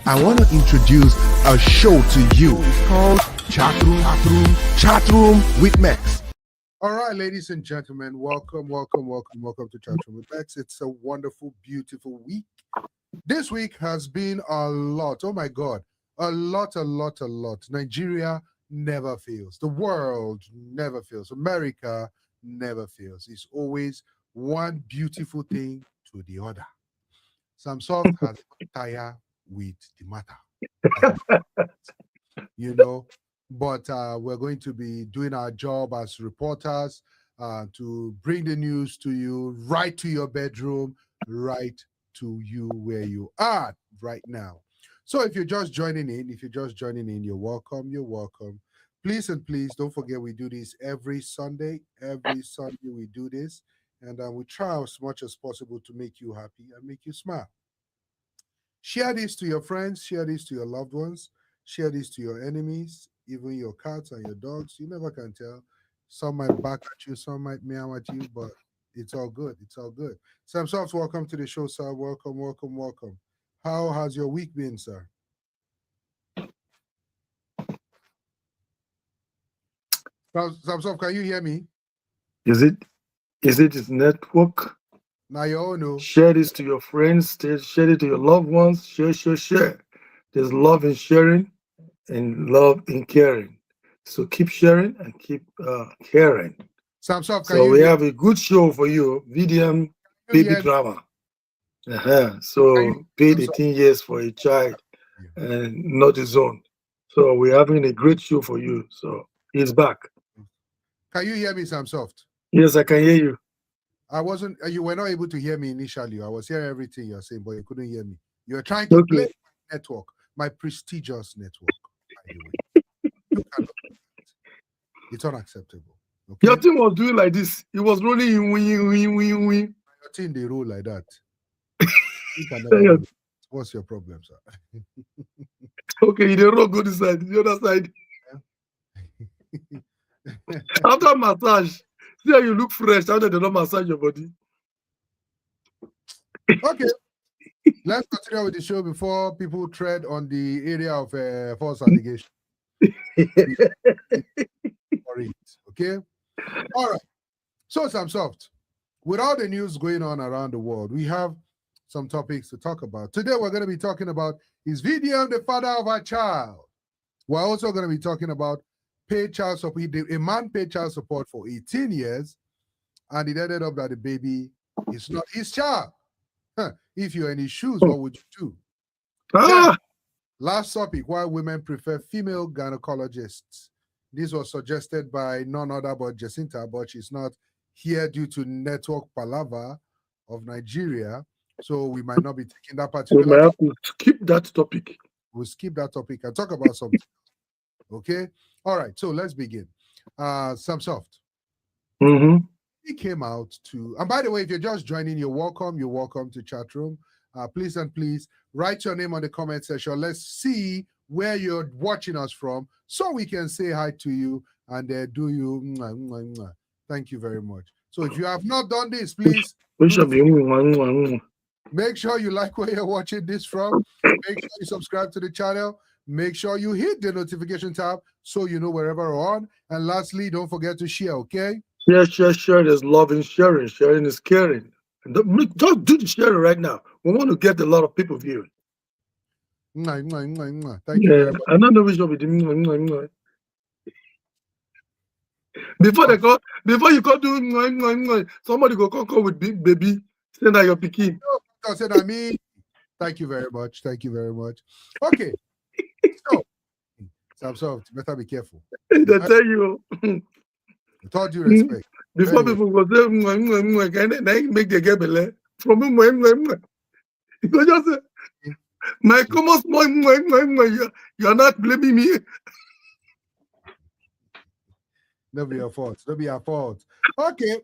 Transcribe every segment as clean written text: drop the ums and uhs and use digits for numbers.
I want to introduce a show to you. It's called Chatroom with Max. All right, ladies and gentlemen, welcome to Chatroom with Max. It's a wonderful, beautiful week. This week has been a lot. Oh my God, a lot. Nigeria never fails. The world never fails. America never fails. It's always one beautiful thing to the other. Samsoft has tire with the matter, but we're going to be doing our job as reporters to bring the news to you right to your bedroom, right to you where you are right now. So if you're just joining in, you're welcome. Please don't forget we do this every Sunday. Every Sunday we do this, and we try as much as possible to make you happy and make you smile. Share this to your friends, share this to your loved ones, share this to your enemies, even your cats and your dogs. You never can tell. Some might bark at you, some might meow at you, but it's all good. It's all good. Sam Soft, welcome to the show, sir. Welcome. How has your week been, sir? Sam Soft, can you hear me? Is it his network? Now you all know. Share this to your friends, share it to your loved ones. Share. There's love in sharing and love in caring. So keep sharing and keep caring. Sam Soft, so we have a good show for you, VDM baby drama. So paid 18 years for a child and not his own. So we're having a great show for you. So he's back. Can you hear me, Sam Soft? Yes, I can hear you. You were not able to hear me initially. I was hearing everything you're saying, but you couldn't hear me. You were trying to play my network, my prestigious network, by the way. You cannot do that. It's unacceptable. Okay? Your team was doing like this. It was rolling win. Your team, they roll like that. You can never do that. What's your problem, sir? Okay, you don't go this side, the other side. After massage, see how you look fresh after they don't massage your body. Okay. Let's continue with the show before people tread on the area of false allegation. Okay? All right. So, Sam Soft, with all the news going on around the world, we have some topics to talk about. Today, we're going to be talking about, is VDM the father of our child? We're also going to be talking about paid child support. A man paid child support for 18 years, and it ended up that the baby is not his child. If you're in his shoes, what would you do? Then, last topic, why women prefer female gynecologists. This was suggested by none other but Jacinta, but she's not here due to network palaver of Nigeria. So we might not be taking that particular. We might have to skip that topic. We'll skip that topic and talk about something. Okay? All right, so let's begin. Sam Soft. He came out to, and by the way, if you're just joining, you're welcome to chat room. Please write your name on the comment section. Let's see where you're watching us from so we can say hi to you and do you. Thank you very much. So if you have not done this, please make sure you like where you're watching this from. Make sure you subscribe to the channel. Make sure you hit the notification tab so you know wherever we're on. And lastly, don't forget to share, okay? Share. There's love in sharing. Sharing is caring. Just do the sharing right now. We want to get a lot of people viewing. Thank you very much. I don't know which one we do. Before you go do somebody go call with big baby. Send out your pikin. No, said I mean. Thank you very much. Okay. So, Sam Soft, better be careful. I tell you. With all due respect. Before people go say, can they make the get belay from you go just say, my common small, you're not blaming me. That'll be your fault. Okay,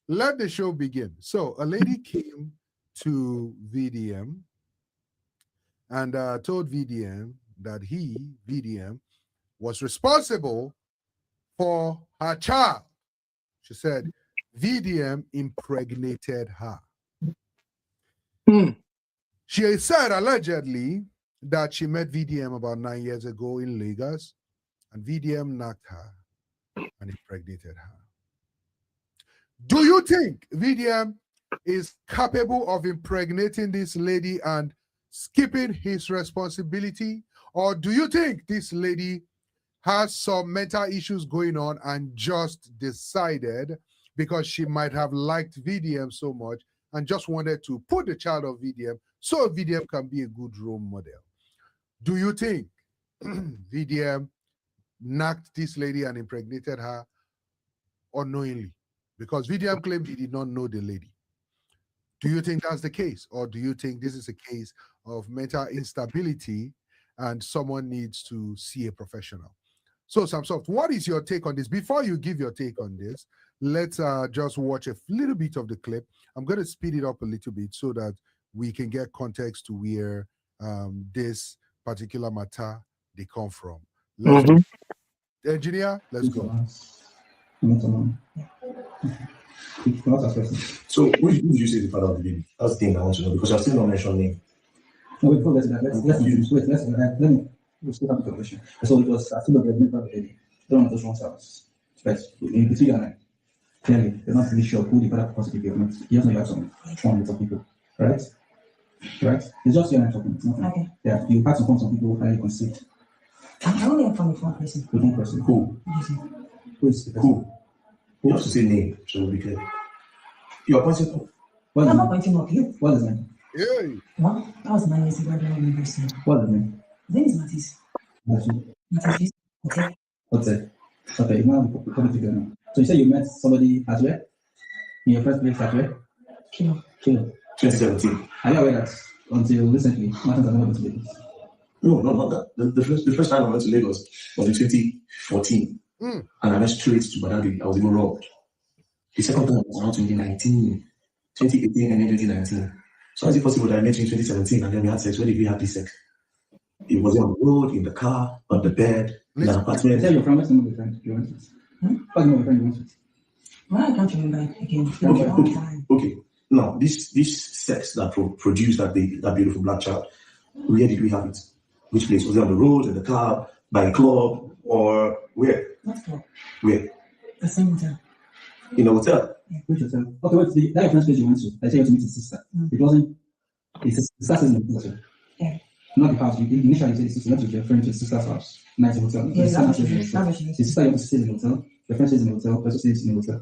let the show begin. So, a lady came to VDM and told VDM that VDM, was responsible for her child. She said VDM impregnated her. She said allegedly that she met VDM about 9 years ago in Lagos, and VDM knocked her and impregnated her. Do you think VDM is capable of impregnating this lady and skipping his responsibility? Or do you think this lady has some mental issues going on and just decided, because she might have liked VDM so much and just wanted to put the child of VDM so VDM can be a good role model? Do you think VDM knocked this lady and impregnated her unknowingly? Because VDM claimed he did not know the lady. Do you think that's the case? Or do you think this is a case of mental instability and someone needs to see a professional? So, Samsoft, what is your take on this? Before you give your take on this, let's just watch a little bit of the clip. I'm going to speed it up a little bit so that we can get context to where this particular matter they come from. Let's do it. Engineer, let's go. So, who did you say the father of the baby? That's the thing I want to know, because you're still not mentioning name. No, wait, let's let me speak up the question. So it was still a pregnant baby. Don't want to show themselves. In between you and I, clearly, they're not really sure who the father possibly be or not. You just know you have some trauma with some people, right? Right? It's just you and I talking. It's nothing. Okay. Yeah, you had to phone some people and you can see it. I only have phone with one person. With one person. Who? Who is the person? You have to say name, so we'll be clear. You're pointing up. What is I'm his not name? pointing up you. What is his name? Yay. Well, that was 9 years ago. I don't remember his name. What is his name? His name is Matisse. Matisse. Okay. What's it? Okay, now we put it together now. So you say you met somebody at where? In your first place at where? Kilo. 2017. Are you aware that until recently, Martins has never been to Lagos? No, not that. The first time I went to Lagos was in 2014. And I went straight to Badagry. I was even robbed. The second time was around 2019, 2018, and then 2019. So how is it possible that I met you in 2017 and then we had sex? Where did we have this sex? It was on the road, in the car, on the bed, in an apartment. Tell your friend, what's the name of your friend you went with? What's the name of your friend you went with? Well, I can't remember again. It's been a long time. Okay. Now, this sex that produced that beautiful black child, where did we have it? Which place? Was it on the road, in the car, by a club, or where? What club? Where? The same hotel. In a hotel? Yeah, which hotel? Okay, wait, that your friend's place you went to. I said you went to meet his sister. It wasn't his sister's in the hotel. Yeah. Not the house. You initially said his sister went with your friend to his sister's house. Night in the hotel. Yeah, His that's what sister she stays in the did. hotel. His sister stays in the hotel. Your friend stays in the hotel. Also stays in the hotel.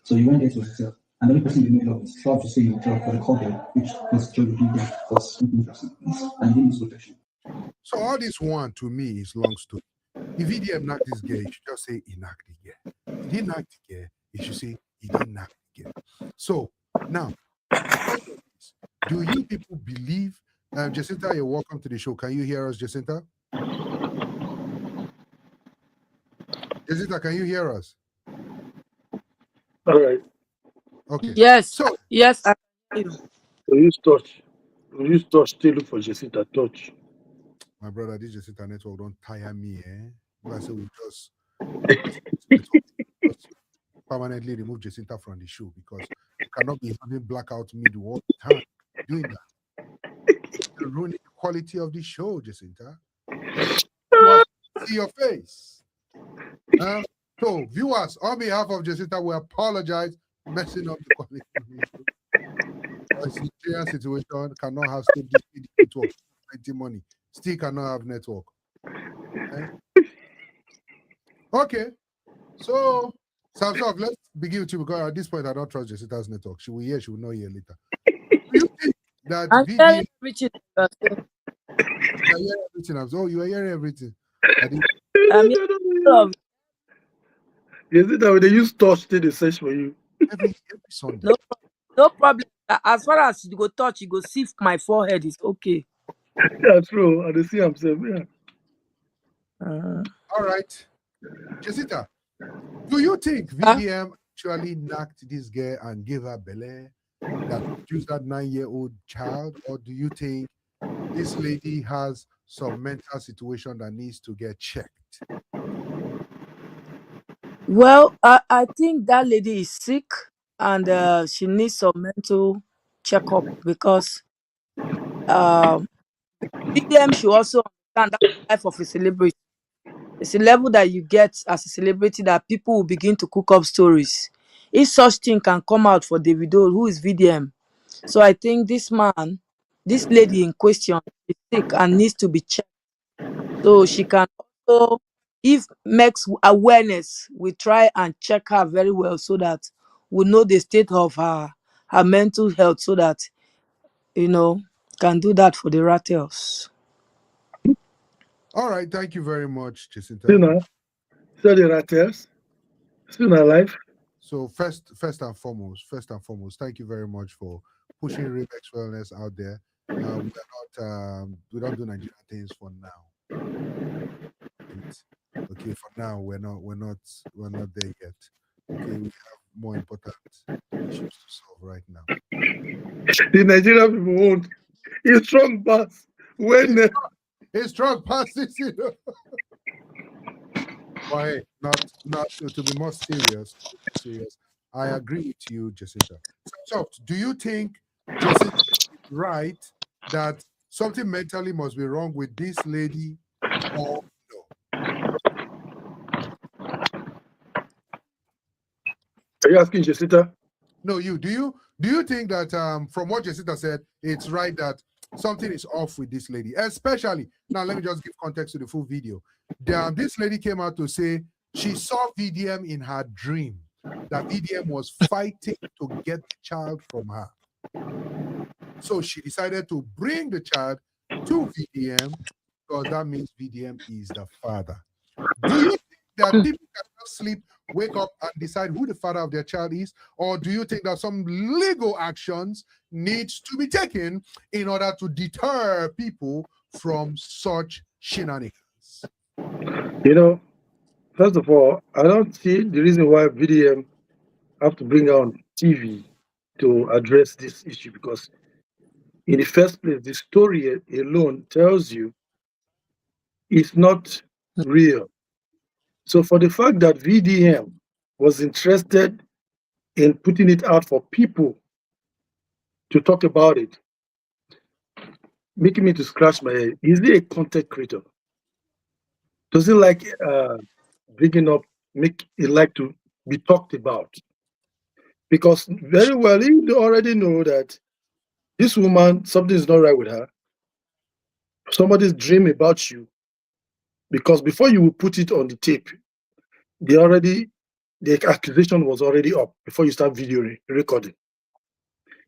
So you went there to the hotel. And the only person you made up was thought to stay in the hotel for the call there, which was Joe the was interesting. And you didn't use protection. So all this one to me is long story. If VDM knocked this guy, you should just say he knocked the guy. He didn't knock the guy, you should say he didn't knock the guy. So now, do you people believe? Jacinta, you're welcome to the show. Can you hear us, Jacinta? Jacinta, can you hear us? All right. Okay. Yes. So yes, I hear you. Use touch, still look for Jacinta touch. my brother, this Jacinta network don't tire me, eh? I say we just permanently remove Jacinta from the show because you cannot be having blackout mid all the time doing that. You're ruining the quality of the show, Jacinta. See your face. So, viewers, on behalf of Jacinta, we apologize for messing up the quality of the show. A Nigerian situation cannot have stable network, plenty money, still cannot have network. Okay, so Samsung, let's begin with you because at this point I don't trust Jacinta's network. She will hear, she will not hear later. Do you think that I'm VDM hearing everything. you are hearing everything? Oh, you are hearing everything. I'm hearing all of it. Jacinta, when they use touch, they search for you. Every Sunday. No problem. As far as you go touch, you go see my forehead is okay. That's true. And they see himself, yeah. All right. Jacinta, do you think VDM actually knocked this girl and gave her belly that produced that 9-year-old child? Or do you think this lady has some mental situation that needs to get checked? Well, I think that lady is sick and she needs some mental checkup because VDM should also understand that life of a celebrity. It's a level that you get as a celebrity that people will begin to cook up stories. If such thing can come out for Davido, who is VDM. So I think this lady in question is sick and needs to be checked. So she can also, if makes awareness, we try and check her very well so that we know the state of her mental health so that can do that for the Rattles. All right, thank you very much, Jacinta. Still the Rattles, still alive. So first and foremost, thank you very much for pushing Rebex Wellness out there. We don't do Nigerian things for now. Okay, for now we're not there yet. Okay, we have more important issues to solve right now. The Nigerian people won't. It's strong pass. When It's strong pass this, Why not to be more serious? I agree with you, Jessica. So, do you think Jessica is right that something mentally must be wrong with this lady, or no? Are you asking Jessica? No, you. Do you think that from what Jessica said, it's right that something is off with this lady? Especially now, let me just give context to the full video. This lady came out to say she saw VDM in her dream. That VDM was fighting to get the child from her. So she decided to bring the child to VDM because that means VDM is the father. Do you think that people cannot sleep, wake up, and decide who the father of their child is? Or do you think that some legal actions needs to be taken in order to deter people from such shenanigans? First of all, I don't see the reason why VDM have to bring on TV to address this issue, because in the first place, the story alone tells you it's not real. So for the fact that VDM was interested in putting it out for people to talk about it, making me to scratch my head, is he a content creator? Does he like bringing up, make it like to be talked about? Because very well, he already know that this woman, something is not right with her. Somebody's dream about you. Because before you will put it on the tape, the accusation was already up before you start video recording.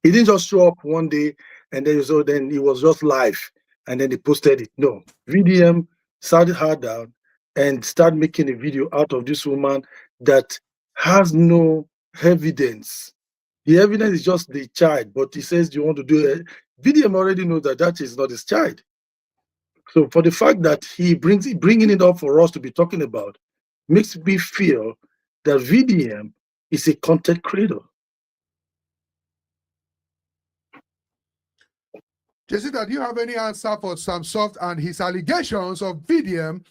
He didn't just show up one day and then it was just live and then they posted it. No, VDM sat her down and started making a video out of this woman that has no evidence. The evidence is just the child, but he says you want to do it. VDM already knows that is not his child. So for the fact that he bringing it up for us to be talking about makes me feel that VDM is a content creator. Jessica, do you have any answer for Sam Soft and his allegations of VDM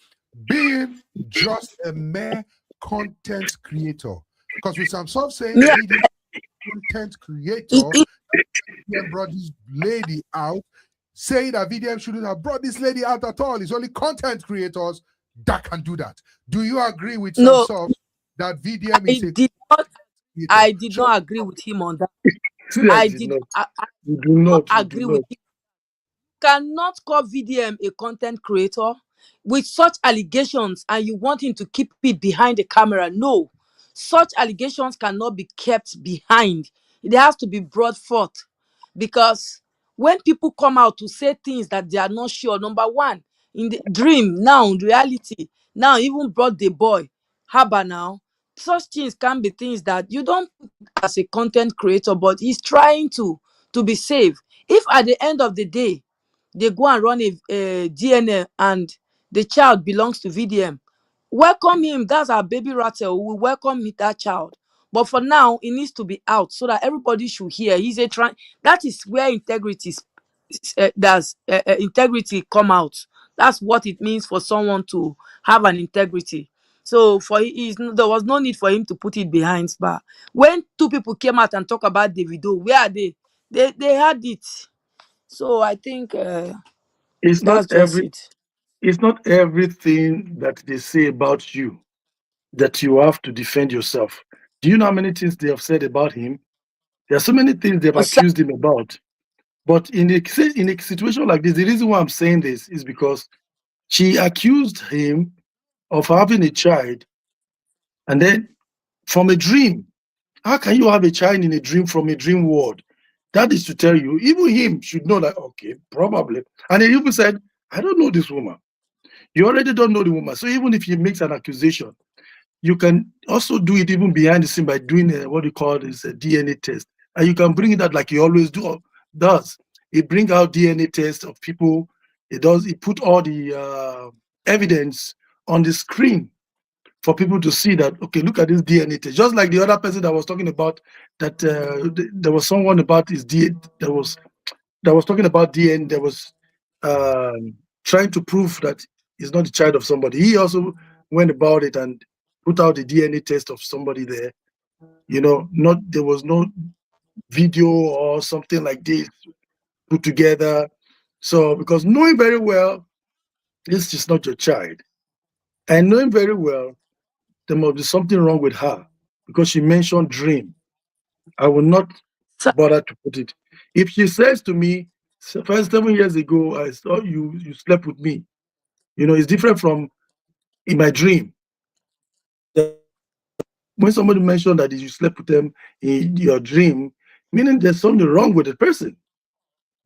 being just a mere content creator? Because with Sam Soft saying VDM content creator, VDM brought this lady out, saying that VDM shouldn't have brought this lady out at all. It's only content creators that can do that. Do you agree with Sam Soft that VDM is a creator? I did not agree with him on that. I do not agree with him. Cannot call VDM a content creator with such allegations and you want him to keep it behind the camera. No, such allegations cannot be kept behind. It has to be brought forth, because when people come out to say things that they are not sure, number one, in the dream, now in reality, now even brought the boy, haba now, such things can be things that you don't put as a content creator, but he's trying to be safe. If at the end of the day they go and run a DNA and the child belongs to VDM, welcome him. That's our baby Rattle. We welcome that child. But for now, it needs to be out so that everybody should hear. That is where integrity integrity come out. That's what it means for someone to have an integrity. So there was no need for him to put it behind bar. When two people came out and talk about Davido, where are they? They had it. So I think It's That's not just it. it's not everything that they say about you that you have to defend yourself. Do you know how many things they have said about him? There are so many things they've Sir, accused him about. But in a situation like this, the reason why I'm saying this is because she accused him of having a child, and then from a dream. How can you have a child in a dream from a dream world? That is to tell you, even him should know that, okay, probably. And he even said, I don't know this woman. You already don't know the woman. So even if he makes an accusation, you can also do it even behind the scene by doing what you call this a DNA test. And you can bring it out like he always does. He bring out DNA tests of people. He put all the evidence on the screen for people to see that, okay, look at this DNA test. Just like the other person that was talking about that there was someone about his DNA that was talking about DNA that was trying to prove that he's not the child of somebody. He also went about it and put out the DNA test of somebody there. There was no video or something like this put together. So because knowing very well this is not your child, and knowing very well there must be something wrong with her because she mentioned dream. I will not sir, bother to put it. If she says to me, 7 years ago, I saw you slept with me. It's different from in my dream. When somebody mentioned that you slept with them in your dream, meaning there's something wrong with the person.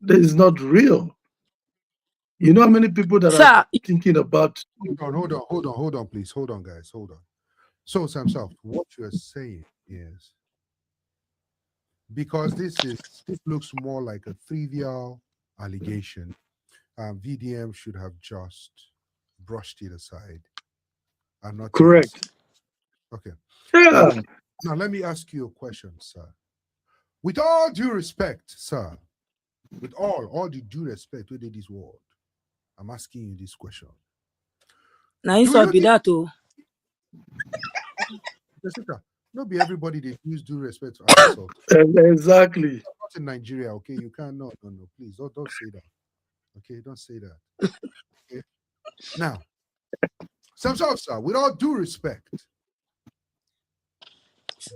That is not real. You know how many people that are sir, thinking about. Hold on, please. Hold on, guys. Hold on. So, Sam South, what you're saying is because this looks more like a trivial allegation, VDM should have just brushed it aside and not taken. Correct. Okay. Yeah. Now let me ask you a question, sir. With all due respect, sir, with all the due respect within this world, I'm asking you this question. now insult be that too. Jessica, not be everybody they use due respect as insult. Exactly. Not in Nigeria, okay? You can't no, please don't say that. Okay, don't say that. Okay. Now, Sam South, sir, with all due respect,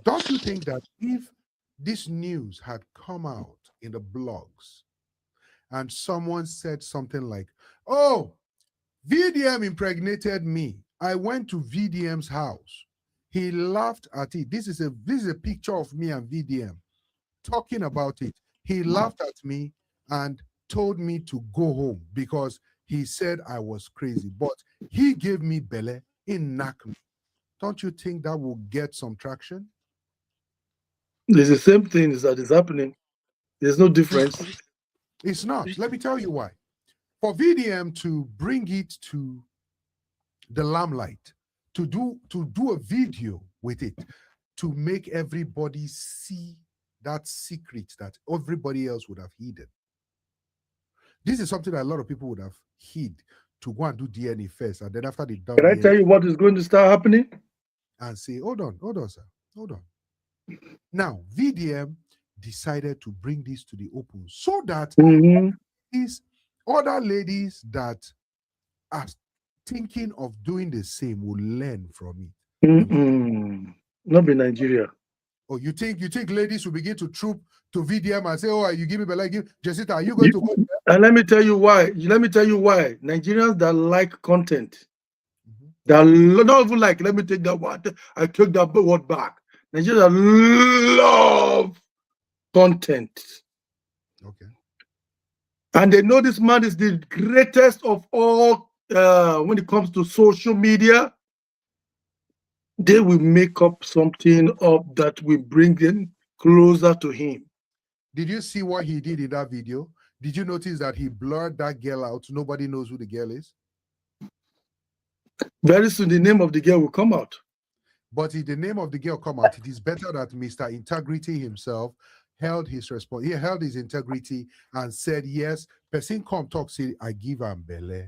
don't you think that if this news had come out in the blogs and someone said something like, oh, VDM impregnated me. I went to VDM's house. He laughed at it. This is a picture of me and VDM talking about it. He laughed at me and told me to go home because he said I was crazy. But he gave me belle in Nakmi. Don't you think that will get some traction? There's the same thing that is happening. There's no difference. It's not. Let me tell you why. For VDM to bring it to the limelight, to do a video with it, to make everybody see that secret that everybody else would have hidden. This is something that a lot of people would have hid to go and do DNA first, and then after they done Can I DNA, tell you what is going to start happening? and say, hold on, sir, hold on. Now, VDM decided to bring this to the open so that these other ladies that are thinking of doing the same will learn from it. Not in Nigeria. Oh, you think ladies will begin to troop to VDM and say, oh, you give me bella, give Jessica, are you going to go there? And let me tell you why. Nigerians that like content, that not even like, let me take that word. I took that word back. Nigerians love content. Okay. And they know this man is the greatest of all when it comes to social media. They will make up something up that will bring them closer to him. Did you see what he did in that video? Did you notice that he blurred that girl out? Nobody knows who the girl is. Very soon the name of the girl will come out. But if the name of the girl come out, it is better that Mr. Integrity himself held his response. He held his integrity and said, yes, person come talk, say, I give am belle.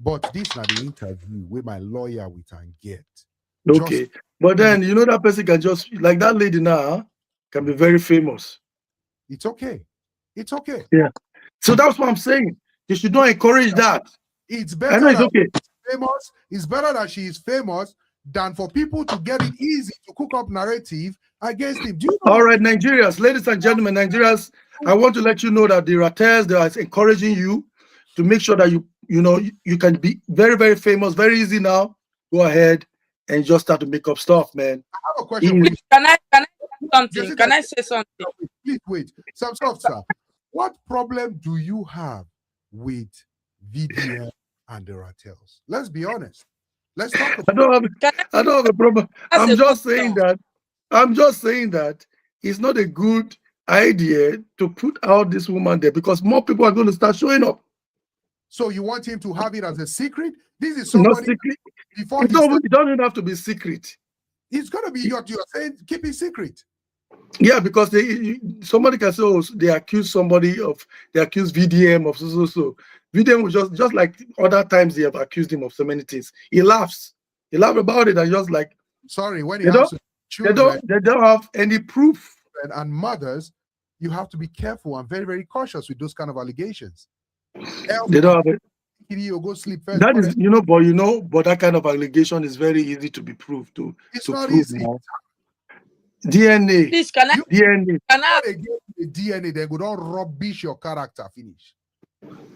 But this not the interview where my lawyer we can get. Okay. But then, that person can just, like that lady now, can be very famous. It's okay. It's okay. Yeah. So that's what I'm saying. You should not encourage that. It's better I know it's that okay. she's famous. It's better that she is famous than for people to get it easy to cook up narrative against him. Do you know All right, Nigerians, ladies and gentlemen, Nigerians, I want to let you know that the Rattels, they are encouraging you to make sure that you can be very, very famous, very easy now. Go ahead and just start to make up stuff, man. I have a question for you. Can I say something? Can I say something? Please wait. Some stuff, sir. What problem do you have with VDM and the Rattels? Let's be honest. Let's talk about I don't have a problem. I'm just saying that it's not a good idea to put out this woman there because more people are going to start showing up. So you want him to have it as a secret? This is Not somebody secret. before It doesn't have to be secret. It's gonna be you're saying keep it secret. Yeah, because somebody can say, oh, they accuse VDM of so. VDM was just like other times they have accused him of so many things. He laughs about it and just like sorry when they don't have any proof. And mothers, you have to be careful and very, very cautious with those kind of allegations. They don't have it. You go sleep first. That is, but that kind of allegation is very easy to be proved to. It's to not prove easy. Now. DNA. Please, can I? DNA. Can I? The DNA, they would not rubbish your character. Finish.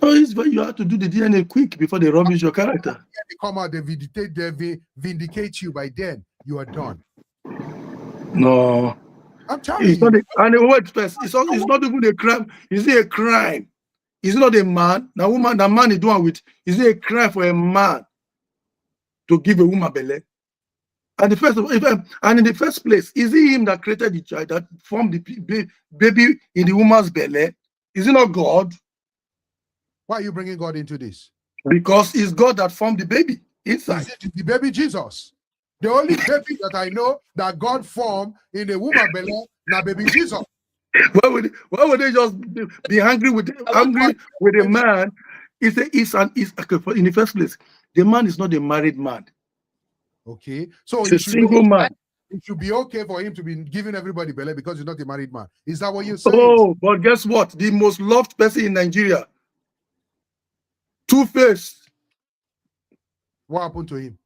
Oh, you have to do the DNA quick before they rubbish your character. They come out, they vindicate you. By then, you are done. No, I'm telling you. It's not even a crime. Is it a crime? It's not a man. The woman, the man is doing with. Is it a crime for a man to give a woman belly? And in the first place, is it him that created the child, that formed the baby in the woman's belly? Is it not God? Why are you bringing God into this? Because it's God that formed the baby inside. Is it the baby Jesus? The only baby that I know that God formed in a woman belly, now baby Jesus. Why would they just be angry with a man? In the first place, the man is not a married man. Okay, so he's a single man. It should be okay for him to be giving everybody belly because he's not a married man. Is that what you're saying? Oh, but guess what? The most loved person in Nigeria, Two-Face. What happened to him?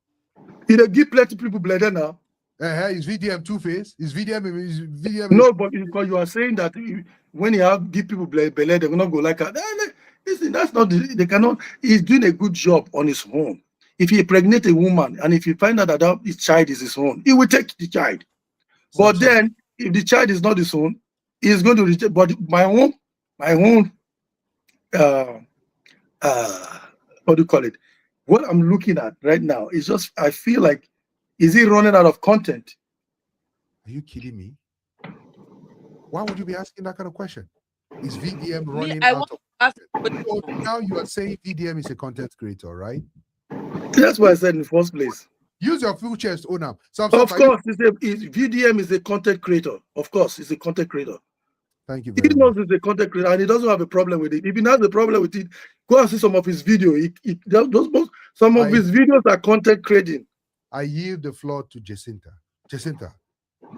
He give plenty people blood now. Is VDM Two-Face? Is VDM? No, but because you are saying that when you give people blood, they will not go like that. Listen, that's not. They cannot. He's doing a good job on his own. If he impregnate a woman and if he find out that his child is his own, he will take the child. But then, if the child is not his own, he's going to reject. But my own, what do you call it? What I'm looking at right now is just, I feel like, is he running out of content? Are you kidding me? Why would you be asking that kind of question? Is VDM running out of content? So now you are saying VDM is a content creator, right? That's what I said in the first place. Use your full chest, Onam. Of course, VDM is a content creator. Of course, he's a content creator. Thank you very much. He knows he's a content creator and he doesn't have a problem with it. If he has a problem with it, go and see some of his videos. Some of his videos are content creating. I yield the floor to Jacinta. Jacinta,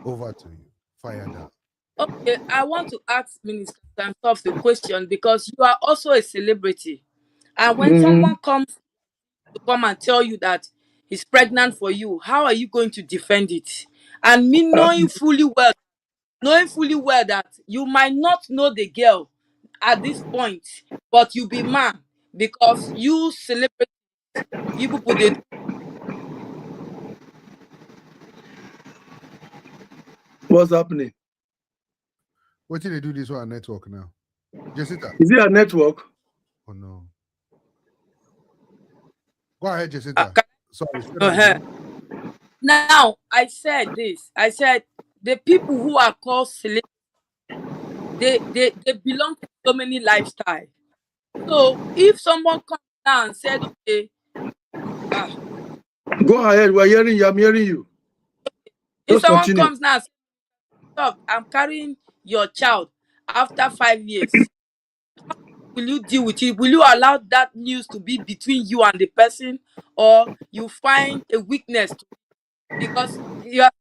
over to you. Fire down. Okay, I want to ask Minister Santoff the question because you are also a celebrity. And when someone comes to come and tell you that he's pregnant for you, how are you going to defend it? And me knowing fully well that you might not know the girl at this point, but you be man because you celebrate people put it. What's happening? What did they do this on our network now? Jessica. Is it a network? Oh no. Go ahead, Jessica. Sorry. Go ahead. Now, I said this. I said the people who are called celebrities, they belong to so many lifestyles. So if someone comes down and said, okay, go ahead, we're hearing you, I'm hearing you. If someone comes now and says, I'm carrying your child after 5 years, will you deal with it? Will you allow that news to be between you and the person, or you find a weakness to it? Because you are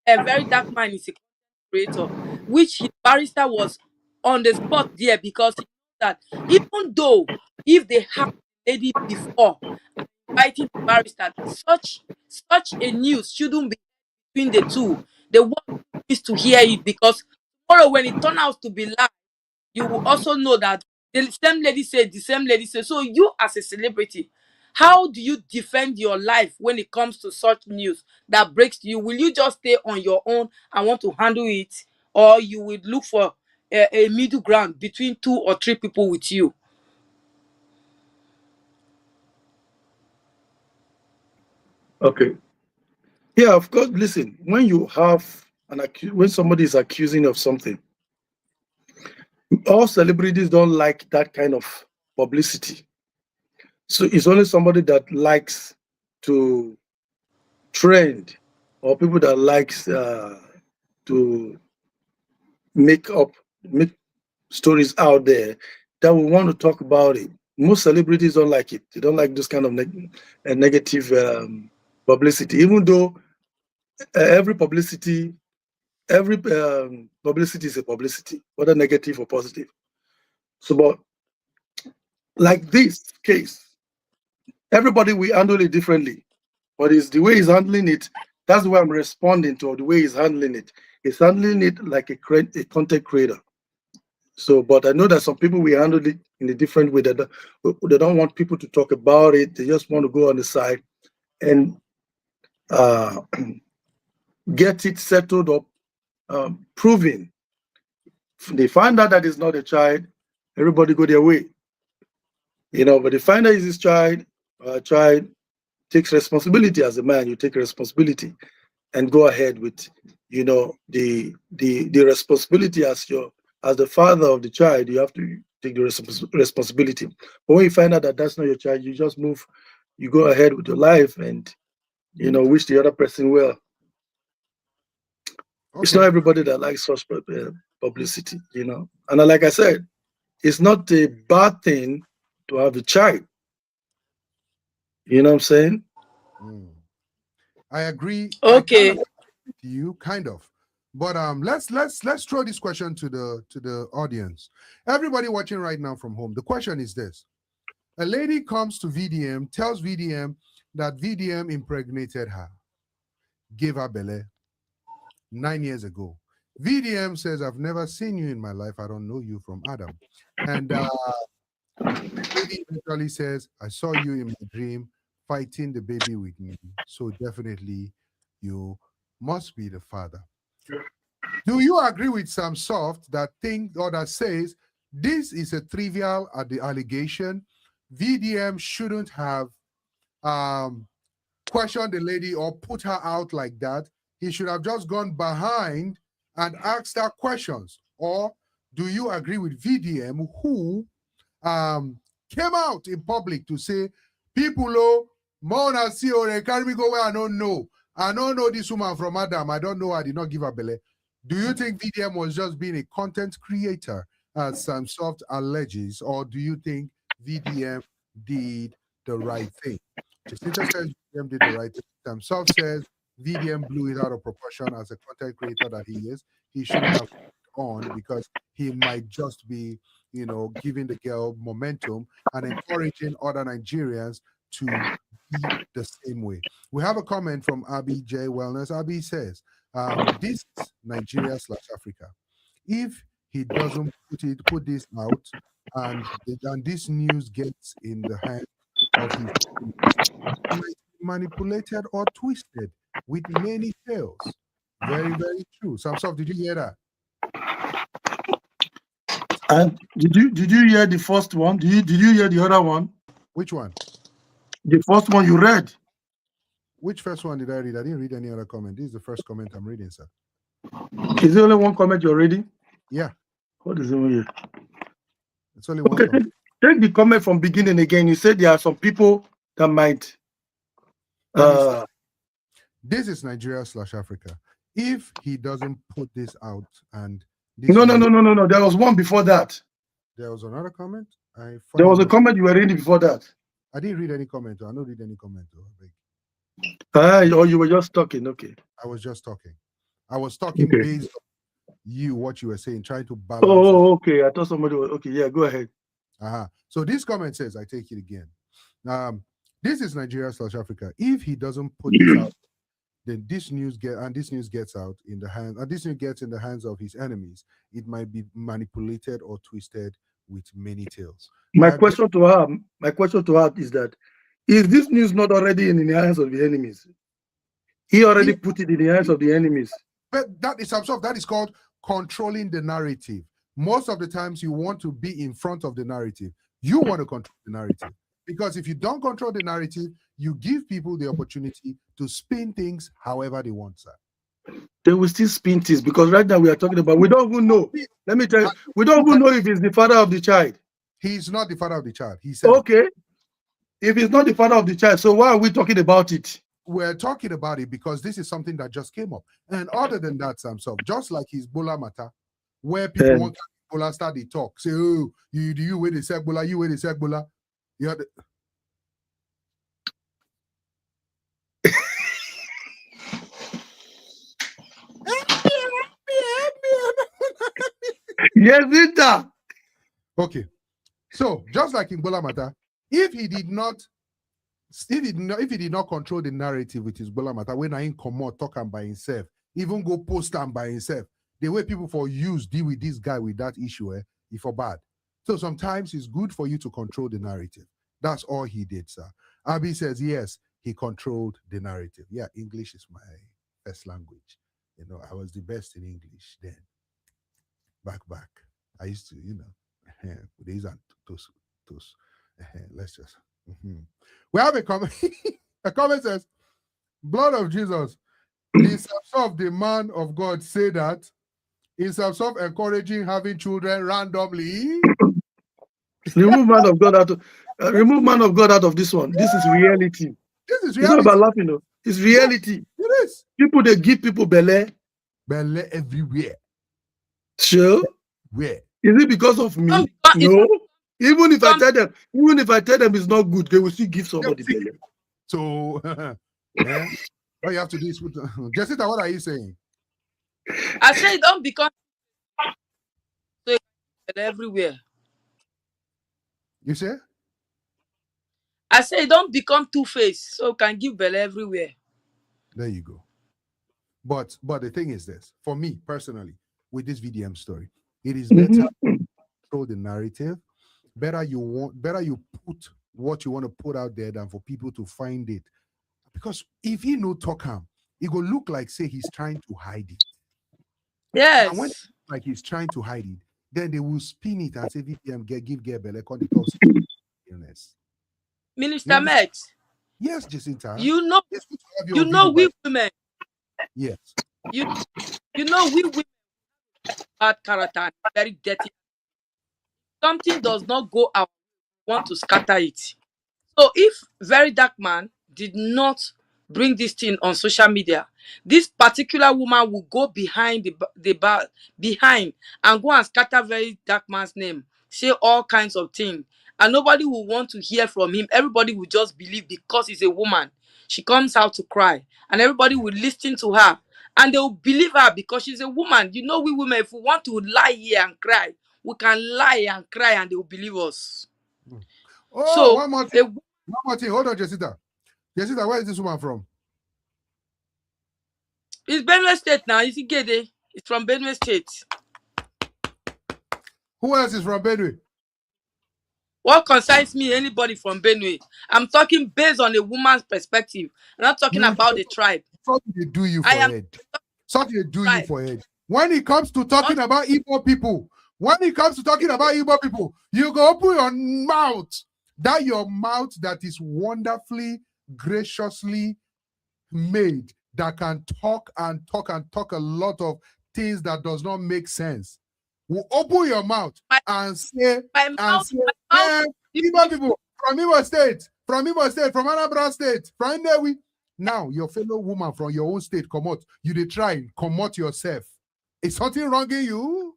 a very dark man is a creator, which his barrister was on the spot there because that even though if they have a lady before inviting the barrister, such a news shouldn't be between the two. The world needs to hear it, because tomorrow when it turns out to be lie, you will also know that the same lady said, the same lady said. So you as a celebrity, how do you defend your life when it comes to such news that breaks to you? Will you just stay on your own and want to handle it, or you will look for a middle ground between 2 or 3 people with you? Okay. Yeah, of course. Listen, when you have when somebody is accusing of something, all celebrities don't like that kind of publicity. So it's only somebody that likes to trend, or people that likes to make stories out there that will want to talk about it. Most celebrities don't like it. They don't like this kind of negative publicity, even though every publicity is a publicity, whether negative or positive. So, but like this case, everybody will handle it differently, but it's the way he's handling it. That's the way I'm responding to the way he's handling it. He's handling it like a content creator. So, but I know that some people will handle it in a different way. They don't want people to talk about it. They just want to go on the side and get it settled up, proving. If they find out that it's not a child, everybody go their way. But they find out it's his child, child takes responsibility. As a man, you take responsibility and go ahead with, the responsibility as the father of the child. You have to take the responsibility. But when you find out that that's not your child, you just move, you go ahead with your life and, wish the other person well. Okay. It's not everybody that likes such publicity, And like I said, it's not a bad thing to have a child. You know what I'm saying? I agree. Okay. I kind of with you, kind of. But let's throw this question to the audience. Everybody watching right now from home. The question is this: a lady comes to VDM, tells VDM that VDM impregnated her, gave her belly 9 years ago. VDM says, "I've never seen you in my life. I don't know you from Adam." And lady eventually says, "I saw you in my dream fighting the baby with me. So definitely you must be the father." Do you agree with Sam Soft that says this is a trivial the allegation? VDM shouldn't have questioned the lady or put her out like that. He should have just gone behind and asked her questions. Or do you agree with VDM, who came out in public to say, people, Mona see or they carry me go where I don't know. I don't know this woman from Adam. I don't know. I did not give her belly. Do you think VDM was just being a content creator, as Sam Soft alleges, or do you think VDM did the right thing? Jacinta says VDM did the right thing. Sam Soft says VDM blew it out of proportion as a content creator that he is. He shouldn't have on because he might just be, giving the girl momentum and encouraging other Nigerians to be the same way. We have a comment from Abby J Wellness. Abby says, this is Nigeria/Africa. If he doesn't put this out and this news gets in the hand of his manipulated or twisted with many tales. Very, very true. Samsung, did you hear that? And did you hear the first one? Did you hear the other one? Which one? The first one you read. Which first one did I read? I didn't read any other comment. This is the first comment I'm reading, sir. Is there only one comment you're reading? Yeah. What is it here? It's only one. Okay, take the comment from beginning again. You said there are some people that might. This is Nigeria/Africa. If he doesn't put this out and this No. There was one before that. There was another comment. There was a comment you were reading before that. I didn't read any comment. I don't read any comment. Or you were just talking. Okay. I was just talking. I was talking based on what you were saying, trying to balance. Oh, okay. I thought somebody was okay. Yeah, go ahead. So this comment says, I take it again. This is Nigeria, South Africa. If he doesn't put this out, then this news gets out in the hands, and this news gets in the hands of his enemies. It might be manipulated or twisted with many tales. My question to her is that, is this news not already in the hands of the enemies? He already put it in the hands of the enemies. But that is absurd. That is called controlling the narrative. Most of the times you want to be in front of the narrative. You want to control the narrative. Because if you don't control the narrative, you give people the opportunity to spin things however they want, sir. They will still spin things, because right now we are talking about, we don't even know. Let me tell you, we don't even know if he's the father of the child. He's not the father of the child. He said, okay, if he's not the father of the child, so why are we talking about it? We're talking about it because this is something that just came up. And other than that, Samson, just like his Bola matter, where people want Bola start the talk, say, oh, you wait a sec, Bola, you wait a sec, Bola. Yes, it. Okay. So just like in Bola matter, if he did not control the narrative with his Bola matter, when I come out talk by himself, even go post him by himself, the way people for use deal with this guy with that issue, if for bad. So sometimes it's good for you to control the narrative. That's all he did, sir. Abi says, yes, he controlled the narrative. Yeah, English is my first language. You know, I was the best in English then. Back. I used to, these are those. Let's just. We have a comment. A comment says, blood of Jesus, is of the man of God say that is of encouraging having children randomly. Remove man of God out of this one. This is reality. This is reality. It's not about laughing, though. It's reality. Yeah, it is. People, they give people belly. Belly everywhere. Sure. Where? Is it because of me? No. Even if I tell them it's not good, they will still give somebody belly. So yeah. All you have to do is put Jessica, what are you saying? I say don't become everywhere. You say? I say don't become two-faced, so can give belly everywhere. There you go. But the thing is this, for me personally, with this VDM story, it is better to control the narrative. Better you put what you want to put out there than for people to find it. Because if he no talk him, it will look like say he's trying to hide it. Yes. And when like he's trying to hide it, then they will spin it and say VDM give belly illness. Minister Max. Yes, Jacinta. You know we women. Yes. You know we women bad character, very dirty. Something does not go out, want to scatter it. So if very dark man did not bring this thing on social media, this particular woman will go behind behind and go and scatter very dark man's name, say all kinds of things, and nobody will want to hear from him. Everybody will just believe because he's a woman. She comes out to cry, and everybody will listen to her, and they will believe her because she's a woman. You know, we women, if we want to lie here and cry, we can lie and cry, and they will believe us. Oh, so one more thing. Hold on, Jessica. Jessica, where is this woman from? It's Benue State now. Is it Gede? It's from Benue State. Who else is from Benue? What concerns me, anybody from Benue? I'm talking based on a woman's perspective. I'm not talking about the tribe. Something they do you for head. Something they do you for head. When it comes to talking about Igbo people, you go open your mouth. That your mouth that is wonderfully, graciously made, that can talk and talk and talk a lot of things that does not make sense. Will open your mouth and say, Igbo people from Imo State, from Anambra State, from Nnewi. Now your fellow woman from your own state come out. You dey try come out yourself. Is something wrong in you?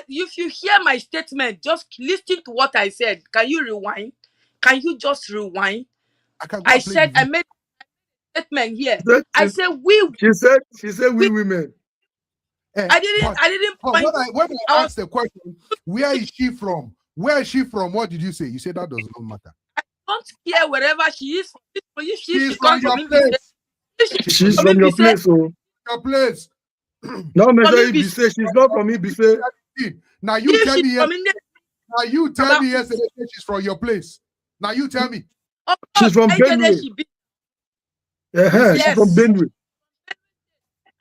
If you hear my statement, just listen to what I said. Can you rewind? Can you just rewind? I said I made a statement here. I said we. She said we women. I didn't point. When I asked the question, where is she from? Where is she from? What did you say? You said that does not matter. I don't care wherever she is. If She's she from comes your from me, place. She's from your place, oh. Your place. No, she's not from Ibise. Now you tell me. Now you tell me yesterday she's from your place. Now you tell me. She's from Benue. She's from Benue.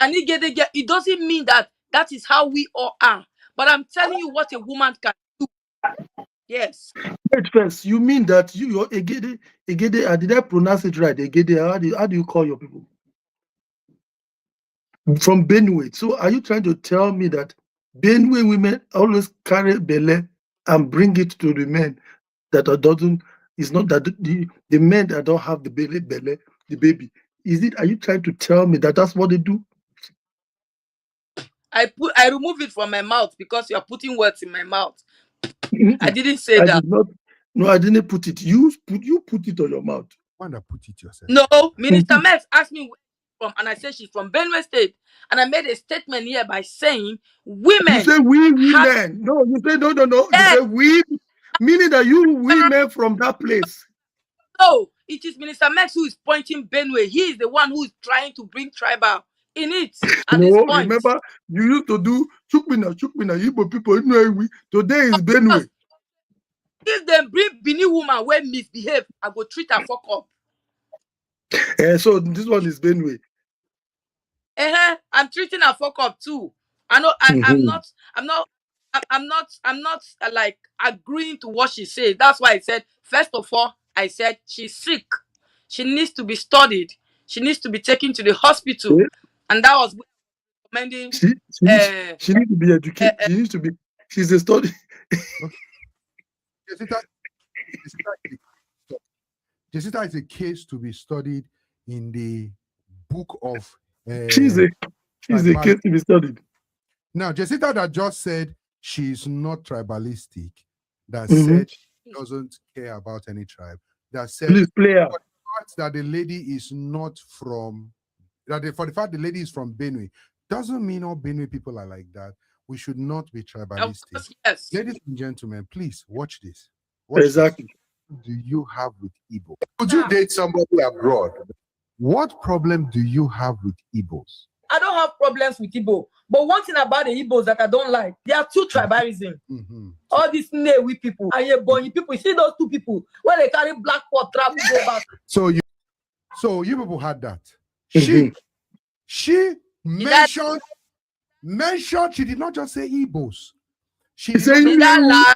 And it doesn't mean that is how we all are. But I'm telling you what a woman can do. Yes. Wait first, you mean that you're Egede? Did I pronounce it right? Egede, how do you call your people? From Benue. So are you trying to tell me that Benue women always carry belle and bring it to the men that it's not that the men that don't have the belle, the baby. Are you trying to tell me that that's what they do? I remove it from my mouth because you're putting words in my mouth. I didn't say that. No, I didn't put it. You put it on your mouth. Why not put it yourself? No, Minister Max asked me where she's from, and I said she's from Benue State. And I made a statement here by saying women. You say we women. No, you say no. Yes. You say we, meaning that you women from that place. No, it is Minister Max who is pointing Benue. He is the one who is trying to bring tribal in it. At this point. Remember, you used to do Chukmina, Igbo people. Today is Benue. If they bring Bini woman where misbehave, I go treat her fuck up. So this one is Benue. I'm treating her fuck up too. I know. I'm not like agreeing to what she said. That's why I said, first of all, I said she's sick. She needs to be studied. She needs to be taken to the hospital. Yeah. And that was recommending. She needs to be educated. She's a study. Jessica is a case to be studied in the book of. She's a case to be studied. Now, Jessica that just said she's not tribalistic, that said she doesn't care about any tribe, that said that the lady is not from, for the fact the lady is from Benue, doesn't mean all Benue people are like that. We should not be tribalistic. Course, yes. Ladies and gentlemen, please watch this. Exactly. This. What do you have with Igbo? Could you date somebody abroad? What problem do you have with Igbos? I don't have problems with Igbo. But one thing about the Igbos that I don't like, they are too tribalism. All these Newi people and Ebonyi people, you see those two people when they carry black pot travel go back. So you people had that. She mentioned, she did not just say Igbos. She said that lie.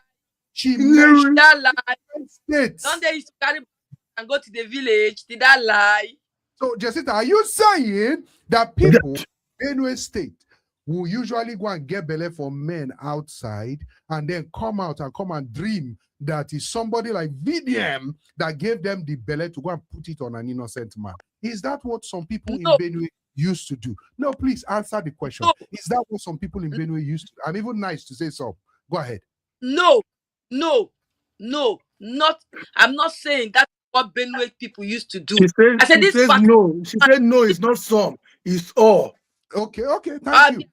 She mentioned that lie. States. Don't they used to carry and go to the village? Did that lie? So, Jessica, are you saying that people in Benue State will usually go and get belly for men outside and then come out and come and dream that is somebody like VDM that gave them the belly to go and put it on an innocent man? Is that what some people in Benue used to do? No, please answer the question. No. Is that what some people in Benue used to do? I'm even nice to say so. Go ahead. No, not. I'm not saying that's what Benue people used to do. She said no. She said no, it's not some, it's all. Okay, thank you.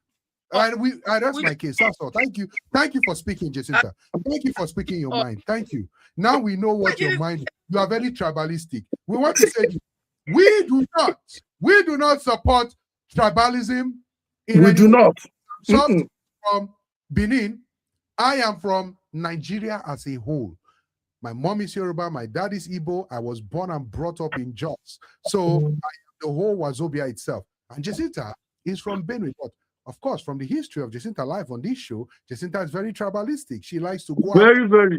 That's my case. That's all. Thank you for speaking, Jacinta. Thank you for speaking your mind. Thank you. Now we know what your mind is. You are very tribalistic. We want to say we do not support tribalism. We do not. From Benin. I am from Nigeria as a whole. My mom is Yoruba, my dad is Igbo. I was born and brought up in Jos. So I am the whole Wazobia itself. And Jacinta is from Benue. But of course, from the history of Jacinta life on this show, Jacinta is very tribalistic. She likes to go out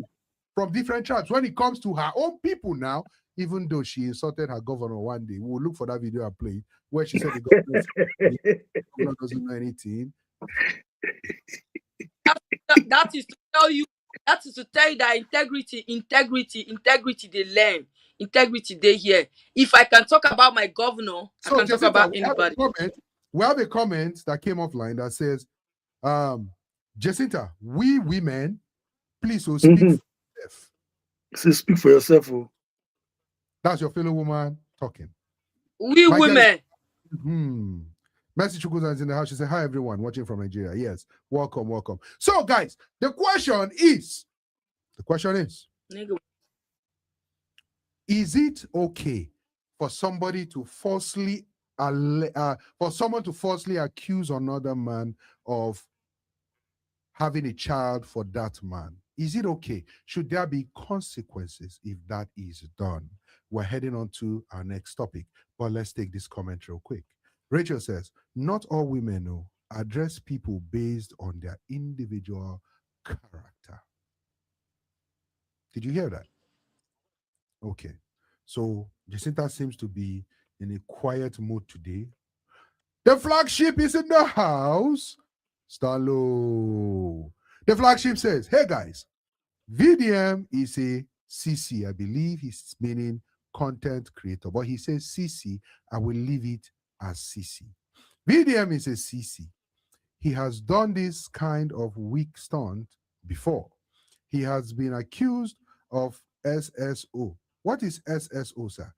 from different tribes. When it comes to her own people now, even though she insulted her governor one day, we'll look for that video and play it, where she said the governor doesn't know anything. That is to tell you. That is to tell you that integrity they learn. Integrity they hear. If I can talk about my governor, I can talk about anybody. We have a comment that came offline that says, Jacinta, we women, please speak for yourself. So speak for yourself. That's your fellow woman talking. We women. Mercy Chukwuza is in the house. She said, hi, everyone watching from Nigeria. Yes, welcome. So, guys, the question is, The question is it okay for somebody to falsely for someone to falsely accuse another man of having a child for that man? Is it okay? Should there be consequences if that is done? We're heading on to our next topic, but let's take this comment real quick. Rachel says, not all women address people based on their individual character. Did you hear that? Okay. So Jacinta seems to be in a quiet mood today. The flagship is in the house. Starlo. The flagship says, hey guys, VDM is a CC. I believe he's meaning content creator, but he says CC. I will leave it as CC. VDM is a CC. He has done this kind of weak stunt before. He has been accused of SSO. What is SSO, sir?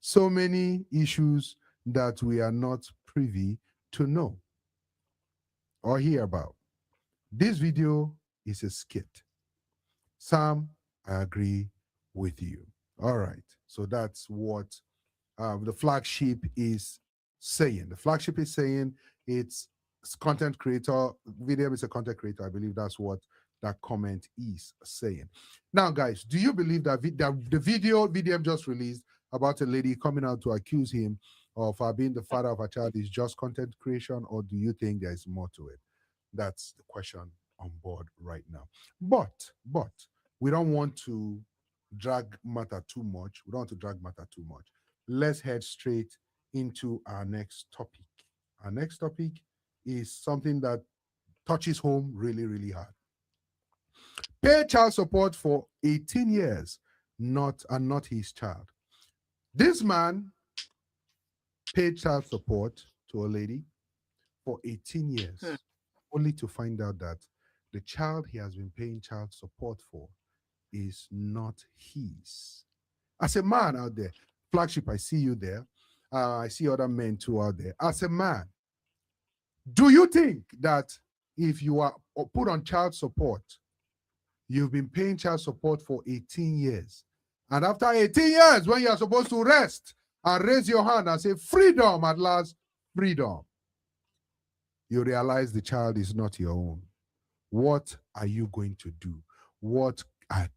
So many issues that we are not privy to know or hear about. This video is a skit. Sam, I agree with you. All right. So that's what the flagship is saying. The flagship is saying it's content creator. VDM is a content creator. I believe that's what that comment is saying. Now, guys, do you believe that the video VDM just released about a lady coming out to accuse him of being the father of a child is just content creation, or do you think there is more to it? That's the question on board right now. But we don't want to drag matter too much. Let's head straight into our next topic. Our next topic is something that touches home really, really hard. Pay child support for 18 years, not his child. This man paid child support to a lady for 18 years, only to find out that the child he has been paying child support for is not his. As a man out there, flagship, I see you there. I see other men too out there. As a man, do you think that if you are put on child support, you've been paying child support for 18 years, and after 18 years, when you are supposed to rest and raise your hand and say, freedom at last, freedom, you realize the child is not your own? What are you going to do? What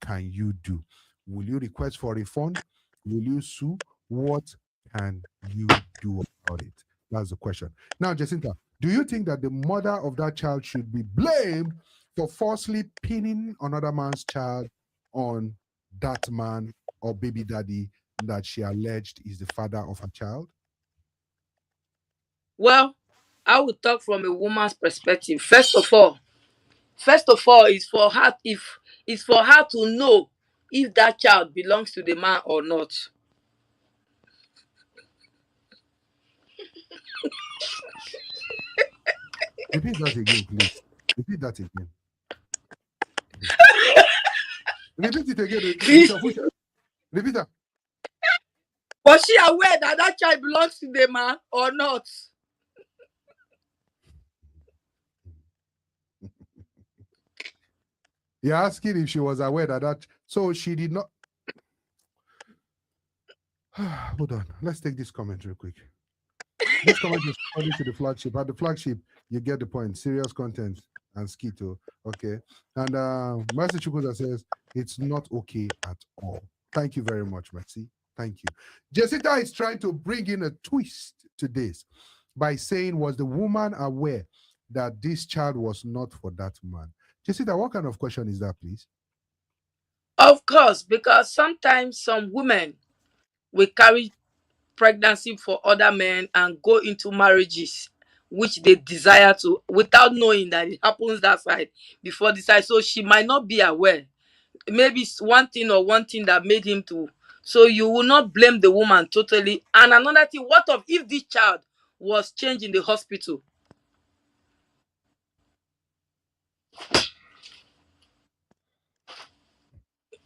can you do? Will you request for a refund? Will you sue? What can you do about it? That's the question. Now, Jacinta, do you think that the mother of that child should be blamed for falsely pinning another man's child on that man or baby daddy that she alleged is the father of her child? Well, I would talk from a woman's perspective. First of all, it's for her to know if that child belongs to the man or not. Repeat that again, please. Repeat that again. Repeat it again. Repeat that. Was she aware that that child belongs to the man or not? You're asking if she was aware that so she did not. Hold on. Let's take this comment real quick. This comment is according to the flagship. At the flagship, you get the point. Serious content and skito. Okay. And Mercy Chukwuza says it's not okay at all. Thank you very much, Mercy. Thank you. Jessica is trying to bring in a twist to this by saying, was the woman aware that this child was not for that man? Jessica, what kind of question is that, please? Of course, because sometimes some women will carry pregnancy for other men and go into marriages which they desire to without knowing that it happens that side before the side. So she might not be aware. Maybe it's one thing that made him to. So you will not blame the woman totally. And another thing, what of if this child was changed in the hospital?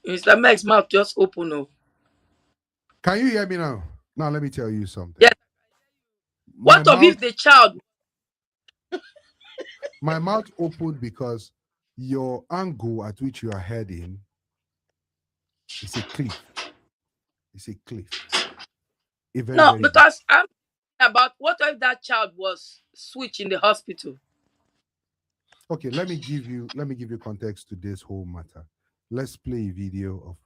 Mr. Meg's mouth just open. Oh. Can you hear me now? Now let me tell you something. Yes. What of if the child? My mouth opened because your angle at which you are heading It's a cliff. It's a cliff. A very, No, very big. because I'm about what if that child was switched in the hospital? Okay, let me give you context to this whole matter. Let's play a video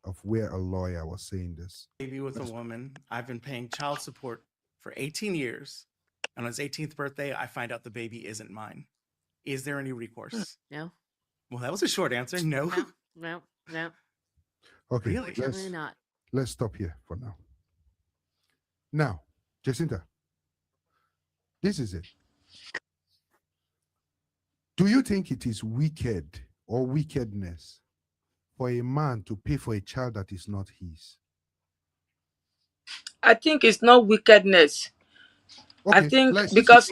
of where a lawyer was saying this. Baby with a woman. I've been paying child support for 18 years. And on his 18th birthday, I find out the baby isn't mine. Is there any recourse? No. Well, that was a short answer. No. No. No. Okay, Really? Certainly not. let's stop here for now. Now, Jacinta, this is it. Do you think it is wicked or wickedness for a man to pay for a child that is not his? I think it's not wickedness. Okay, I think let's because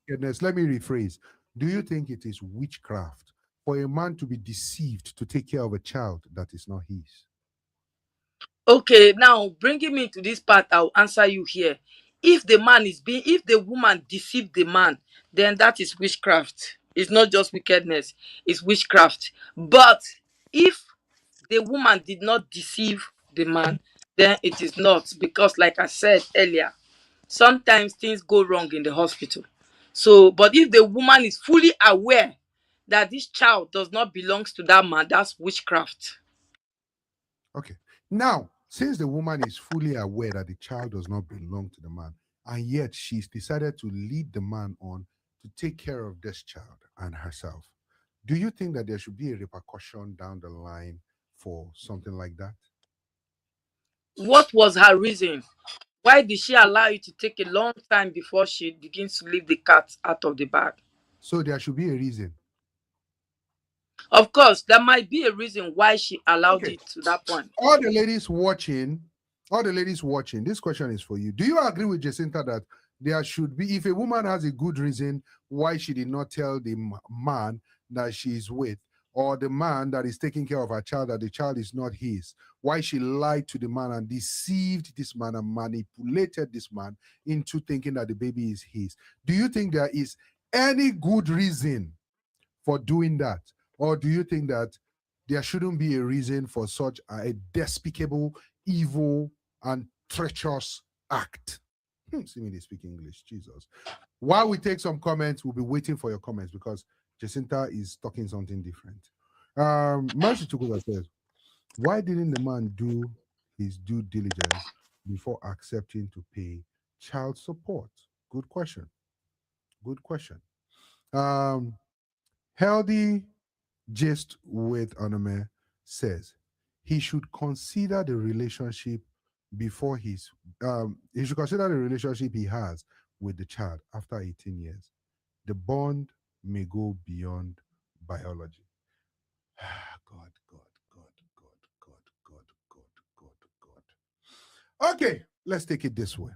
wickedness. Let me rephrase. Do you think it is witchcraft for a man to be deceived to take care of a child that is not his? okay, now bringing me to this part, I'll answer you here. If the woman deceived the man, then that is witchcraft. It's not just wickedness, it's witchcraft. But if the woman did not deceive the man, then it is not, because like I said earlier, sometimes things go wrong in the hospital. So, but if the woman is fully aware that this child does not belong to that man, that's witchcraft. Okay. Now, since the woman is fully aware that the child does not belong to the man, and yet she's decided to lead the man on to take care of this child and herself, do you think that there should be a repercussion down the line for something like that? What was her reason? Why did she allow it to take a long time before she begins to leave the cat out of the bag? So there should be a reason. Of course, there might be a reason why she allowed Okay. it to that point. All the ladies watching, this question is for you. Do you agree with Jacinta that there should be, if a woman has a good reason why she did not tell the man that she's with, or the man that is taking care of her child that the child is not his, why she lied to the man and deceived this man and manipulated this man into thinking that the baby is his? Do you think there is any good reason for doing that? Or do you think that there shouldn't be a reason for such a despicable, evil, and treacherous act? See me, they speak English, Jesus. While we take some comments, we'll be waiting for your comments because Jacinta is talking something different. Mercy Chukwuka says, why didn't the man do his due diligence before accepting to pay child support? Good question. Good question. Healthy Gist with Anome says he should consider the relationship before he should consider the relationship he has with the child after 18 years. The bond may go beyond biology. God, God, God, God, God, God, God, God, God. Okay, let's take it this way.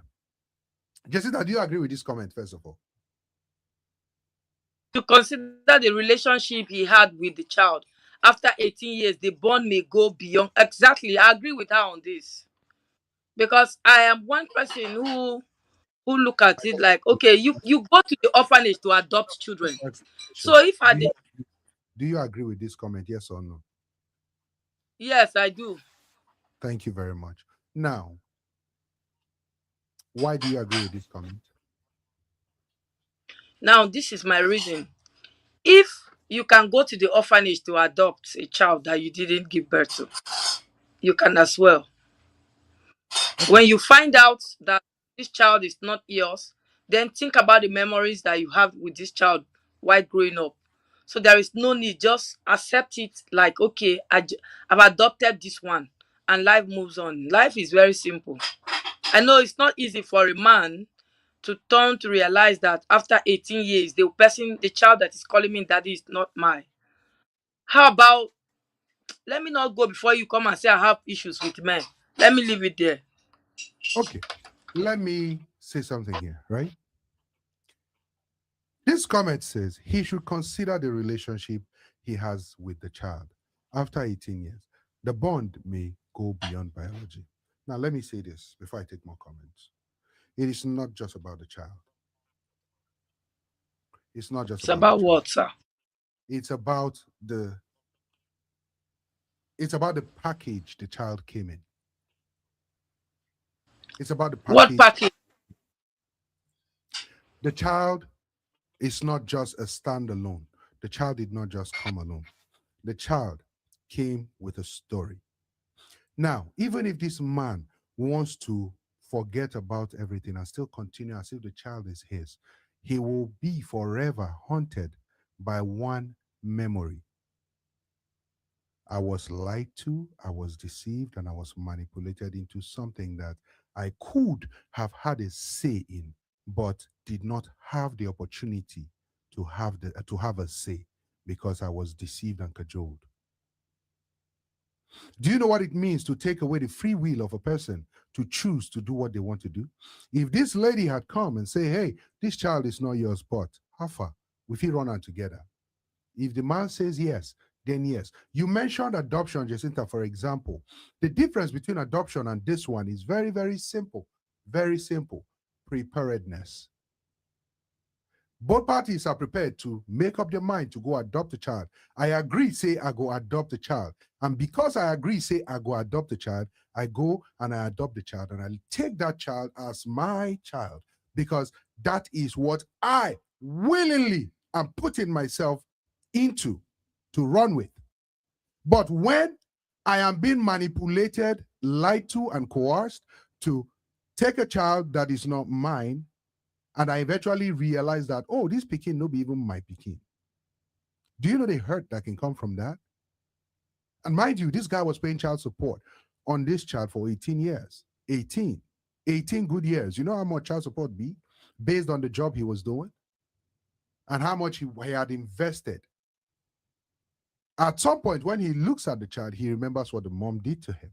Jessica, do you agree with this comment, first of all? To consider the relationship he had with the child after 18 years, the bond may go beyond. Exactly, I agree with her on this. Because I am one person who look at it like, okay, you go to the orphanage to adopt children. So if I did, do you agree with this comment, yes or no? Yes, I do. Thank you very much. Now, why do you agree with this comment? Now, this is my reason. If you can go to the orphanage to adopt a child that you didn't give birth to, you can as well. When you find out that this child is not yours, then think about the memories that you have with this child while growing up. So there is no need, just accept it like, okay, I've adopted this one, and life moves on. Life is very simple. I know it's not easy for a man to turn to realize that after 18 years, the child that is calling me daddy is not mine. How about, let me not go before you come and say I have issues with men. Let me leave it there. Okay, let me say something here, right? This comment says he should consider the relationship he has with the child after 18 years. The bond may go beyond biology. Now, let me say this before I take more comments. It is not just about the child. It's not just It's about what, sir? It's about It's about the package the child came in. It's about the package. What package? The child is not just a standalone. The child did not just come alone. The child came with a story. Now, even if this man wants to forget about everything and still continue as if the child is his, he will be forever haunted by one memory. I was lied to, I was deceived, and I was manipulated into something that I could have had a say in, but did not have the opportunity to have a say because I was deceived and cajoled. Do you know what it means to take away the free will of a person to choose to do what they want to do? If this lady had come and say, hey, this child is not yours, but how far? We feel run on together. If the man says yes, then yes. You mentioned adoption, Jacinta, for example. The difference between adoption and this one is very, very simple. Very simple. Preparedness. Both parties are prepared to make up their mind to go adopt a child. I agree, say I go adopt a child. And because I agree, say I go adopt a child, I go and I adopt the child and I take that child as my child because that is what I willingly am putting myself into to run with. But when I am being manipulated, lied to, and coerced to take a child that is not mine, and I eventually realized that, oh, this Pekin no be even my Pekin. Do you know the hurt that can come from that? And mind you, this guy was paying child support on this child for 18 years. 18 good years. You know how much child support be based on the job he was doing and how much he had invested. At some point, when he looks at the child, he remembers what the mom did to him.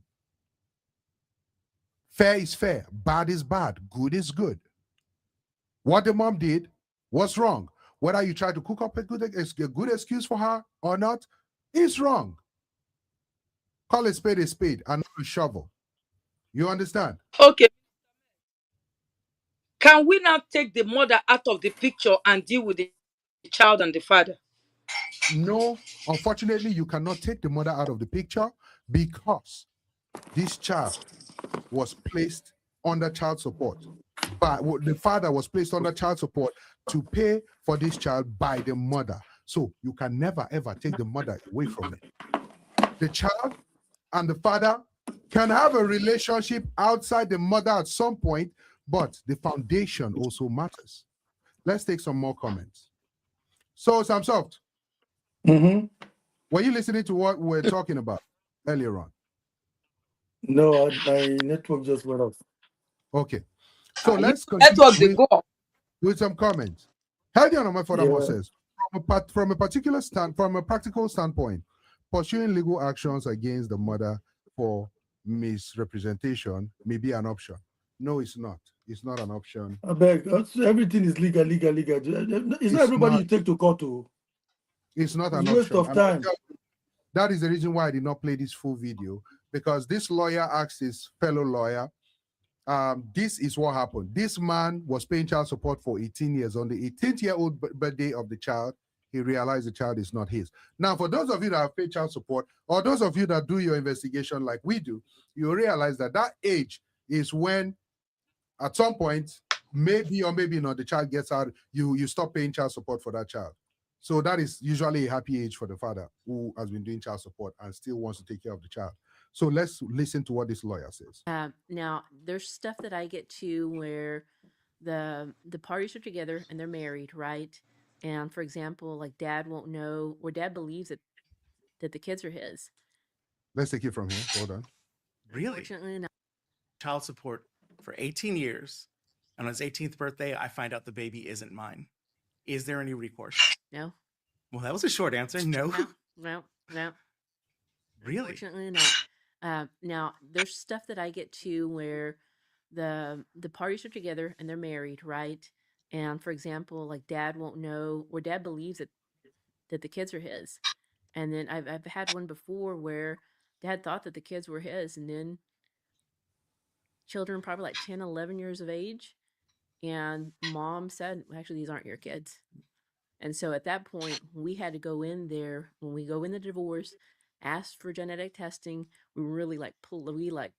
Fair is fair, bad is bad, good is good. What the mom did was wrong. Whether you try to cook up a good excuse for her or not, is wrong. Call a spade and not a shovel. You understand? Okay. Can we now take the mother out of the picture and deal with the child and the father? No, unfortunately, you cannot take the mother out of the picture because this child was placed under child support. But the father was placed under child support to pay for this child by the mother. So you can never ever take the mother away from it. The child and the father can have a relationship outside the mother at some point, but the foundation also matters. Let's take some more comments. So, Samsoft, were you listening to what we were talking about earlier on? No, my network just went off. Okay. So let's continue with some comments. Heidi on my father says, from a practical standpoint, pursuing legal actions against the mother for misrepresentation may be an option. No, it's not. It's not an option. I beg. Everything is legal. It's not everybody you take to court to. It's not an waste option. of time. That is the reason why I did not play this full video, because this lawyer asked his fellow lawyer, this is what happened. This man was paying child support for 18 years. On the 18th-year-old birthday of the child, he realized the child is not his. Now, for those of you that have paid child support, or those of you that do your investigation like we do, you realize that that age is when, at some point, maybe or maybe not, the child gets out, you stop paying child support for that child. So that is usually a happy age for the father who has been doing child support and still wants to take care of the child. So let's listen to what this lawyer says. Now, there's stuff that I get to where the parties are together and they're married, right? And for example, like dad won't know, or dad believes that the kids are his. Let's take it from here. Hold on. Really? Unfortunately, not. Child support for 18 years. And on his 18th birthday, I find out the baby isn't mine. Is there any recourse? No. Well, that was a short answer. No. No. Really? Unfortunately, not. Now, there's stuff that I get to where the parties are together and they're married, right? And for example, like dad won't know, or dad believes that the kids are his. And then I've had one before where dad thought that the kids were his, and then children probably like 10, 11 years of age, and mom said, actually, these aren't your kids. And so at that point, we had to go in there, when we go in the divorce, asked for genetic testing. We really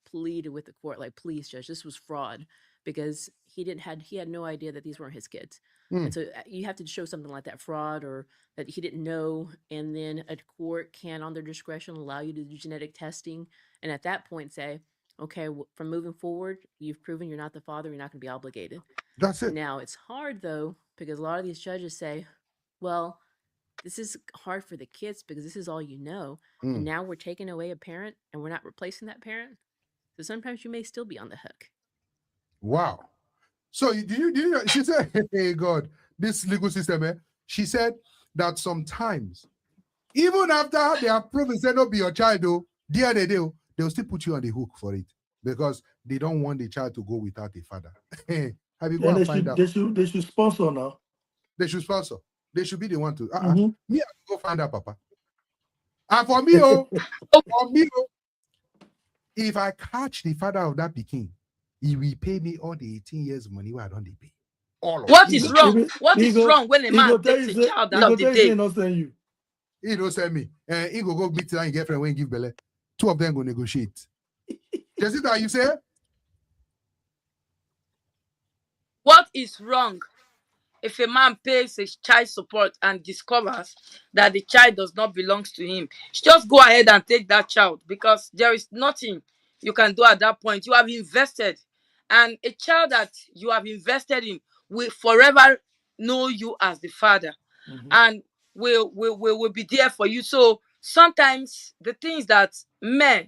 pleaded with the court, like, please, judge, this was fraud, because he had no idea that these weren't his kids. And so you have to show something like that, fraud, or that he didn't know, and then a court can, on their discretion, allow you to do genetic testing, and at that point say, okay, from moving forward, you've proven you're not the father, you're not going to be obligated. That's it. Now, it's hard, though, because a lot of these judges say, well, this is hard for the kids because this is all you know, and now we're taking away a parent, and we're not replacing that parent. So sometimes you may still be on the hook. Wow. So did you she said, hey God, this legal system, she said that sometimes, even after they have proven say not be your child, though, they'll still put you on the hook for it because they don't want the child to go without a father. Have you gone and find out? They should sponsor now. They should sponsor. They should be the one to me, I go find out, Papa. And for me, if I catch the father of that Peking, he will pay me all the 18 years money where I don't pay. All of What is wrong? What is wrong when a man takes a child out of the day? He don't send you. He don't send me. He go meet his girlfriend when he give belly. Two of them go negotiate. Is it how you say? What is wrong if a man pays his child support and discovers that the child does not belong to him? Just go ahead and take that child, because there is nothing you can do at that point. You have invested, and a child that you have invested in will forever know you as the father, and will be there for you. So sometimes the things that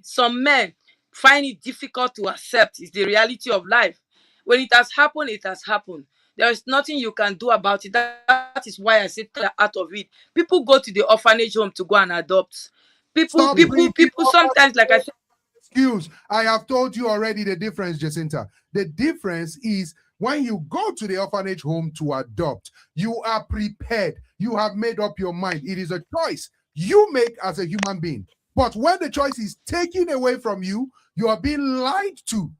some men find it difficult to accept is the reality of life. When it has happened, it has happened. There is nothing you can do about it. That is why I say out of it. People go to the orphanage home to go and adopt. People sometimes, like I said. Excuse, I have told you already the difference, Jacinta. The difference is when you go to the orphanage home to adopt, you are prepared. You have made up your mind. It is a choice you make as a human being. But when the choice is taken away from you, you are being lied to.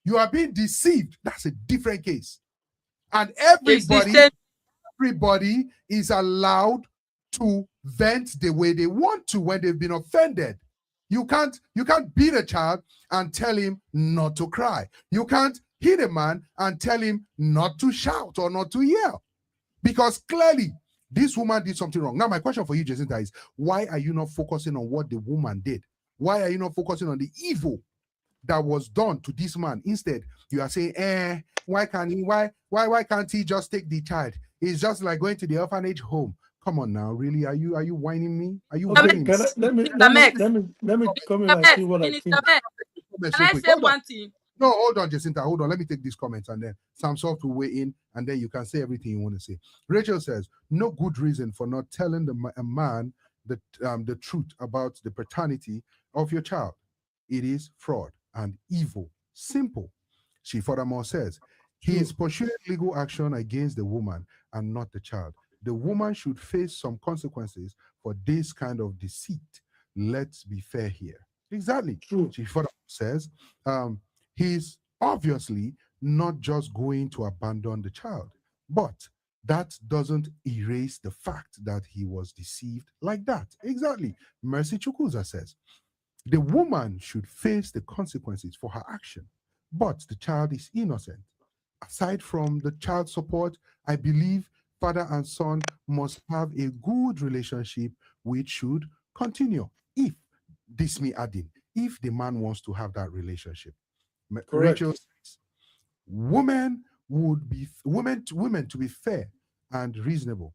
You are being deceived. That's a different case. And everybody is allowed to vent the way they want to when they've been offended. You can't beat a child and tell him not to cry. You can't hit a man and tell him not to shout or not to yell. Because clearly, this woman did something wrong. Now, my question for you, Jacinta, is why are you not focusing on what the woman did? Why are you not focusing on the evil that was done to this man? Instead, you are saying, why can't he just take the child? It's just like going to the orphanage home. Come on now, really? Are you whining me? Are you whining me? Let me come in and see what I think. Can I say one thing? No, hold on, Jacinta. Hold on. Let me take these comments and then Samsoft will weigh in, and then you can say everything you want to say. Rachel says, no good reason for not telling a man the truth about the paternity of your child. It is fraud and evil. Simple. She furthermore says, he is pursuing legal action against the woman and not the child. The woman should face some consequences for this kind of deceit. Let's be fair here. Exactly. True. She furthermore says, he's obviously not just going to abandon the child, but that doesn't erase the fact that he was deceived like that. Exactly. Mercy Chukwuza says, the woman should face the consequences for her action, but the child is innocent. Aside from the child support, I believe father and son must have a good relationship, which should continue. If the man wants to have that relationship. Correct. Rachel says, women to be fair and reasonable.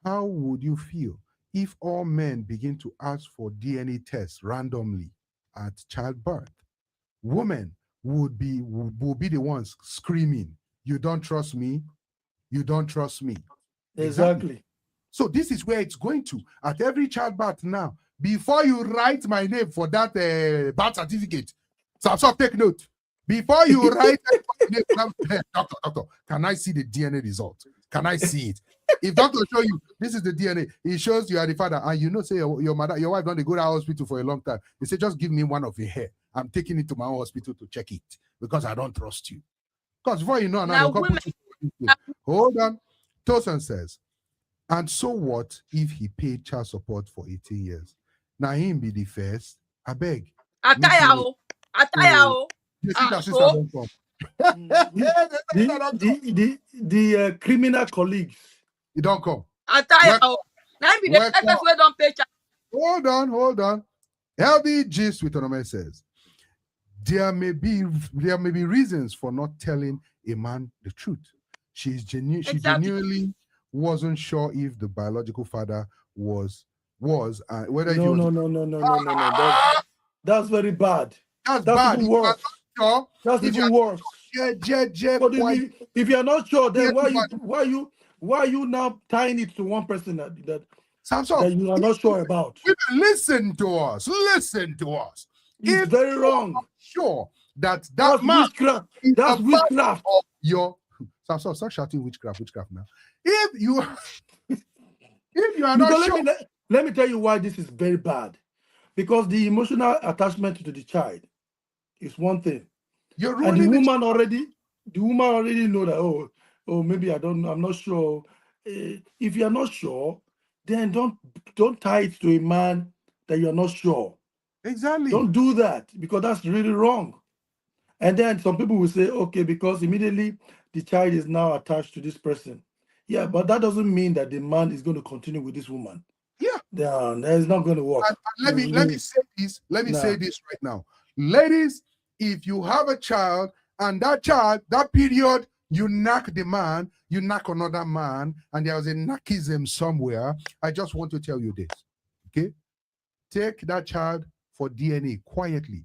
How would you feel if all men begin to ask for DNA tests randomly at childbirth? Women would be the ones screaming, you don't trust me, you don't trust me. Exactly. So this is where it's going to. At every childbirth now, before you write my name for that birth certificate, so take note. Before you write doctor, can I see the DNA result? Can I see it? If doctor show you this is the DNA, it shows you are the father, and you know, say your mother, your wife don't go to the hospital for a long time. They say, just give me one of your hair. I'm taking it to my own hospital to check it because I don't trust you. Because before you know, now hold on. Tosin says, and so what if he paid child support for 18 years? Now him be the first. I beg. Atayao. Sister don't come. The criminal colleagues. You don't come. Atayao. Now be the first way don't pay. Hold on. LB Gist with Onome says, there may be reasons for not telling a man the truth. She genuinely wasn't sure if the biological father was whether no. That's very bad. That's bad. Even worse. Sure, that's even worse. If you're not sure, then why you now tying it to one person that you are not sure about? Listen to us. It's very wrong. Sure that's man witchcraft. That's witchcraft. Samson, start shouting witchcraft now. If you are not sure, let me tell you why this is very bad. Because the emotional attachment to the child is one thing. And the woman already know that, oh, maybe I'm not sure. If you're not sure, then don't tie it to a man that you're not sure. Exactly. Don't do that, because that's really wrong. And then some people will say, okay, because immediately the child is now attached to this person. Yeah, but that doesn't mean that the man is going to continue with this woman. Yeah. That is not going to work. Let me say this. Let me say this right now. Ladies, if you have a child and that period, you knock the man, you knock another man, and there was a knockism somewhere, I just want to tell you this. Okay? Take that child for DNA quietly.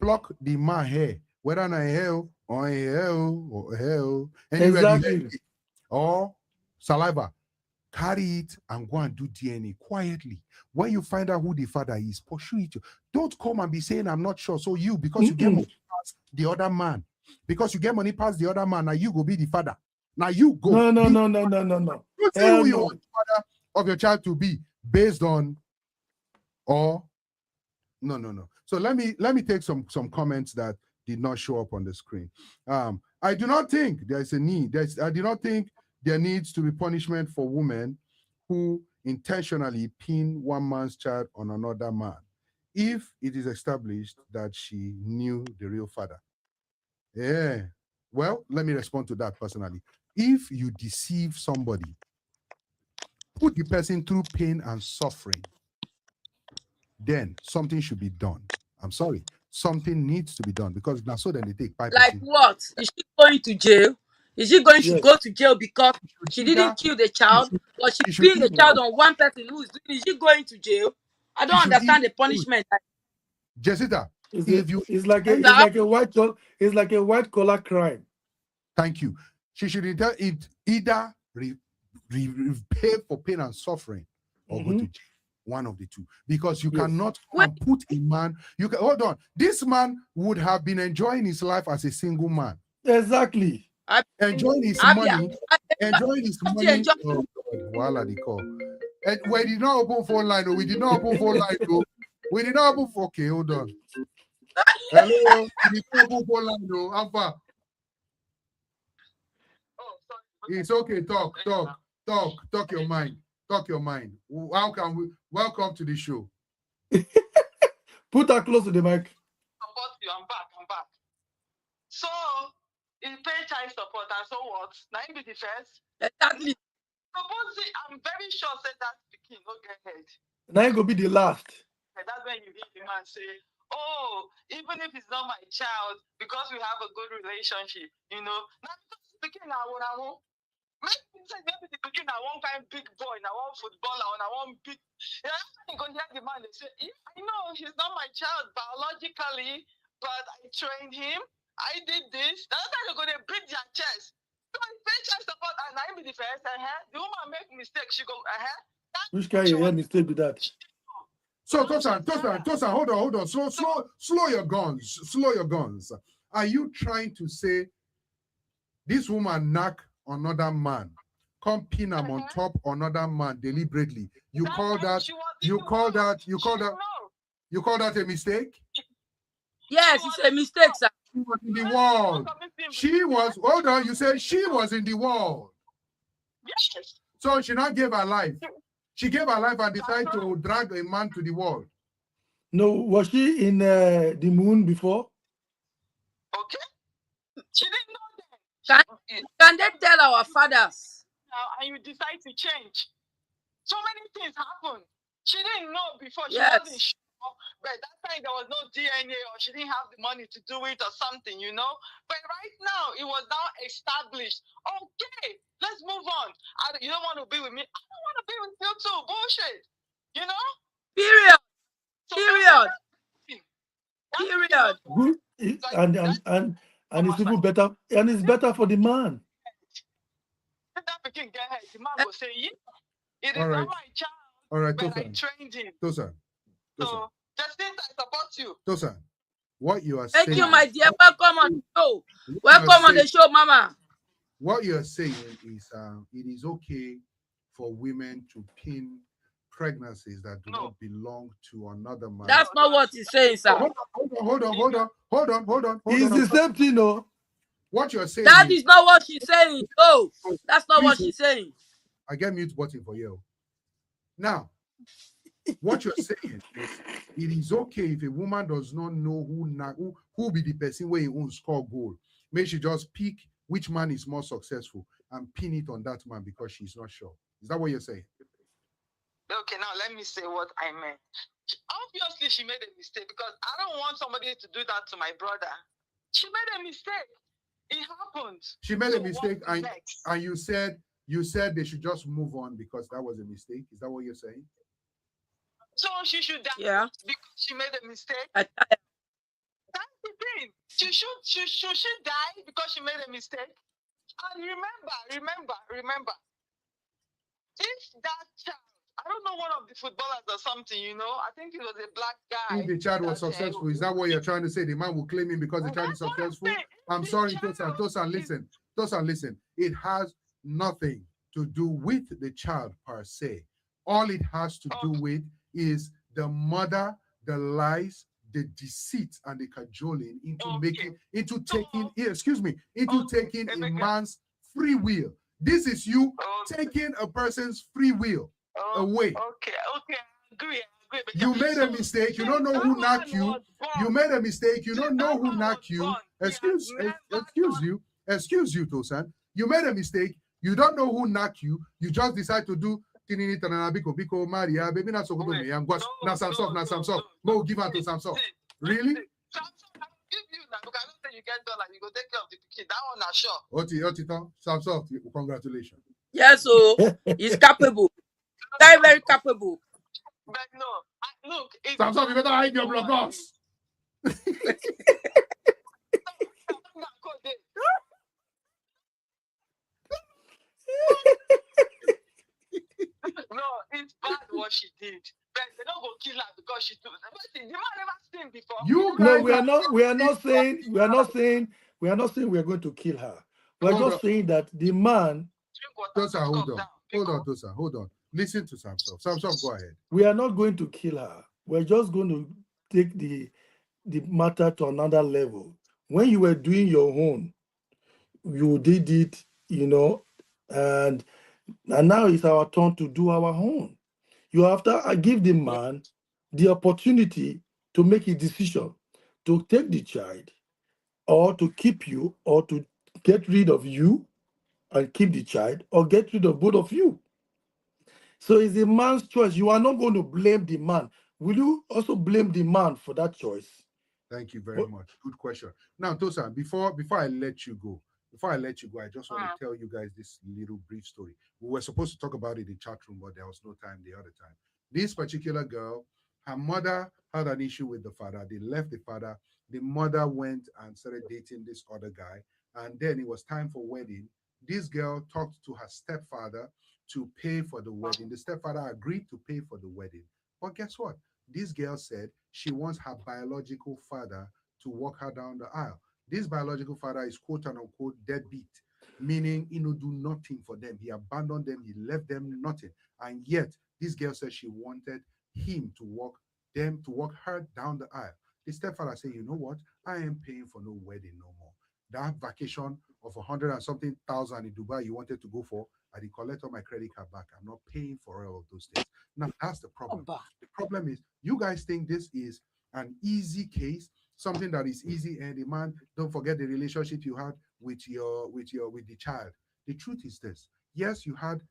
Pluck the man hair, whether on a hair or a hair, anywhere, or saliva. Carry it and go and do DNA quietly. When you find out who the father is, pursue it. Don't come and be saying, I'm not sure. So because you get money past the other man. Because you get money past the other man, now you go be the father. Now you go. No. You say who you want the father of your child to be based on, or no. So let me take some comments that did not show up on the screen. I do not think there's a need. I do not think there needs to be punishment for women who intentionally pin one man's child on another man, if it is established that she knew the real father. Yeah. Well, let me respond to that personally. If you deceive somebody, put the person through pain and suffering, then something should be done. I'm sorry. Something needs to be done, because now so then they take 5%. Like what? Is she going to jail? Is she going to go to jail because she didn't kill the child, or she pinned the child on one person who is doing? Is she going to jail? I don't understand the punishment. Jessica, it's like a white collar crime. Thank you. She should either pay for pain and suffering or go to jail. One of the two, because you cannot put a man. You can hold on. This man would have been enjoying his life as a single man. Exactly. Enjoying his money. Oh God, voila, the call. And we did not open phone line. We did not open phone line. We did not open. Okay, hold on. Hello. We did not open phone line. Alpha. It's okay. Talk your mind. Talk your mind. How can we welcome to the show? Put her close to the mic. I'm back. So in pay child support, and so what? Now you be the first. Exactly. Suppose I'm very sure say that speaking no get head. Now you go be the last. And that's when you hear the man say, oh, even if it's not my child, because we have a good relationship, now because speaking now. Maybe the beginning, I want kind of big boy, I want footballer, I want big. You go hear the man, they say, I know he's not my child biologically, but I trained him. I did this. That's how you're going to beat their chest. So I pay child support, and I be the first. The woman make mistake, she go, Which kind of mistake with that? So, Tosan, hold on. Slow your guns. Are you trying to say this woman knock another man, come pin him on top another man deliberately? You call that a mistake? Yes, it's a mistake, sir. She was in the world. Hold on, you said she was in the world. Yes. So she not gave her life. She gave her life and decided to drag a man to the world. No, was she in the moon before? Okay. She didn't know that. Can they tell our fathers? And you decide to change. So many things happen. She didn't know before. She Yes. wasn't sure. But that time there was no DNA or she didn't have the money to do it or something, you know. But right now it was now established. Okay, let's move on. You don't want to be with me. I don't want to be with you too. Bullshit. You know? Period. So Period. Period. Good. And it's even better. And it's better for the man. If that can get her, the man will say, yeah, it is All right. not my child. All right, but Tosan. I trained him. Tosan. So just think I support you. Tosan, what you are saying. Thank you, my dear. Welcome on the show. Welcome on the show, Mama. What you are saying is it is okay for women to pin pregnancies that do not belong to another man. That's not what he's saying, sir. Hold on. It's the same thing, no? What you're saying. That is not what she's saying. No, that's not what she's saying. I get mute button for you. Now, what you're saying is it is okay if a woman does not know who be the person where he won't score goal. May she just pick which man is more successful and pin it on that man because she's not sure. Is that what you're saying? Okay, now let me say what I meant. Obviously, she made a mistake because I don't want somebody to do that to my brother. She made a mistake. It happened. She made a mistake, and you said they should just move on because that was a mistake. Is that what you're saying? So she should die because she made a mistake. That's the thing. She should die because she made a mistake. And remember, if that child, I don't know, one of the footballers or something, you know, I think it was a black guy. If the child was successful, is that what you're trying to say? The man will claim him because the child is successful? I'm sorry, Tosan, listen. Tosan, listen. It has nothing to do with the child per se. All it has to do with is the mother, the lies, the deceit, and the cajoling into taking a man's free will. This is you taking a person's free will away. Okay, I agree. You made a mistake. You don't know who knocked you. You made a mistake. You don't know who knocked you. Excuse you, Tosan. You made a mistake. You don't know who knocked you. You just decide to do biko Maria, baby na sokoto me. I'm going na Samsung. Mo give her to Samsung. Really? Give you now because I don't think you get dollar. You go take care of the kid. That one not sure. Otito, Samsung, congratulations. Yes, so he's capable. Very, very capable. But no, look. Samsung, you better hide your blood loss. No, it's bad what she did. But they don't go kill her because she do. The man never seen before. We are not saying we are going to kill her. We're just saying that the man. Tosa, hold on. Listen to Samsung. Samsung, go ahead. We are not going to kill her. We're just going to take the matter to another level. When you were doing your own, you did it, you know, and now it's our turn to do our own. You have to give the man the opportunity to make a decision to take the child or to keep you or to get rid of you and keep the child or get rid of both of you. So it's a man's choice. You are not going to blame the man. Will you also blame the man for that choice? Thank you very much. Good question. Now, Tosa, before I let you go, I just want to tell you guys this little brief story. We were supposed to talk about it in chat room, but there was no time the other time. This particular girl, her mother had an issue with the father. They left the father. The mother went and started dating this other guy. And then it was time for wedding. This girl talked to her stepfather to pay for the wedding. The stepfather agreed to pay for the wedding. But guess what? This girl said she wants her biological father to walk her down the aisle. This biological father is quote unquote deadbeat, meaning he no do nothing for them. He abandoned them. He left them nothing. And yet this girl said she wanted him to walk her down the aisle. The stepfather said, you know what? I am paying for no wedding no more. That vacation of 100 and something thousand in Dubai you wanted to go for, I did collect all my credit card back. I'm not paying for all of those things. Now that's the problem. The problem is you guys think this is an easy case, something that is easy, and the man, don't forget the relationship you had with the child. The truth is this: yes, you had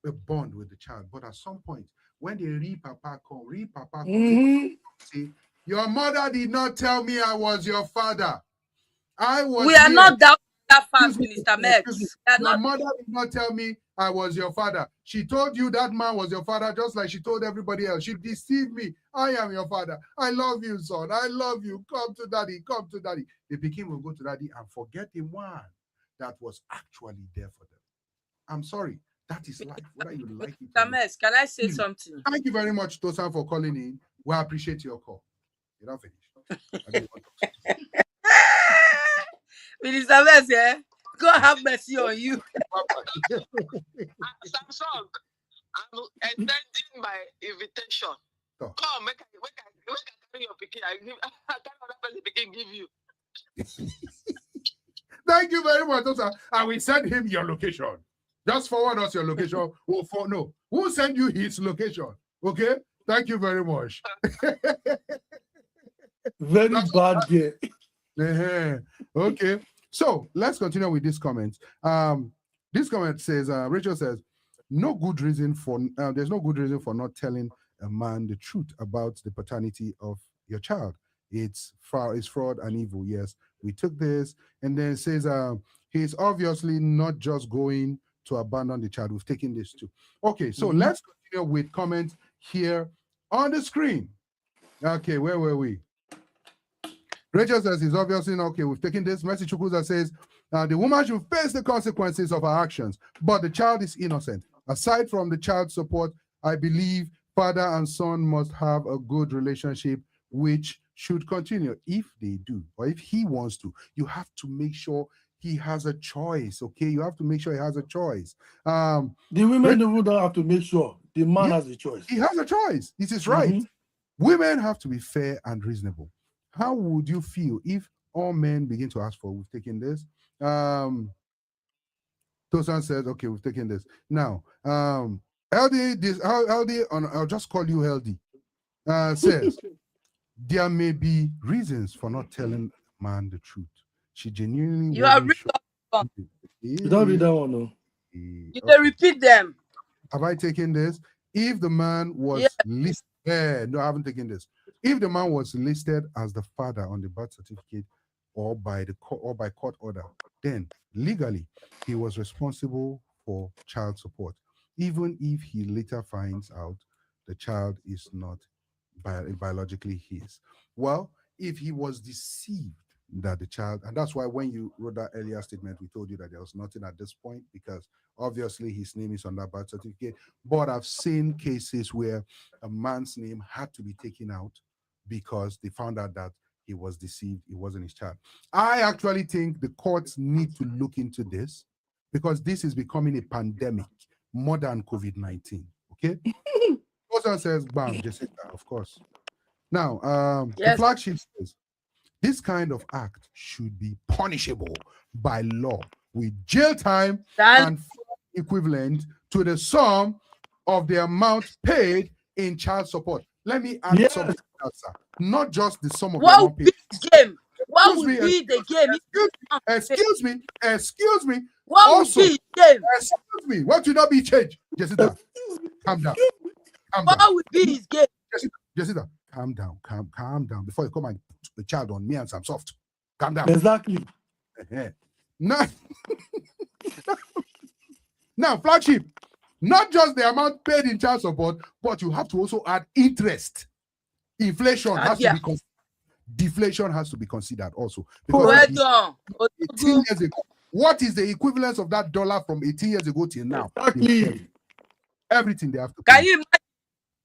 a bond with the child, but at some point when the real papa come, say, your mother did not tell me I was your father. I was We are here. not that fast, Excuse me, Minister Max. Your mother did not tell me I was your father. She told you that man was your father, just like she told everybody else. She deceived me. I am your father. I love you, son. I love you. Come to daddy. Come to daddy. The pikin will go to daddy and forget the one that was actually there for them. I'm sorry. That is life, whether you like it or not. Max, can I say something? Thank you very much, Tosan, for calling in. We appreciate your call. You're not finished. Minister Max, yeah? God have mercy on you. Samsung, I'm extending my invitation. Oh. Come, make I carry your picking. I carry another person picking give you. Thank you very much, Tosan. I will send him your location. Just forward us your location. We'll send you his location. Okay? Thank you very much. Very bad day. Okay. So let's continue with this comment. This comment says, Rachel says, there's no good reason for not telling a man the truth about the paternity of your child. It's fraud and evil. Yes, we took this. And then it says, he's obviously not just going to abandon the child. We've taken this too. Okay, so let's continue with comments here on the screen. Okay, where were we? Rachel says he's obviously not okay. We've taken this. Mercy Chukwuza says the woman should face the consequences of her actions, but the child is innocent. Aside from the child support, I believe father and son must have a good relationship, which should continue. If they do, or if he wants to, you have to make sure he has a choice. Okay, you have to make sure he has a choice. The women don't have to make sure. The man has a choice. He has a choice. It is right. Women have to be fair and reasonable. How would you feel if all men begin to ask for? We've taken this. Tosan says, okay, we've taken this. Now, LD, I'll just call you LD, says, there may be reasons for not telling a man the truth. She genuinely You are wasn't sure. You don't read that one, no? You can repeat them. Have I taken this? If the man was listed, no, I haven't taken this. If the man was listed as the father on the birth certificate or by court order, then legally he was responsible for child support, even if he later finds out the child is not biologically his. Well, if he was deceived that the child, and that's why when you wrote that earlier statement, we told you that there was nothing at this point, because obviously his name is on that birth certificate. But I've seen cases where a man's name had to be taken out because they found out that he was deceived, it wasn't his child. I actually think the courts need to look into this, because this is becoming a pandemic more than COVID-19. Okay? Also says, bam, Jessica, of course. Now, the flagship says, this kind of act should be punishable by law with jail time and equivalent to the sum of the amount paid in child support. Let me add something else, sir. Not just the sum of the amount paid. What would be the game? Excuse me. What also, would be the game? Excuse me. What should not be changed? Jessica, calm down. What would be his game? Jessica, calm down. Calm down before you come and put the child on me and some soft. Calm down. Exactly. Now, flagship, not just the amount paid in child support, but you have to also add interest. Inflation has to be considered. Deflation has to be considered also. Because 18 years ago, what is the equivalence of that dollar from 18 years ago till now? Exactly. Everything they have to pay. Can you imagine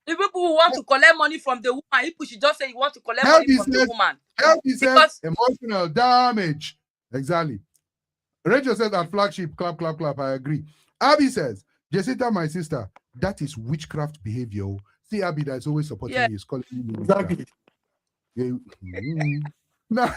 the people who want to collect money from the woman? People should just say you want to collect money from the woman. Because emotional damage. Exactly. Rachel says at flagship, clap, clap, clap. I agree. Abby says, Jessica, my sister, that is witchcraft behavior. See, Abby, that's always supporting you. Is calling you exactly. Now,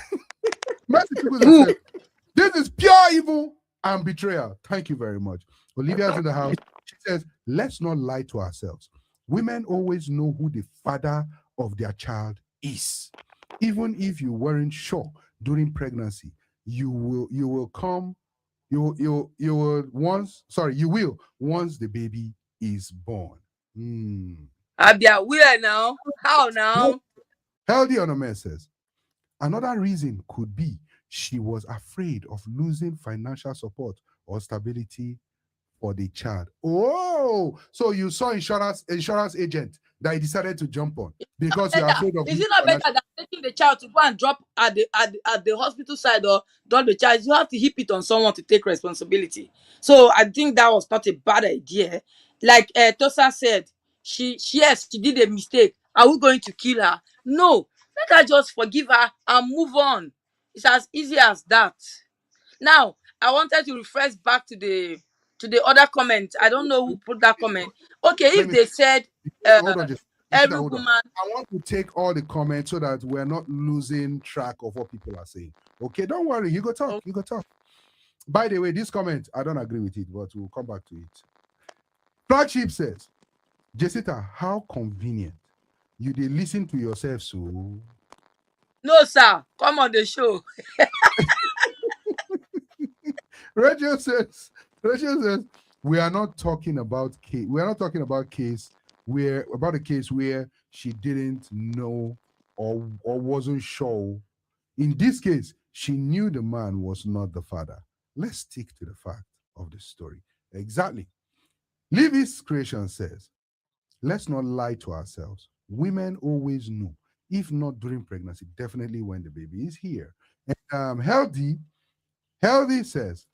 this is pure evil and betrayal. Thank you very much. Olivia's in the house. She says, let's not lie to ourselves. Women always know who the father of their child is. Even if you weren't sure during pregnancy, you will once the baby is born. Abia, where now? How now? Healthy Onome says, another reason could be she was afraid of losing financial support or stability for the child. Oh, so you saw insurance agent that he decided to jump on because you're afraid of. Is it not better than taking the child to go and drop at the hospital side or drop the child? You have to heap it on someone to take responsibility. So I think that was not a bad idea. Like Tosa said, she did a mistake. Are we going to kill her? No, let her just forgive her and move on. It's as easy as that. Now, I wanted to refresh back to the other comment. I don't know who put that comment. Okay, if they said hold on, every hold on. woman. I want to take all the comments so that we're not losing track of what people are saying. Okay, don't worry. You go talk. Okay. You go talk. By the way, this comment, I don't agree with it, but we'll come back to it. Flagship says, Jessica, how convenient. You did listen to yourself, so. No, sir. Come on the show. Rachel says, we are not talking about case. We are not talking about a case where she didn't know or wasn't sure. In this case, she knew the man was not the father. Let's stick to the fact of the story. Exactly. Levy's creation says, let's not lie to ourselves. Women always know, if not during pregnancy, definitely when the baby is here. And Healthy says,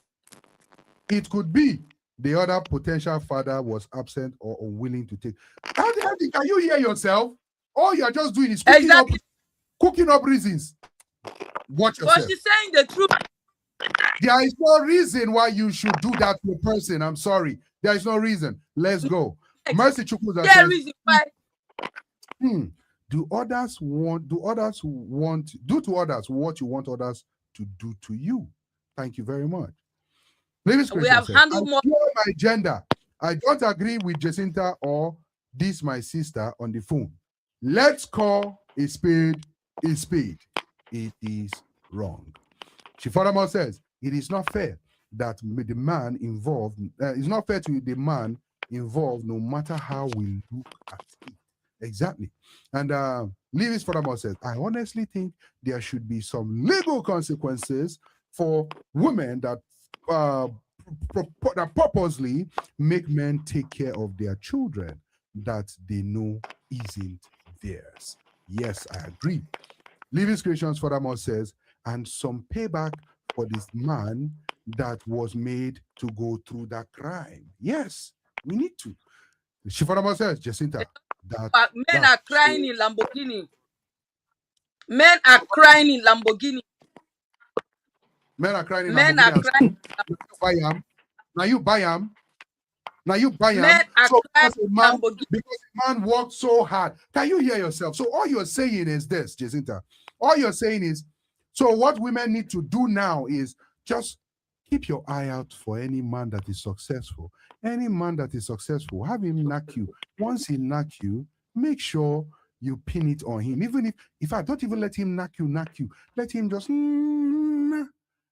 it could be the other potential father was absent or unwilling to take. Healthy, can you hear yourself? All you're just doing is cooking up reasons. Watch yourself. But she's saying the truth. There is no reason why you should do that to a person. I'm sorry. There is no reason. Let's go. Mercy Chukwuza says, reason why. Do to others what you want others to do to you? Thank you very much. We have handled more. My gender. I don't agree with Jacinta or this my sister on the phone. Let's call a spade a spade. It is wrong. She furthermore says, it is not fair that the man involved, it's not fair to the man involved no matter how we look at it. Exactly. And Lewis furthermore says, I honestly think there should be some legal consequences for women that purposely make men take care of their children that they know isn't theirs. Yes, I agree. Living Creations furthermore says, and some payback for this man that was made to go through that crime. Yes, we need to. She furthermore says, Jacinta, that men are crying in Lamborghini. Men are crying in Lamborghini. Men are crying in Lamborghini. Now you buy them. Now you buy them. Men are crying in Lamborghini. Because the man worked so hard. Can you hear yourself? So all you're saying is this, Jacinta. All you're saying is, so what women need to do now is just keep your eye out for any man that is successful. Any man that is successful, have him knock you. Once he knock you, make sure you pin it on him. Even if I don't even let him knock you. Let him just and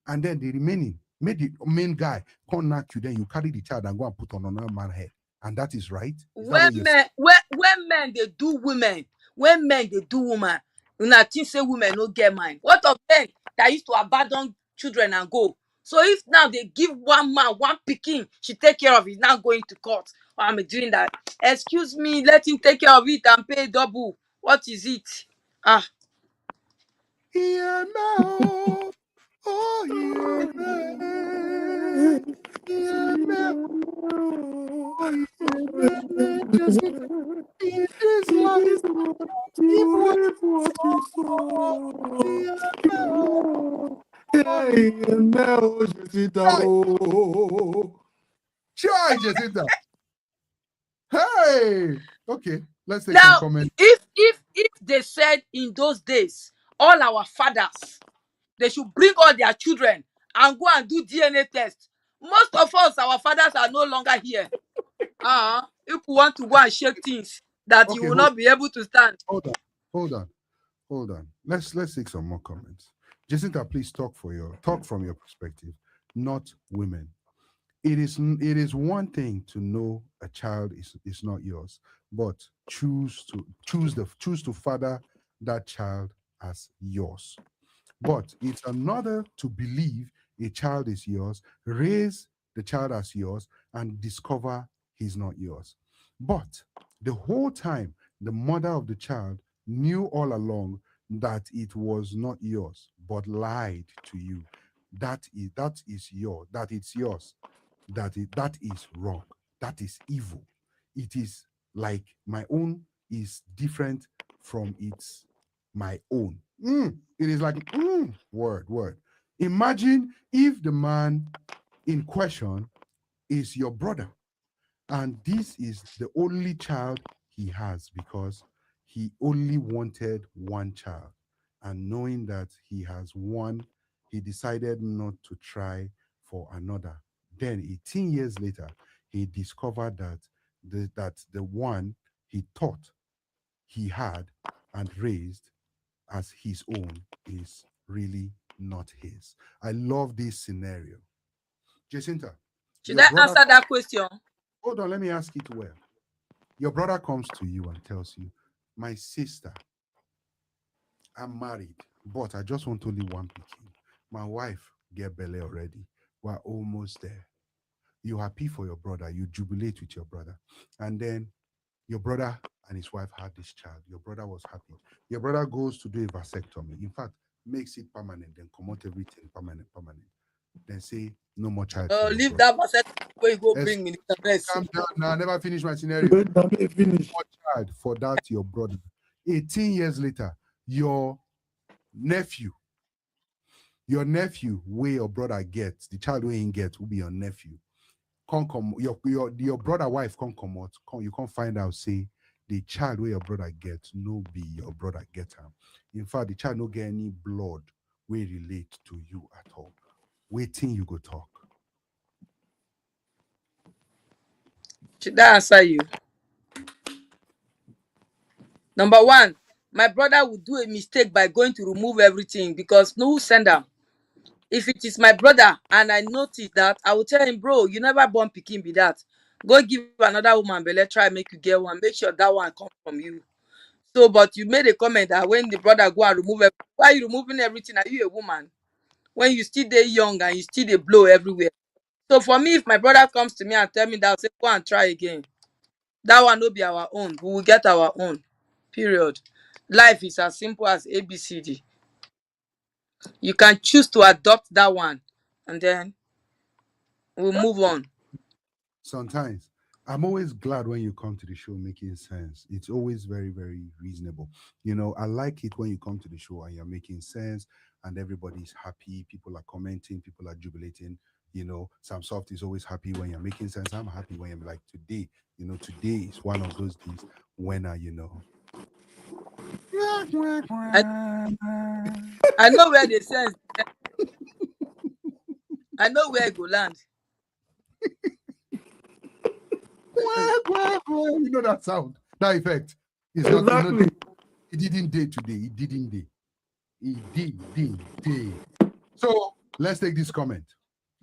then the remaining, make the main guy come knock you, then you carry the child and go and put on another man's head. And that is right. When men they do women, when men they do woman, una think say women no get mind. What of men that used to abandon children and go? So if now they give one man one pikin, she take care of it, now going to court. Oh, I'm doing that. Excuse me, let him take care of it and pay double. What is it? Yeah, no. Oh, yeah. Yeah, no. Oh, yeah. Just it is life. Keep what you saw. Yeah, no. Try, Jacinta. Hey. Okay. Let's take some comments. If they said in those days, all our fathers, they should bring all their children and go and do DNA test. Most of us, our fathers are no longer here. If we want to go and shake things that you Okay, will not be able to stand. hold on, hold on, hold on. Let's take some more comments. Jacinta, please talk from your perspective, not women. It is one thing to know a child is not yours, but choose to father that child as yours. But it's another to believe a child is yours, raise the child as yours, and discover he's not yours. But the whole time, the mother of the child knew all along that it was not yours, but lied to you. That it's yours. That is wrong. That is evil. It is like my own is different from its my own. It is like word. Imagine if the man in question is your brother, and this is the only child he has because he only wanted one child. And knowing that he has one, he decided not to try for another. Then 18 years later, he discovered that the one he thought he had and raised as his own is really not his. I love this scenario. Jacinta, Should your I brother, answer that question? hold on, let me ask it well. Your brother comes to you and tells you, my sister, I'm married, but I just want only one picking. My wife get belly already. We're almost there. You happy for your brother, you jubilate with your brother. And then your brother and his wife had this child. Your brother was happy. Your brother goes to do a vasectomy. In fact, makes it permanent, then come out everything permanent. Then say no more child for your Leave brother. that verse where you go Yes, bring Minister Bess. calm down now. I never finished my scenario. Wait, let me finish. More child for that your brother. 18 years later, your nephew, where your brother gets, the child where he gets will be your nephew. Can't come, your brother wife can't come out. You can't find out, say the child where your brother gets, no be your brother get him. In fact, the child no get any blood will relate to you at all. Waiting you go talk. Should I answer you? Number one, my brother would do a mistake by going to remove everything because no send am. If it is my brother and I notice that, I will tell him, bro, you never born pikin be that. Go give another woman belle, try make you get one. Make sure that one come from you. So, but you made a comment that when the brother go and remove everything, why are you removing everything? Are you a woman? When you still dey young and you still dey blow everywhere. So for me, if my brother comes to me and tell me that, I'll say, go and try again. That one will be our own. We will get our own. Period. Life is as simple as ABCD. You can choose to adopt that one, and then we'll move on. Sometimes I'm always glad when you come to the show making sense. It's always very, very reasonable. I like it when you come to the show and you're making sense and everybody's happy. People are commenting, people are jubilating. Sam Soft is always happy when you're making sense. I'm happy when I'm like today. Today is one of those days when I, I know where the sense. I know where it go land. you know that sound, that effect. It's not. Exactly. It didn't day today. It didn't day. It did. So let's take this comment.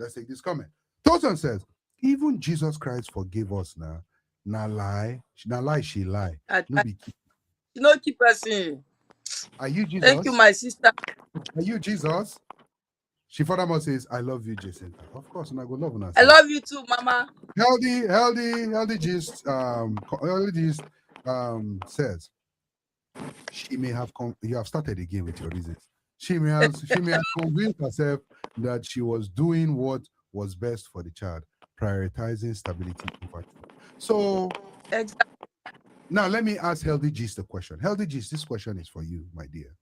Tosin says, even Jesus Christ forgive us now. Na lie. She lie. No be keep. You know, keep person. Are you Jesus? Thank you, my sister. Are you Jesus? She furthermore says, I love you, Jacinta. Of course, and I go love her. I love you too, Mama. Healthy gist, says she may have you have started again with your reasons. She may have convinced herself that she was doing what was best for the child, prioritizing stability over truth. So Exactly. now let me ask Healthy Gist a question. Healthy Gist, this question is for you, my dear.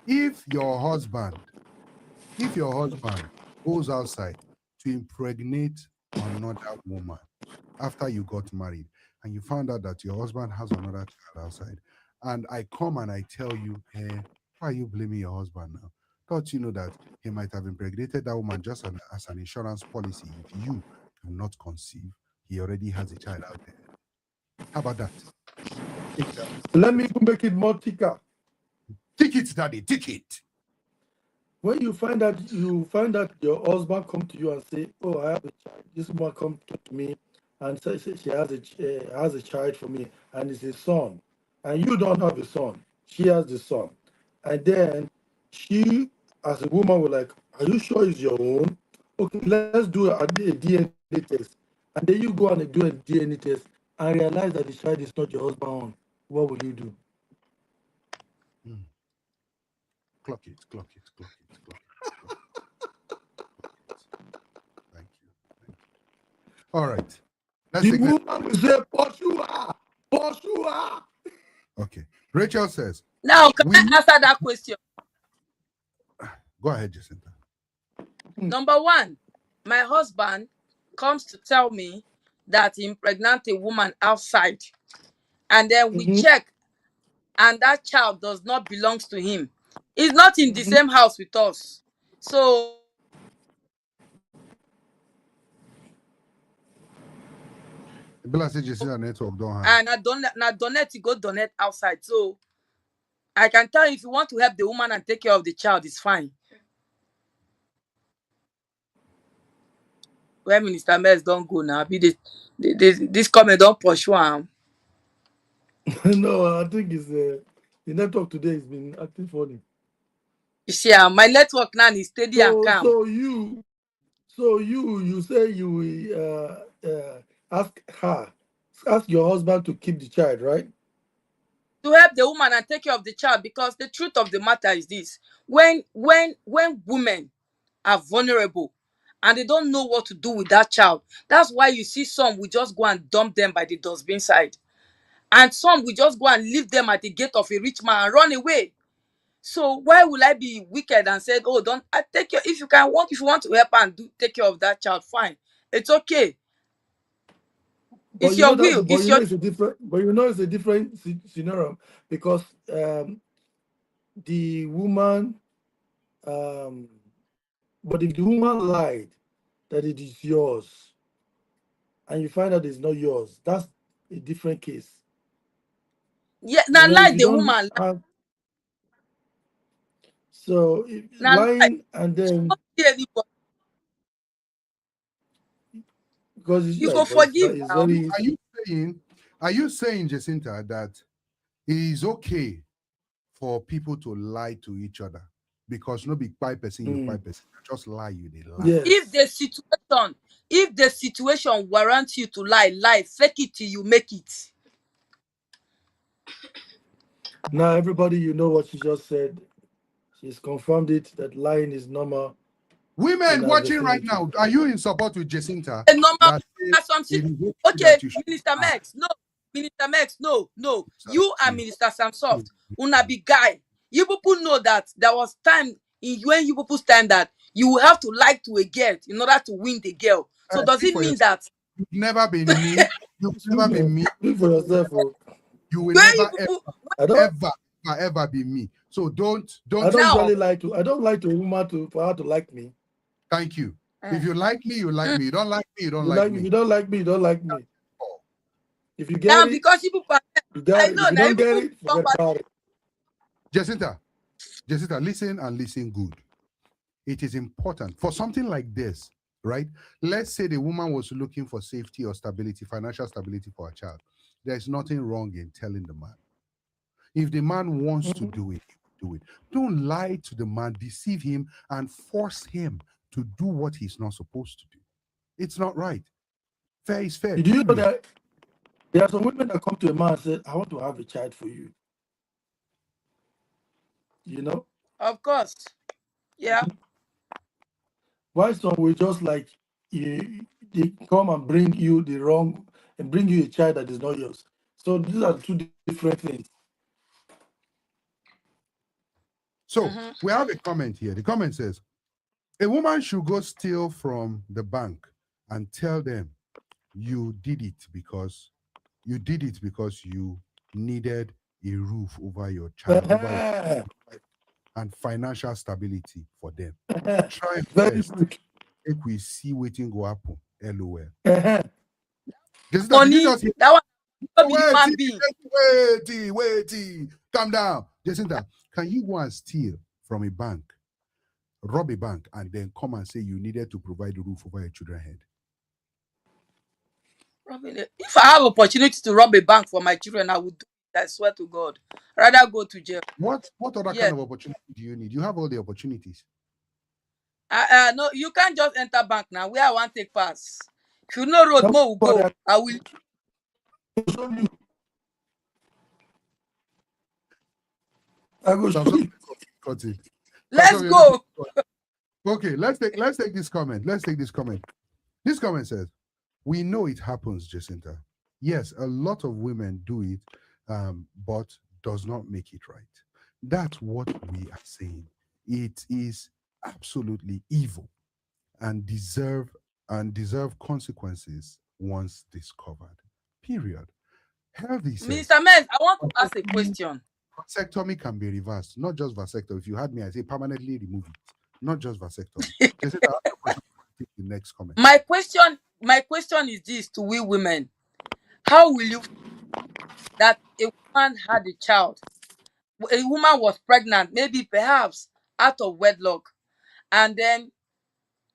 If your husband goes outside to impregnate another woman after you got married and you found out that your husband has another child outside, and I come and I tell you, hey, why are you blaming your husband now? Don't you know that he might have impregnated that woman just as an insurance policy? If you cannot conceive, he already has a child out there. How about that? Let me make it more thicker. Ticket, daddy, ticket. When you find out your husband come to you and say, "Oh, I have a child." This woman come to me and says she has a child for me, and it's a son, and you don't have a son. She has the son, and then she, as a woman, was like, "Are you sure it's your own? Okay, let's do a DNA test." And then you go and do a DNA test and realize that the child is not your husband own. What will you do? Clock it, clock it, clock it, clock it. Thank you. Thank you. All right. Let's The take woman will say, Poshua. Okay. Rachel says, Now, can I answer that question? Go ahead, Jacinta. Number one, my husband comes to tell me that he impregnated a woman outside, and then we check, and that child does not belong to him. He's not in the same house with us. So Network don't have. and I donate to go donate outside. So I can tell you, if you want to help the woman and take care of the child, it's fine. Where Minister Mess don't go now, be this comment don't pursue him. No, I think it's the network today has been acting funny. You see, my network now is steady and calm. So you say you will ask your husband to keep the child, right? To help the woman and take care of the child, because the truth of the matter is this: when women are vulnerable and they don't know what to do with that child, that's why you see some will just go and dump them by the dustbin side, and some will just go and leave them at the gate of a rich man and run away. So why will I be wicked and said, "Oh, don't I take care"? If you want to help and take care of that child, fine, it's okay. But It's your will. It's a different scenario, because the woman, but if the woman lied that it is yours and you find out it's not yours, that's a different case. Yeah, now lie If you the don't woman. have, so lying and then because you go forgive. it's very. Are you saying, Jacinta, that it is okay for people to lie to each other? Because no big pipe person, you pipe person, just lie, they lie. Yes. If the situation warrants you to lie, fake it till you make it. Now everybody, you know what she just said. She's confirmed it that lying is normal. Women watching right now, are you in support with Jacinta? Normal. Okay, Minister Mex, no. You and Minister Samsoft, una be guy. You people know that there was time when you people's time that you will have to lie to a girl in order to win the girl. So does it mean that you've never been me? You've never been me. Speak for yourself. You will never ever be me. So don't. I don't really like to. I don't like to a woman for her to like me. Thank you. If you like me, you like me. You don't like me, you don't like me. If you don't like me, you don't like me. If you get now it, because you people, I know if you now don't get it, forget about it. Jacinta, listen and listen good. It is important for something like this, right? Let's say the woman was looking for safety or stability, financial stability for a child. There's nothing wrong in telling the man. If the man wants to do it, do it. Don't lie to the man, deceive him, and force him to do what he's not supposed to do. It's not right. Fair is fair. Do you know that there are some women that come to a man and say, "I want to have a child for you"? You know? Of course. Yeah. Why some will just like they come and bring you a child that is not yours. So these are two different things. So we have a comment here. The comment says, a woman should go steal from the bank and tell them you did it because you needed a roof over your child. and financial stability for them. Try Very first. quick. If we see waiting go happen, LOL. Uh-huh. Jessica, did you just hear? That one Oh, be human being. wait. Calm down. Jacinta, can you go and steal from a bank, rob a bank, and then come and say you needed to provide a roof over your children's head? If I have opportunity to rob a bank for my children, I would do it. I swear to God. Rather go to jail. What other Yes. kind of opportunity do you need? You have all the opportunities. No, you can't just enter bank now. Where I want to take pass. If you know road, more will go. I will. I will show you. Let's go. Okay, let's take this comment. This comment says, "We know it happens, Jacinta. Yes, a lot of women do it, but does not make it right. That's what we are saying. It is absolutely evil and deserve consequences once discovered. Period. Healthy says, Mr. Menz, I want to ask a question. vasectomy can be reversed, not just vasectomy. If you had me, I say permanently remove it, not just vasectomy." Jacinta, I have a question. Take the next comment. My question is this to we women. How will you that a woman had a child? A woman was pregnant, maybe perhaps out of wedlock, and then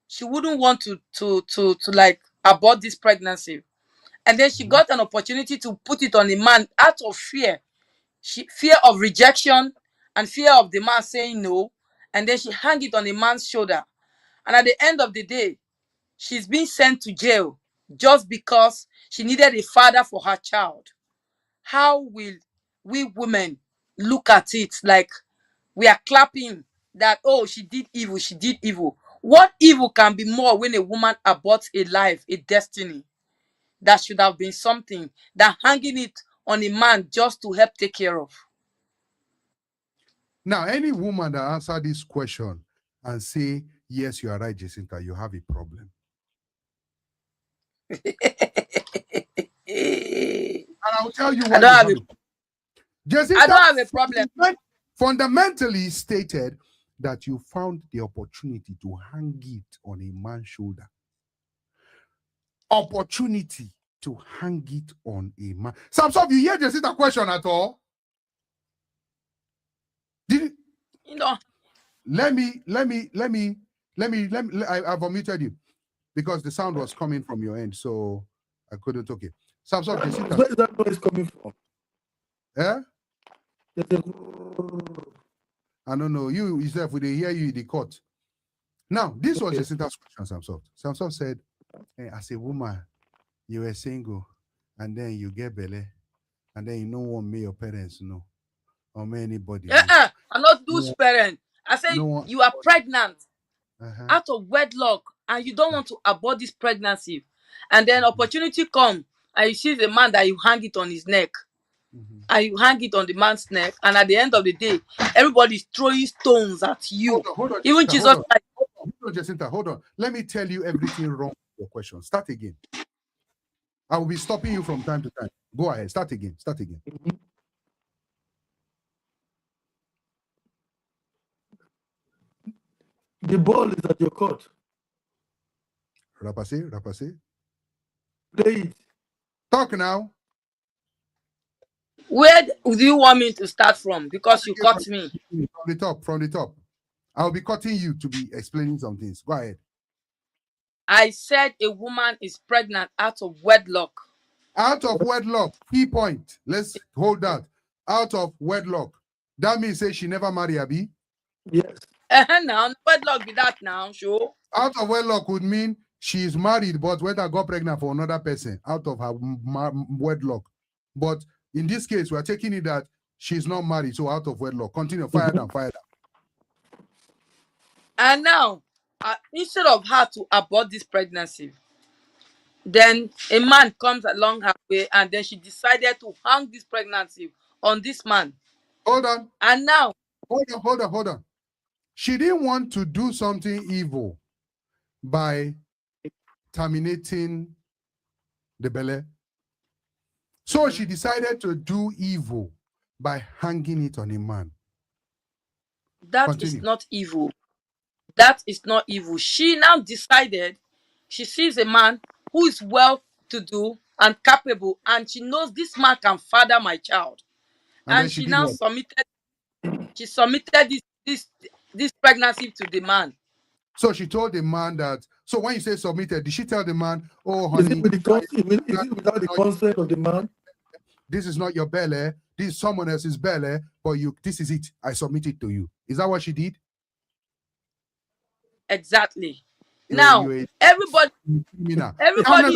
she wouldn't want to like abort this pregnancy. And then she got an opportunity to put it on a man out of fear. Fear of rejection and fear of the man saying no. And then she hung it on a man's shoulder. And at the end of the day, she's been sent to jail just because she needed a father for her child. How will we women look at it like we are clapping that, oh, she did evil? What evil can be more when a woman aborts a life, a destiny that should have been something, than hanging it on a man just to help take care of? Now, any woman that answer this question and say, yes, you are right, Jacinta, you have a problem. And I'll tell you why. Jacinta, I don't have a problem. Fundamentally stated that you found the opportunity to hang it on a man's shoulder. Opportunity to hang it on a man. Samson, you hear Jacinta question at all? Did it? You know. Let me. I've unmuted you because the sound was coming from your end, so I couldn't. Okay. Samson, Jacinta. Where is that noise coming from? Yeah? I don't know. You yourself, they hear you in the court. Now, this was Jacinta's question, Samson. Samson said, hey, as a woman, you were single, and then you get belly, and then you don't want me, your parents know, or me, anybody. I'm not those parents. I say you are pregnant out of wedlock, and you don't want to abort this pregnancy. And then opportunity come, and you see the man that you hang it on his neck. And you hang it on the man's neck, and at the end of the day, everybody's throwing stones at you. Hold on, even Jesus Christ. Hold on, Jacinta, hold on. Let me tell you everything wrong with your question. Start again. I will be stopping you from time to time. Go ahead. Start again. The ball is at your court. Rapase. Play it. Talk now. Where do you want me to start from? Because you cut me. From the top. I'll be cutting you to be explaining some things. Go ahead. I said a woman is pregnant out of wedlock. Out of wedlock. Key point. Let's hold that. Out of wedlock. That means say she never married, Abi? Yes. Now, wedlock be that now, sure. Out of wedlock would mean she is married, but whether got pregnant for another person out of her wedlock. But in this case, we are taking it that she's not married, so out of wedlock. Continue. Fire down. And now, instead of her to abort this pregnancy, then a man comes along her way, and then she decided to hang this pregnancy on this man. Hold on. And now, hold on. She didn't want to do something evil by terminating the belly. So she decided to do evil by hanging it on a man. That Continue. is not evil. That is not evil. She now decided she sees a man who is well to do and capable, and she knows this man can father my child. And then And she she did now what? submitted this pregnancy to the man. So she told the man that. So when you say submitted, did she tell the man, "Oh, Is honey, it without the consent of the man? this is not your belly. This is someone else's belly, but this is it. I submit it to you." Is that what she did? Exactly. Now everybody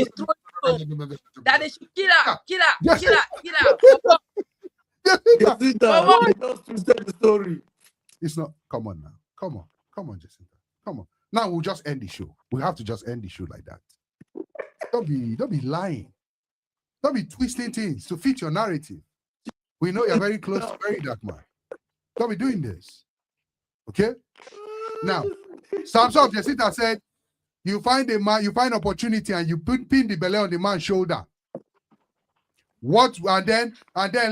is throwing stones that they should kill her, kill her, Yes. kill her, kill her. For what? Jacinta, For what? you just twisted the story. It's not. Come on now. Come on, Jacinta. Come on. Now we'll just end the show. We have to just end the show like that. Don't be lying. Don't be twisting things to fit your narrative. We know you're very close to very dark man. Don't be doing this. Okay? Now, Samson Jacinta said, you find a man, you find opportunity, and you pin the belly on the man's shoulder. What and then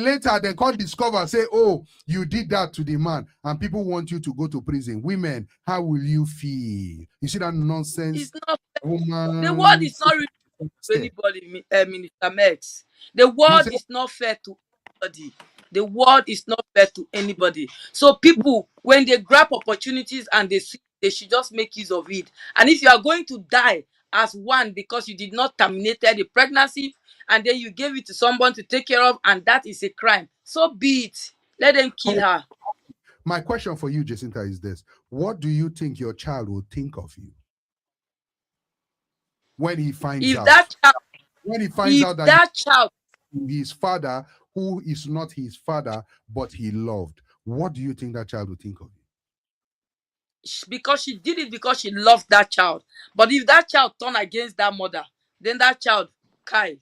later they can't discover, say, oh, you did that to the man, and people want you to go to prison. Women, how will you feel? You see that nonsense? It's not. Woman, the word is not really to anybody, Minister Mex. The word is not fair to anybody. The word is not fair to anybody. So people, when they grab opportunities and they see, they should just make use of it. And if you are going to die as one because you did not terminate the pregnancy and then you gave it to someone to take care of, and that is a crime, so be it. Let them kill her. My question for you, Jacinta, is this: what do you think your child will think of you when he finds out? When he finds out that child, his father, who is not his father, but he loved, what do you think that child will think of you? Because she did it because she loved that child. But if that child turn against that mother, then that child, Kai,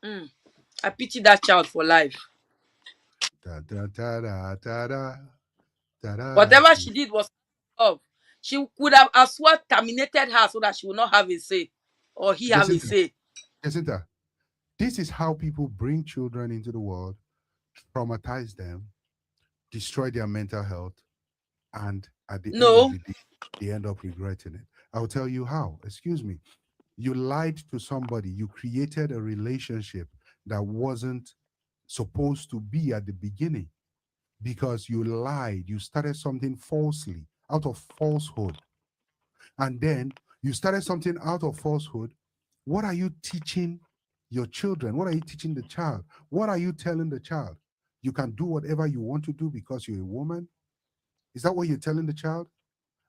I pity that child for life. Whatever she did was love. She could have as well terminated her so that she would not have a say, or he have a say. Jacinta, this is how people bring children into the world, traumatize them, destroy their mental health, and at the end of the day, they end up regretting it. I'll tell you how. Excuse me. You lied to somebody. You created a relationship that wasn't supposed to be at the beginning because you lied. You started something falsely out of falsehood. And then you started something out of falsehood. What are you teaching your children? What are you teaching the child? What are you telling the child? You can do whatever you want to do because you're a woman? Is that what you're telling the child?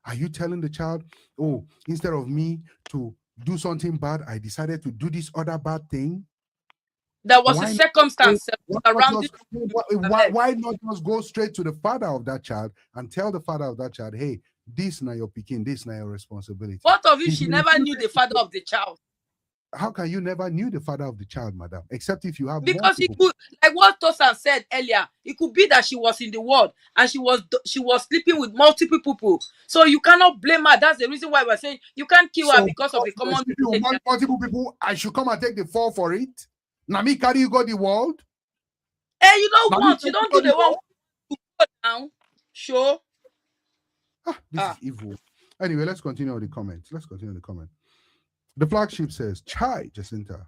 Are you telling the child, oh, instead of me to do something bad, I decided to do this other bad thing? There was a circumstance surrounding. Why not just go straight to the father of that child and tell the father of that child, hey, this is not your picking, this is not your responsibility. What of if she never knew the father of the child? How can you never knew the father of the child, madam? Except if you have because it could, like what Tosan said earlier, it could be that she was in the world and she was sleeping with multiple people. So you cannot blame her. That's the reason why we're saying you can't kill her because of a common multiple people. I should come and take the fall for it. Nami carry you go the world. Hey, you don't want. You don't do the one to go down. Sure. This is evil. Anyway, let's continue with the comments. The flagship says, Chai Jacinta.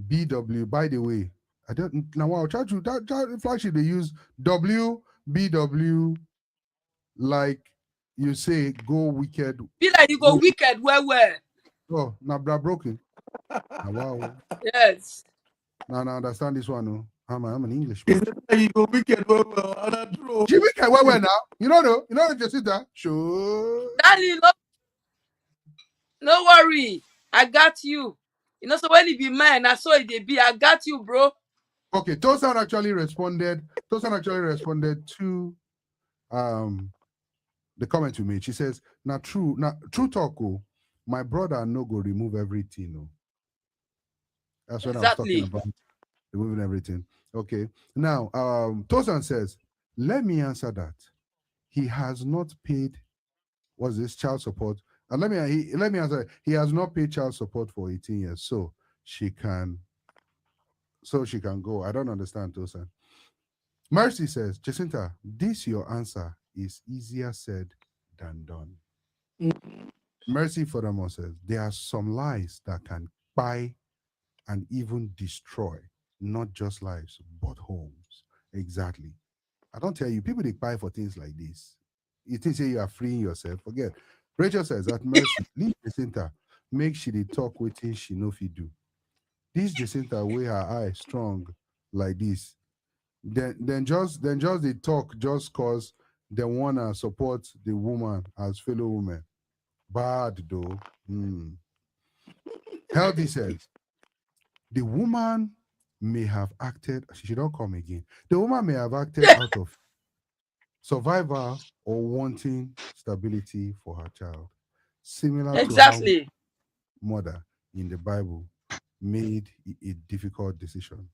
BW, by the way, I don't now I'll charge you that flagship they use WBW, like you say, go wicked. Be like you go wicked, where? Oh, now broken. Wow. Yes. Now I understand this one. No, I'm an English. You go wicked, well. She wicked, well now. You know, Jacinta. Sure. Darling, no worry. I got you. You know, so when it be mine, I saw it be. I got you, bro. Okay, Tosan actually responded to the comment you made. She says, now true talk, my brother no go remove everything. No. That's what I was talking about. Removing everything. Okay. Now, Tosan says, let me answer that. He has not paid, what's this, child support? And let me answer. He has not paid child support for 18 years, so she can go. I don't understand, Tosan. Mercy says, Jacinta, this your answer is easier said than done. Mm. Mercy furthermore says there are some lies that can buy and even destroy not just lives but homes. Exactly. I don't tell you, people they buy for things like this. You think say you are freeing yourself? Forget. Rachel says at Mercy, leave Jacinta, make she dey talk wetin she no fit do. This Jacinta wey her eye strong like this, then just they talk just cause they wanna support the woman as fellow woman. Bad though. Healthy says the woman may have acted, she don't come again. The woman may have acted out of survival or wanting stability for her child, similar to how Exactly. mother in the Bible made a difficult decision.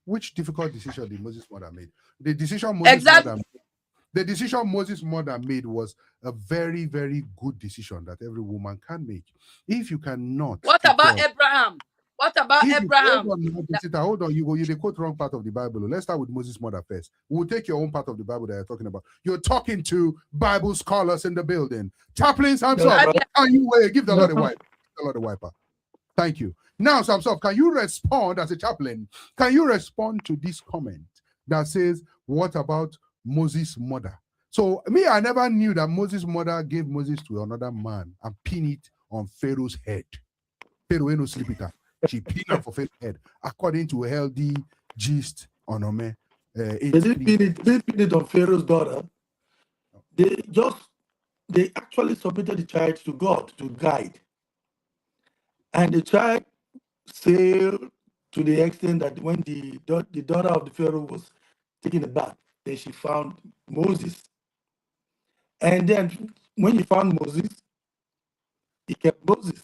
Which difficult decision did Moses' mother made? The decision Moses' Exactly. mother the decision Moses' mother made was a very, very good decision that every woman can make. If you cannot What take care about of, Abraham? What about if you Abraham? hold on, you quote wrong part of the Bible. Let's start with Moses' mother first. We'll take your own part of the Bible that you're talking about. You're talking to Bible scholars in the building. Chaplain Samson, can you give the Lord a wipe? Give the Lord a wiper. Thank you. Now, Samson, can you respond as a chaplain? Can you respond to this comment that says, what about Moses' mother? So me, I never knew that Moses' mother gave Moses to another man and pin it on Pharaoh's head. Pharaoh ain't no sleep with her. She pinned her for Pharaoh's head, according to a healthy gist on Ome. They didn't pin it on Pharaoh's daughter. They actually submitted the child to God to guide. And the child sailed to the extent that when the daughter of the Pharaoh was taking a bath, then she found Moses. And then when he found Moses, he kept Moses.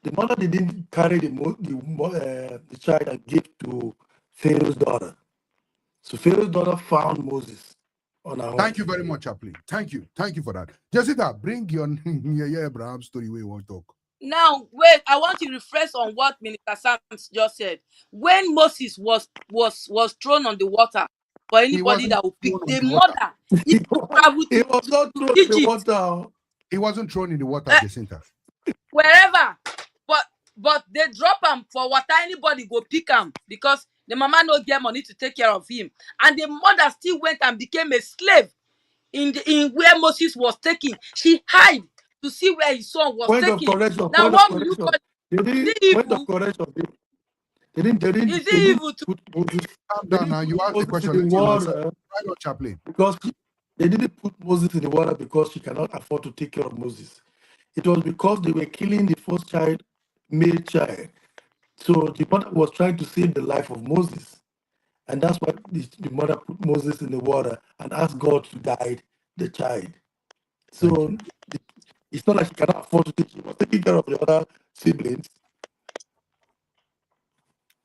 The mother didn't carry the child and give to Pharaoh's daughter. So Pharaoh's daughter found Moses on her own. Thank you very much, Chaplain. Thank you for that. Jessica, bring your Abraham story where you want to talk. Now, wait, I want to refresh on what Minister Sam just said. When Moses was thrown on the water, for anybody that would pick the mother, he was not thrown in the water. He wasn't thrown in the water, Jacinta. Wherever, but they drop him for water. Anybody go pick him because the mama no get money to take care of him, and the mother still went and became a slave in where Moses was taken. She hid to see where his son was taken. Now, what will you call it? Is it evil? Calm down now. You asked the question. Water, Chaplain. Because they didn't put Moses in the water because she cannot afford to take care of Moses. It was because they were killing the first child, male child. So the mother was trying to save the life of Moses. And that's why the mother put Moses in the water and asked God to guide the child. So it's not like she cannot afford to take care of the other siblings.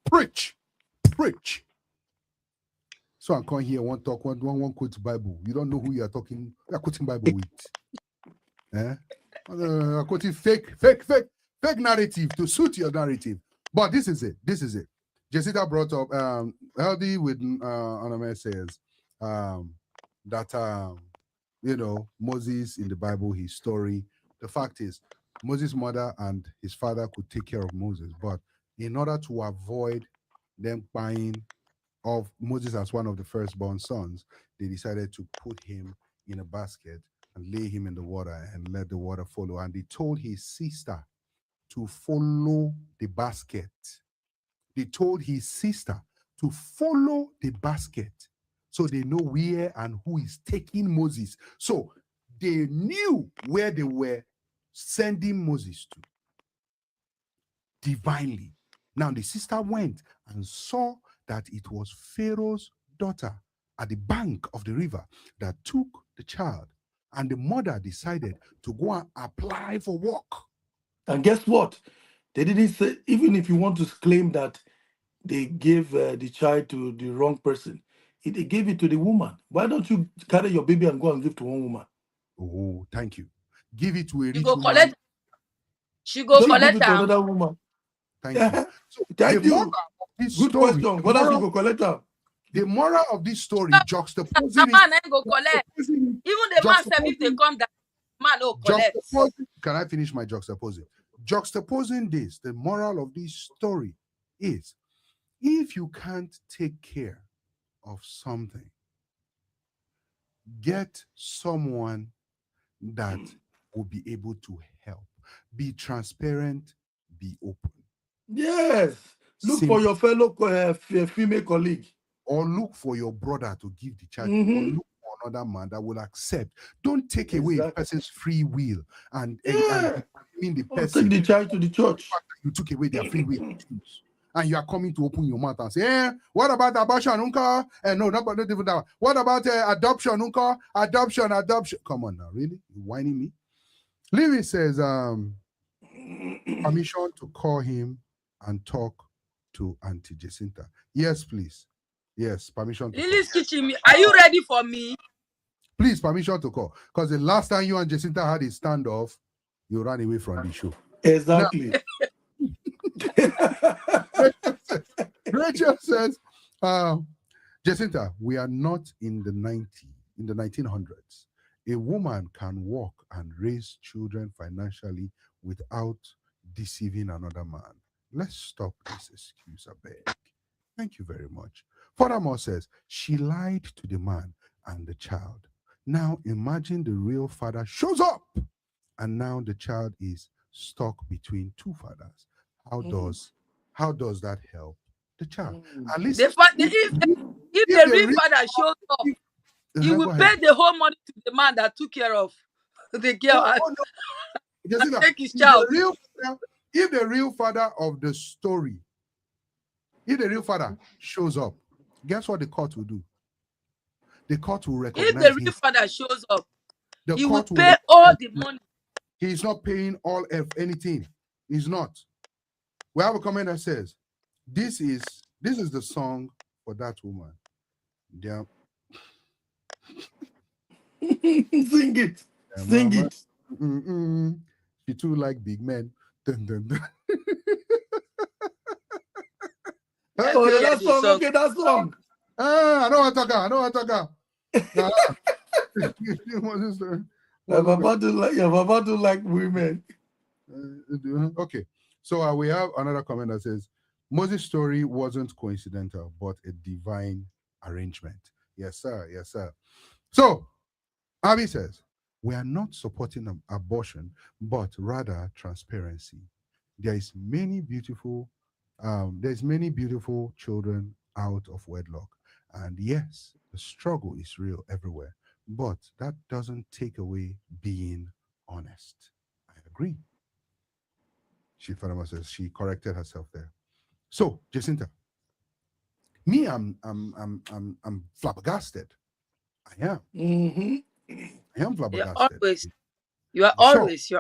Preach. So I come here, one talk, one quote Bible. You don't know who you are talking. You are quoting Bible with. Quoting fake narrative to suit your narrative. But this is it. Jessica brought up Healthy with Aname says that Moses in the Bible, his story. The fact is, Moses' mother and his father could take care of Moses, but in order to avoid them buying of Moses as one of the firstborn sons, they decided to put him in a basket and lay him in the water and let the water follow. And they told his sister to follow the basket. So they know where and who is taking Moses. So they knew where they were sending Moses to divinely. Now the sister went and saw that it was Pharaoh's daughter at the bank of the river that took the child, and the mother decided to go and apply for work. And guess what? They didn't say, even if you want to claim that they gave the child to the wrong person, they gave it to the woman. Why don't you carry your baby and go and give to one woman? Oh, thank you. Give it to a rich woman. She go collect it to another woman. Thank you. So thank you. Good question. What else you go collect her? The moral of this story, juxtaposing The it, man ain't go collect. Even the man said if they come, that man no collect. Can I finish my juxtaposing? Juxtaposing this, the moral of this story is, if you can't take care of something, get someone that will be able to help. Be transparent, be open. Yes. Look for your fellow female colleague. Or look for your brother to give the child, or look for another man that will accept. Don't take away a person's free will and mean the person. Take the child to the church. You took away their free will. And you are coming to open your mouth and say, what about abortion, uncle? No, not even that. What about adoption, uncle? Adoption. Come on now, really? You whining me? Lily says, permission to call him and talk to Auntie Jacinta. Yes, please. Yes, permission to Lily's teaching me. Are you ready for me? Please, permission to call. Because the last time you and Jacinta had a standoff, you ran away from the show. Exactly. Rachel says, Jacinta, we are not in the 1900s. A woman can work and raise children financially without deceiving another man. Let's stop this excuse, I beg. Thank you very much. Furthermore says, she lied to the man and the child. Now imagine the real father shows up and now the child is stuck between two fathers. How does that help the child? At least if the real father shows up, you will pay the whole money to the man that took care of the girl and take his child. If the real father of the story, if the real father shows up, guess what the court will do? The court will recognize if the real father shows up, he will pay all the money. He's not paying all of anything. He's not. We have a comment that says, this is the song for that woman. Yeah. Sing it. Yeah, Sing mama. it. She too like big men. Dun, dun, dun. Okay, that song. Okay, that song. I don't want to talk. Your papa do like women. Okay, so we have another comment that says, Moses' story wasn't coincidental, but a divine arrangement. Yes, sir. Yes, sir. So, Abby says, we are not supporting abortion, but rather transparency. There's many beautiful children out of wedlock. And yes, the struggle is real everywhere, but that doesn't take away being honest. I agree. She says she corrected herself there. So, Jacinta, me, I'm flabbergasted. I am. I am flabbergasted. You're always.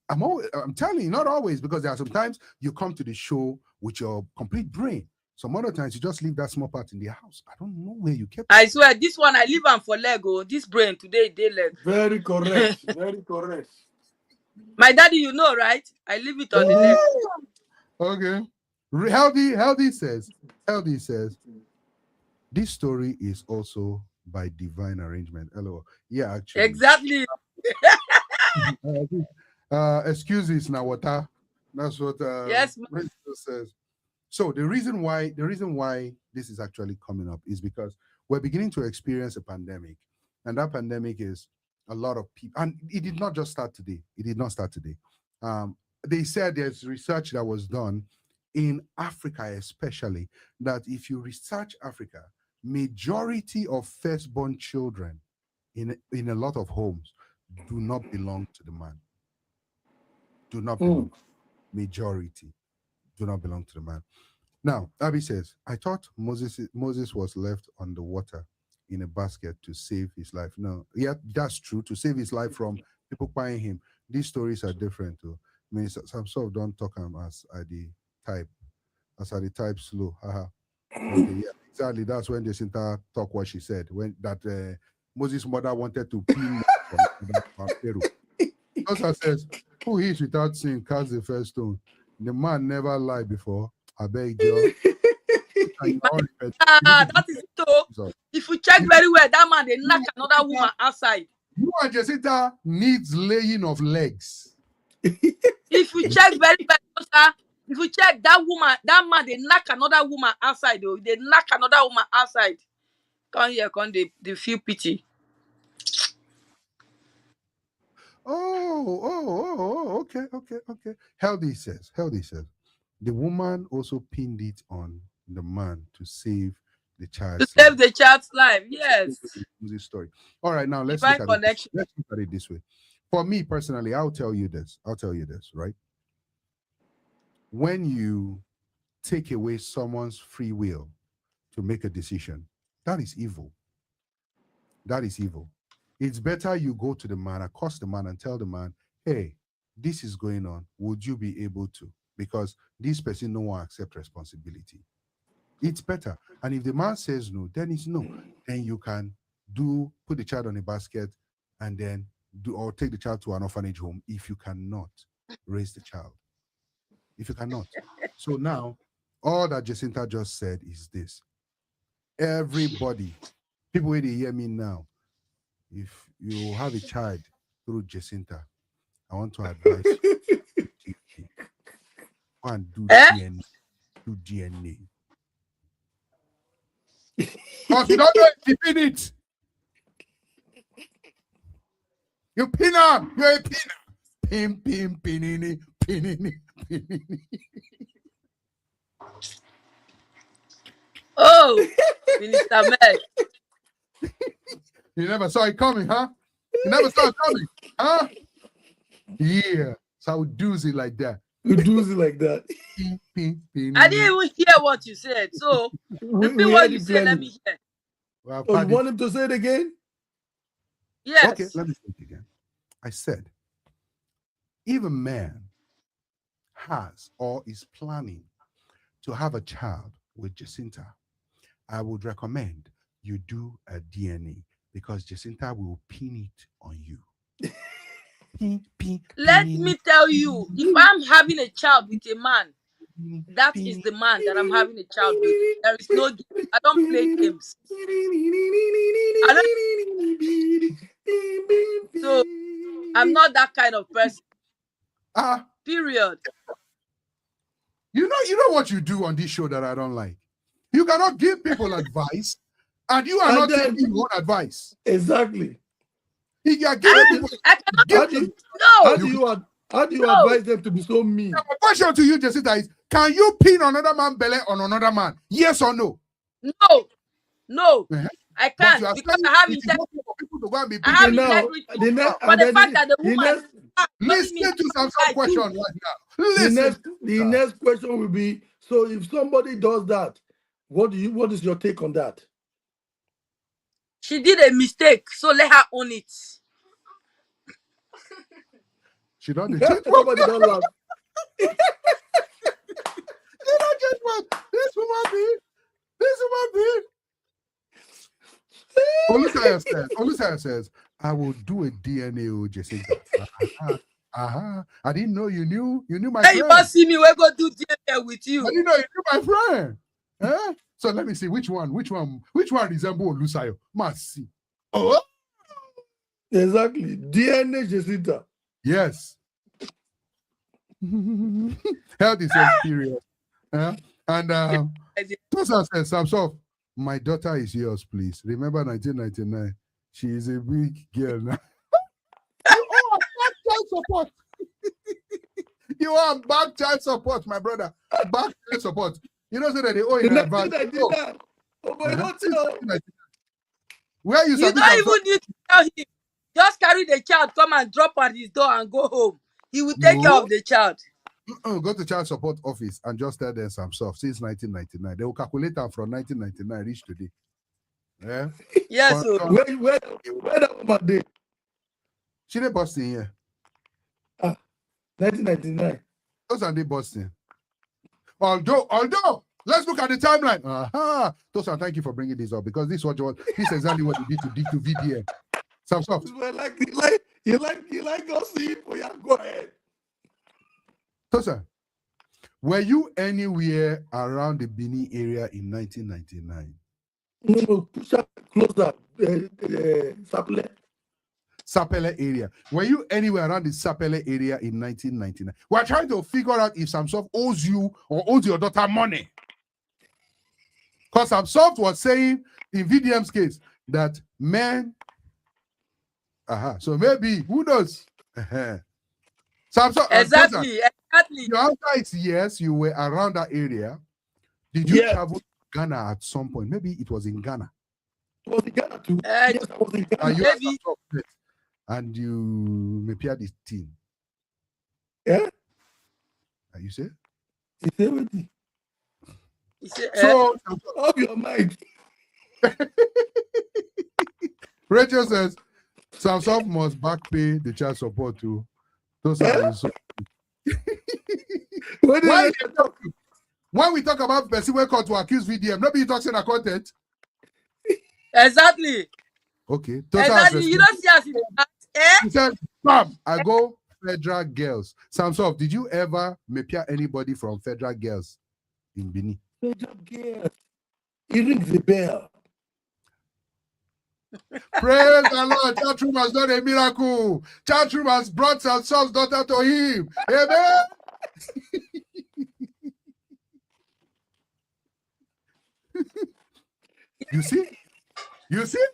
I'm telling you, not always, because there are sometimes you come to the show with your complete brain. Some other times you just leave that small part in the house. I don't know where you kept it. I swear, this one I leave on for Lego. This brain today, they leg. Very correct. Very correct. My daddy, you know, right? I leave it on the leg. Okay. Healthy says, this story is also by divine arrangement. Hello. Yeah, actually. Exactly. Excuses now, water. That's what yes, says. So the reason why this is actually coming up is because we're beginning to experience a pandemic, and that pandemic is a lot of people, and it did not just start today. It did not start today. They said there's research that was done in Africa, especially, that if you research Africa, majority of firstborn children in a lot of homes do not belong to the man. Do not belong. Majority do not belong to the man. Now, Abby says, I thought Moses was left on the water in a basket to save his life. No, yeah, that's true, to save his life from people buying him. These stories are different too. I mean, some sort of don't talk as I the type slow. Okay, yeah, exactly. That's when Jacinta talk what she said, when that Moses' mother wanted to pin from Pharaoh. Also says, who is without sin cast the first stone. The man never lied before. I beg you. That is it. So, if you check very well, that man they knock another woman outside. You and Jacinta needs laying of legs. If you check very well, sir, if you check that woman, that man they knock another woman outside. Though they knock another woman outside. Come here, come they feel pity. Okay. Healthy says, the woman also pinned it on the man to save the child's to save the child's life. Yes. This story. All right, now let's Divine look at connection. let's look at it this way. For me personally, I'll tell you this, right? When you take away someone's free will to make a decision, that is evil. That is evil. It's better you go to the man, accost the man, and tell the man, hey, this is going on. Would you be able to? Because this person no one accept responsibility. It's better. And if the man says no, then it's no. Then you can put the child on a basket and then or take the child to an orphanage home if you cannot raise the child. If you cannot. So now, all that Jacinta just said is this. Everybody, people who hear me now, if you have a child through Jacinta, I want to advise you go and do DNA. Do DNA. Because you don't know if you pin it. You pin up. You're a pinner. Pinini. Oh, Minister Meg. You never saw it coming, huh? You never saw it coming, huh? Yeah. So I would do it like that. You do it like that. I didn't even hear what you said. So repeat what you said. Let me hear. Well, you want him to say it again? Yes. Okay, let me say it again. I said, if a man has or is planning to have a child with Jacinta, I would recommend you do a DNA because Jacinta will pin it on you. Let me tell you, if I'm having a child with a man, that is the man that I'm having a child with. There is no game. I don't play games. So I'm not that kind of person. Period. You know what you do on this show that I don't like? You cannot give people advice, and you are not taking your own advice. Exactly. You are giving people. How do you advise them to be so mean? My question to you, Jacinta, is: can you pin another man's belly on another man? Yes or no? No. I can't because I have integrity. I have integrity. For the fact that the woman. Listen to some question right now. Listen. The next question will be: so if somebody does that, what is your take on that? She did a mistake, so let her own it. She don't Somebody don't laugh. This woman be. Olusaya says, I will do a DNA, Jacinta. I didn't know you knew my friend. You must see me, we go do DNA with you. I didn't know you knew my friend. Huh? So let me see which one resemble Olusayo. Must see. Oh, exactly. DNA Jacinta. Yes. Health is a period. And Tosa says, Samsov, my daughter is yours, please. Remember 1999. She is a big girl now. Back child support. You are back child support, my brother. Back child support. You know, so that they owe in advance. Where you don't even need to tell him. Just carry the child, come and drop at his door and go home. He will take care of the child. Go to child support office and just tell them some stuff since 1999. They will calculate them from 1999 reach today. Yeah. Yes. Where that woman did? She did Boston here. 1999. Those are the Boston. Although, let's look at the timeline. Tosa, thank you for bringing this up because this is exactly what you did to VDM. Some stuff. You like us see it? Oh, yeah, go ahead. Tosa, Were you anywhere around the Benin area in 1999? No, push up closer. Sapele. Sapele area. Were you anywhere around the Sapele area in 1999? We're trying to figure out if Samsoft owes you or owes your daughter money. Because Samsoft was saying in VDM's case that men. So maybe, who knows? Samsoft, Exactly. your answer is yes, you were around that area. Did you travel to Ghana at some point? Maybe it was in Ghana. It was in Ghana too. Yes, I was in Ghana. And you maybe had this team. Yeah? You say? You say everything. So, off your mind. Rachel says, Samsoft must back pay the child support too. Those are so. When we talk about person we call to accuse VDM, nobody talks in a content. Exactly. Okay. Exactly. You don't see us in that. He said, Mom, I go Federal Girls. Samsoft, did you ever mapia anybody from Federal Girls in Benin? Federal Girls. He rings the bell. Praise the Lord. Chatroom has done a miracle. Chatroom has brought Samsoft's daughter to him. Amen. You see? You see?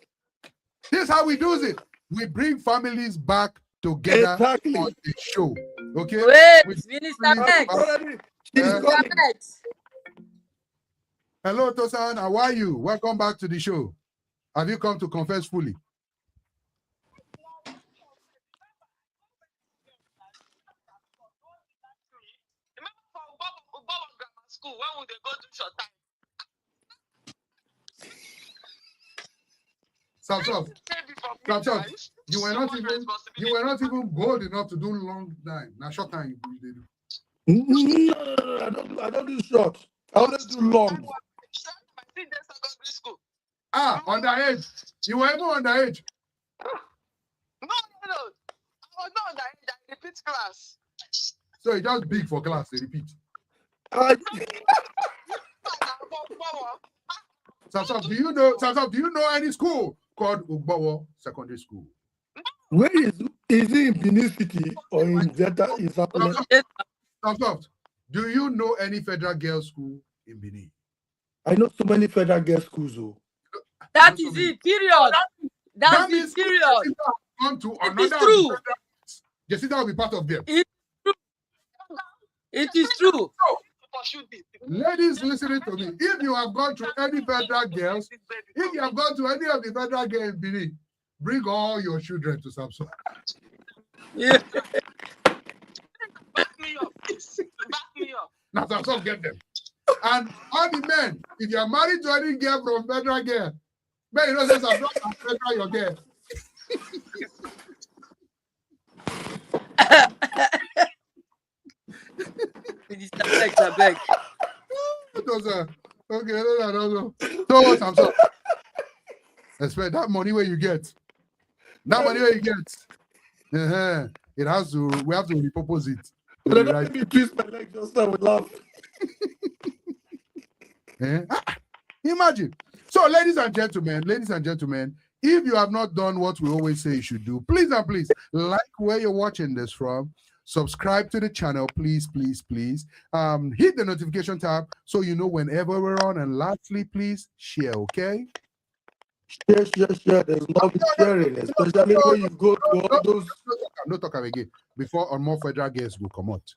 This is how we do it. We bring families back together on the show. Okay? Wait, Minister Bex. Hello, Tosan. How are you? Welcome back to the show. Have you come to confess fully? School, when would they go to short time? Samsoft, you were not even bold enough to do long time. Now short time you do. No, I don't do short. I always do long. Underage. You were even underage. No. I was not underage. I repeat class. So it's just big for class. They repeat. Samsoft, do you know any school called Ugbawo Secondary School? Where is it in Benin City or in Zeta in Sapele? Samsoft, do you know any Federal Girls School in Benin? I know so many Federal Girls schools. That is it, period. That is period. It is true. Jessica will be part of them. It is true. Ladies listening to me, if you have gone to any Federal Girls, if you have gone to any of the Federal Girls in Benin, bring all your children to Samsoft. Yeah. Back me up. Back me up. Now Samsoft get them. And all the men, if you are married to any girl from Federal Girl, man, you know say Samsoft and Federal your girl. Minister Bex, I beg. Okay, no. So Samsoft, expect that money where you get. That money where you get. It has to. We have to repurpose it. Let me twist my leg just now with love. Imagine. So, ladies and gentlemen, if you have not done what we always say you should do, please and please like where you're watching this from. Subscribe to the channel, please. Hit the notification tab so you know whenever we're on. And lastly, please share, okay? Share. There's love in sharing, especially when you go to all those. No talk again. Before on more Federal Girls will come out.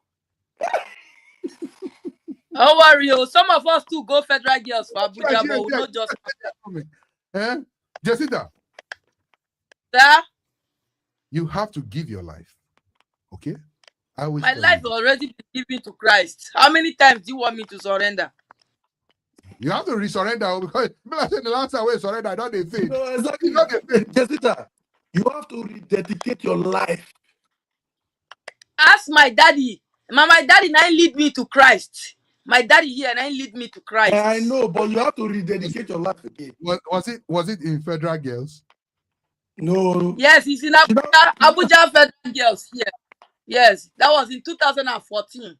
Don't worry, some of us too go Federal Girls for Abuja, but we not just. Jessica. Sir? You have to give your life, okay? My life already been given to Christ. How many times do you want me to surrender? You have to resurrender because the last time we surrender, I don't think. No, exactly. Jessica, you have to rededicate your life. Ask my daddy. My daddy now lead me to Christ. My daddy here now lead me to Christ. I know, but you have to rededicate your life again. Was it in Federal Girls? No. Yes, it's in Abuja Federal Girls here. Yes, that was in 2014.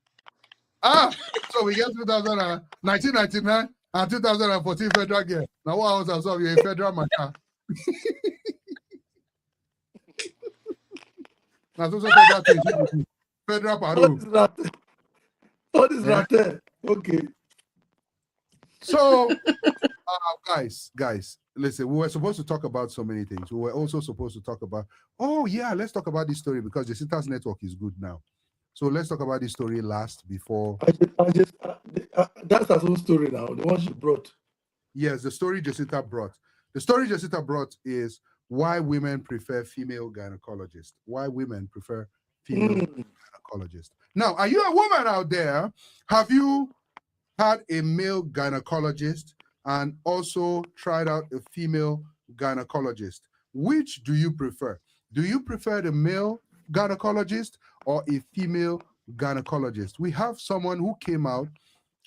So we get 1999 and 2014 federal year. Now what else I you a federal matter? Now so federal things, federal parole. What is that? Okay. So guys, listen, we were supposed to talk about so many things. We were also supposed to talk about, let's talk about this story because the Citas network is good now. So let's talk about this story last before. That's her own story now, the one she brought. Yes, the story Jessica brought. The story Jessica brought is why women prefer female gynecologists. Why women prefer female gynecologists. Now, are you a woman out there? Have you had a male gynecologist and also tried out a female gynecologist? Which do you prefer? Do you prefer the male gynecologist or a female gynecologist? We have someone who came out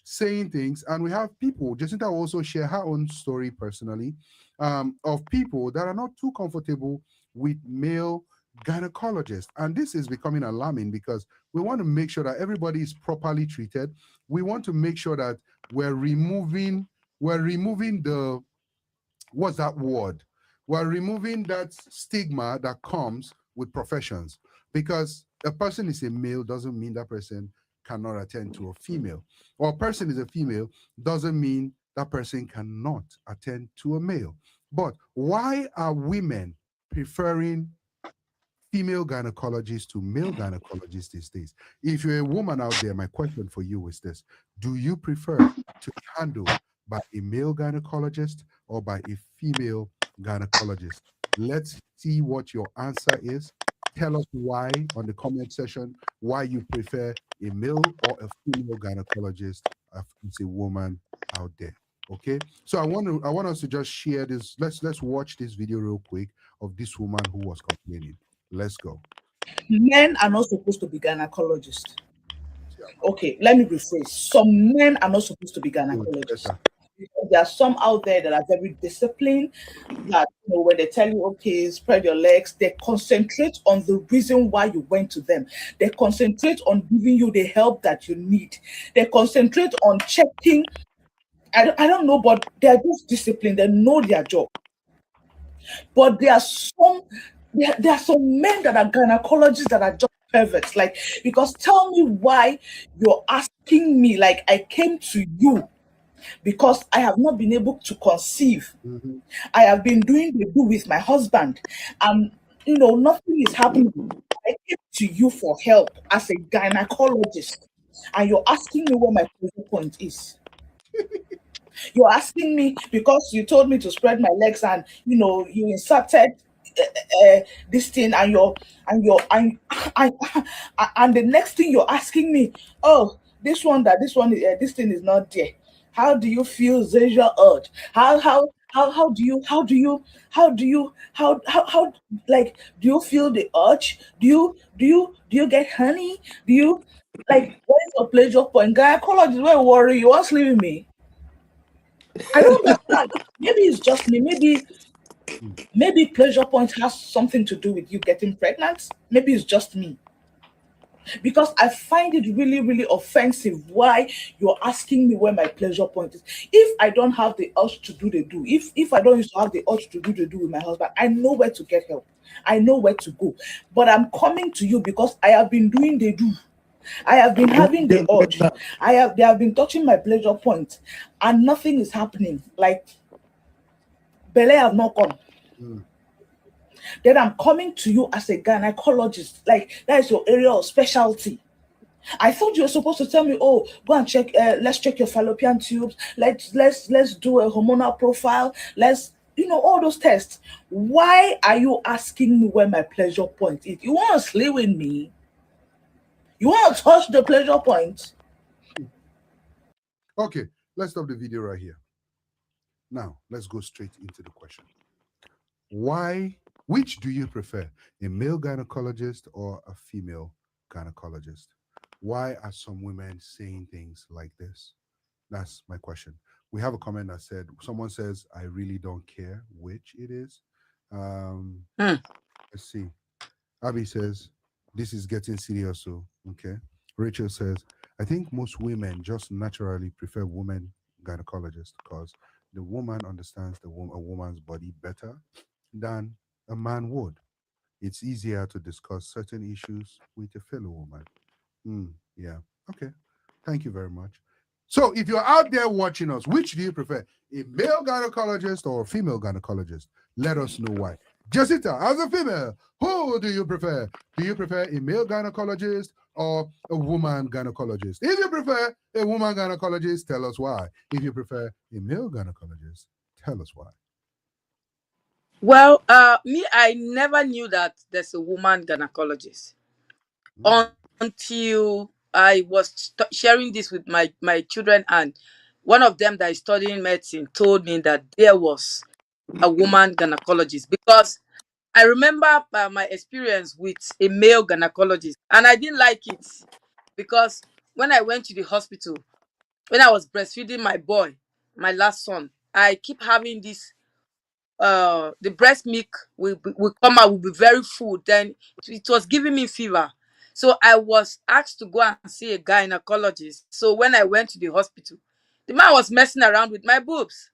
saying things, and we have people, Jacinta will also share her own story personally, of people that are not too comfortable with male gynecologists. And this is becoming alarming because we want to make sure that everybody is properly treated. We want to make sure that we're removing the, what's that word? We're removing that stigma that comes with professions, because a person is a male doesn't mean that person cannot attend to a female, or a person is a female doesn't mean that person cannot attend to a male. But why are women preferring female gynecologists to male gynecologists these days? If you're a woman out there, my question for you is this: do you prefer to be handled by a male gynecologist or by a female gynecologist? Let's see what your answer is. Tell us why on the comment section, why you prefer a male or a female gynecologist if it's a woman out there. Okay, so I want us to just share this. Let's watch this video real quick of this woman who was complaining. Let's go. Men are not supposed to be gynecologists. Okay, let me rephrase. Some men are not supposed to be gynecologists. There are some out there that are very disciplined, that when they tell you, okay, spread your legs, they concentrate on the reason why you went to them. They concentrate on giving you the help that you need. They concentrate on checking. I don't know, but they're just disciplined. They know their job. But there are some men that are gynecologists that are just perverts. Like, because tell me why you're asking me, like I came to you because I have not been able to conceive. I have been doing the do with my husband, and nothing is happening. I came to you for help as a gynecologist, and you're asking me what my pleasure point is. You're asking me because you told me to spread my legs, and you inserted this thing, and the next thing you're asking me, oh, this thing is not there. How do you feel sexual urge? How do you like, do you feel the urge? Do you get honey? Do you, like, what is your pleasure point? Gynecologist, where worry you want sleep with me? I don't understand. Maybe it's just me. Maybe pleasure point has something to do with you getting pregnant. Maybe it's just me. Because I find it really, really offensive why you're asking me where my pleasure point is. If I don't have the urge to do the do, if I don't used to have the urge to do the do with my husband, I know where to get help. I know where to go. But I'm coming to you because I have been doing the do. I have been having the urge. They have been touching my pleasure point, and nothing is happening. Like, Bele have not come. Then I'm coming to you as a gynecologist. Like, that is your area of specialty. I thought you were supposed to tell me, oh, go and check. Let's check your fallopian tubes. Let's do a hormonal profile. Let's, all those tests. Why are you asking me where my pleasure point is? You want to sleep with me? You want to touch the pleasure point? Okay, let's stop the video right here. Now, let's go straight into the question. Which do you prefer, a male gynecologist or a female gynecologist? Why are some women saying things like this? That's my question. We have a comment that said, someone says, I really don't care which it is. Let's see. Abby says, this is getting serious. So, okay. Rachel says, I think most women just naturally prefer women gynecologists because the woman understands a woman's body better than a man would. It's easier to discuss certain issues with a fellow woman. Yeah. Okay. Thank you very much. So, if you're out there watching us, which do you prefer, a male gynecologist or a female gynecologist? Let us know why. Jessica, as a female, who do you prefer? Do you prefer a male gynecologist or a woman gynecologist? If you prefer a woman gynecologist, tell us why. If you prefer a male gynecologist, tell us why. Well, me, I never knew that there's a woman gynecologist until I was sharing this with my children, and one of them that is studying medicine told me that there was a woman gynecologist, because I remember my experience with a male gynecologist, and I didn't like it because when I went to the hospital, when I was breastfeeding my boy, my last son, I keep having this the breast milk will come out, will be very full. Then it was giving me fever. So I was asked to go and see a gynecologist. So when I went to the hospital, the man was messing around with my boobs,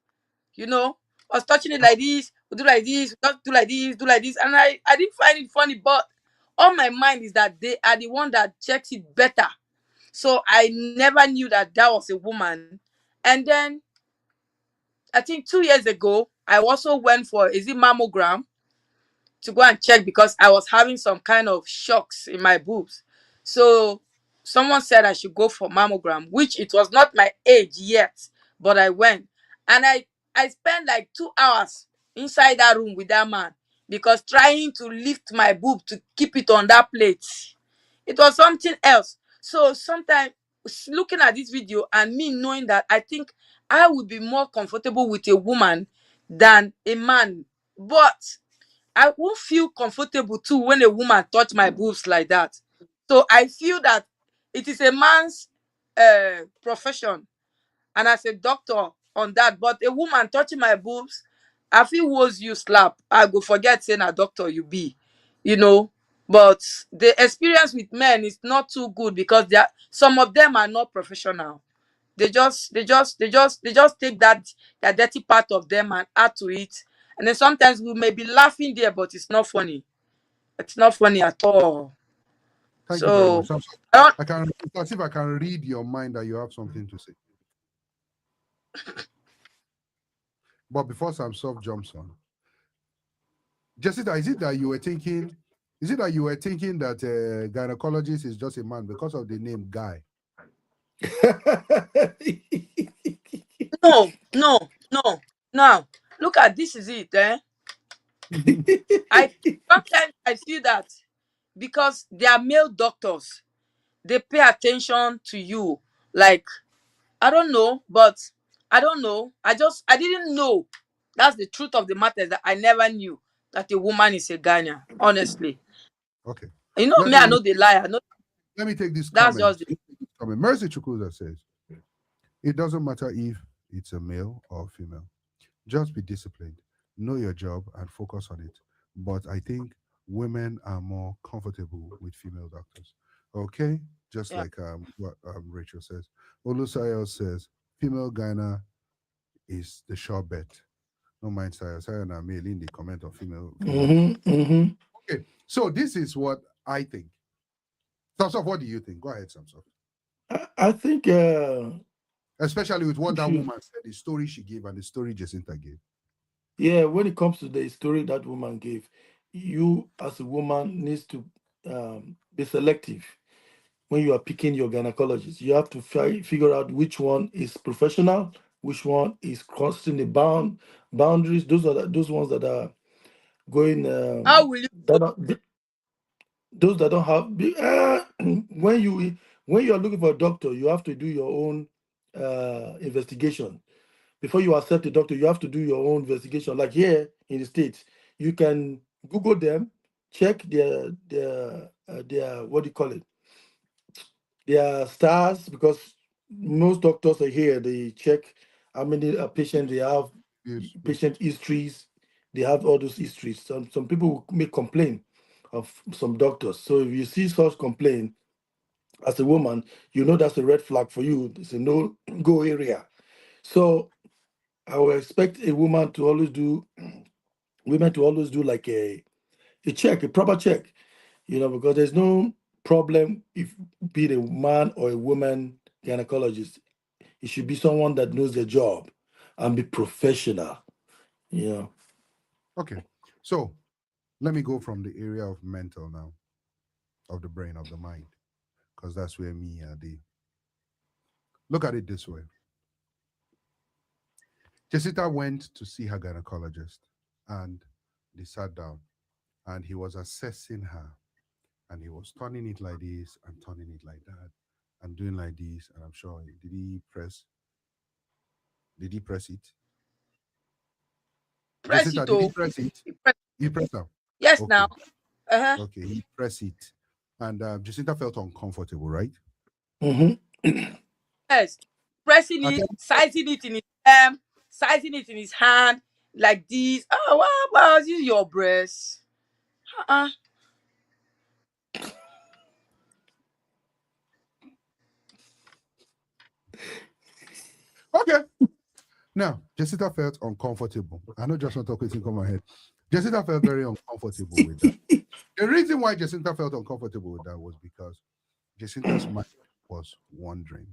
you know, was touching it like this, do like this, do like this, do like this. And I didn't find it funny, but on my mind is that they are the one that checks it better. So I never knew that that was a woman. And then I think 2 years ago, I also went for mammogram to go and check because I was having some kind of shocks in my boobs. So someone said I should go for mammogram, which it was not my age yet, but I went. And I spent like 2 hours inside that room with that man because trying to lift my boob to keep it on that plate. It was something else. So sometimes looking at this video and me knowing that, I think I would be more comfortable with a woman than a man. But I won't feel comfortable too when a woman touch my boobs like that. So I feel that it is a man's profession, and as a doctor on that. But a woman touching my boobs, I feel was you slap, I go forget saying a doctor you be, you know. But the experience with men is not too good because some of them are not professional. They just take that dirty part of them and add to it. And then sometimes we may be laughing there, but it's not funny. It's not funny at all. Thank you very So much. I can, it's as if I can read your mind that you have something to say. But before Samsov jumps on, Jessica, is it that you were thinking? Is it that you were thinking that a gynecologist is just a man because of the name Guy? no. Now look at this. Is it? I sometimes I feel that because they are male doctors, they pay attention to you. Like, I don't know, but I don't know. I didn't know. That's the truth of the matter, is that I never knew that a woman is a Ghanaian. Honestly. Okay. You know me, I know the lie. Let me take this That's comment. just Comment. Mercy Chukwuza says, it doesn't matter if it's a male or female. Just be disciplined, know your job, and focus on it. But I think women are more comfortable with female doctors. Okay, just like what Rachel says. Olusayo says female gyna is the sure bet. No mind Sayo. Sayo na male in the comment of female. Okay, so this is what I think. Samsov, what do you think? Go ahead, Samsov. I think, especially with what that woman said, the story she gave and the story Jacinta gave. Yeah, when it comes to the story that woman gave, you as a woman needs to be selective when you are picking your gynecologist. You have to figure out which one is professional, which one is crossing the boundaries. Those are those ones that are going. How will you? Those that don't have when you are looking for a doctor, you have to do your own investigation. Before you accept a doctor, you have to do your own investigation. Like here in the States, you can Google them, check their what do you call it? Their stars, because most doctors are here. They check how many patients they have, patient histories. They have all those histories. Some people make complaint of some doctors. So if you see such complaint, as a woman, you know that's a red flag for you. It's a no-go area. So I would expect a woman to always do, women to always do like a check, a proper check, because there's no problem if be it a man or a woman gynecologist. It should be someone that knows their job and be professional. Okay, so let me go from the area of mental now, of the brain, of the mind, because that's where me the. Look at it this way. Jessica went to see her gynecologist, and they sat down, and he was assessing her, and he was turning it like this and turning it like that, and doing like this, and I'm sure did he press it? Press Jessica, it, did he oh. press it? Press- He pressed down. Yes, Okay. now. Okay, he pressed it, and Jacinta felt uncomfortable, right? Yes, pressing Okay. it, sizing it in his arm, sizing it in his hand, like this. Oh, wow, wow, this is your breast. Uh-uh. Okay. Now, Jessica felt uncomfortable. I know just want to talk with come ahead. Jessica felt very uncomfortable with that. The reason why Jessica felt uncomfortable with that was because Jessica's mind was wandering.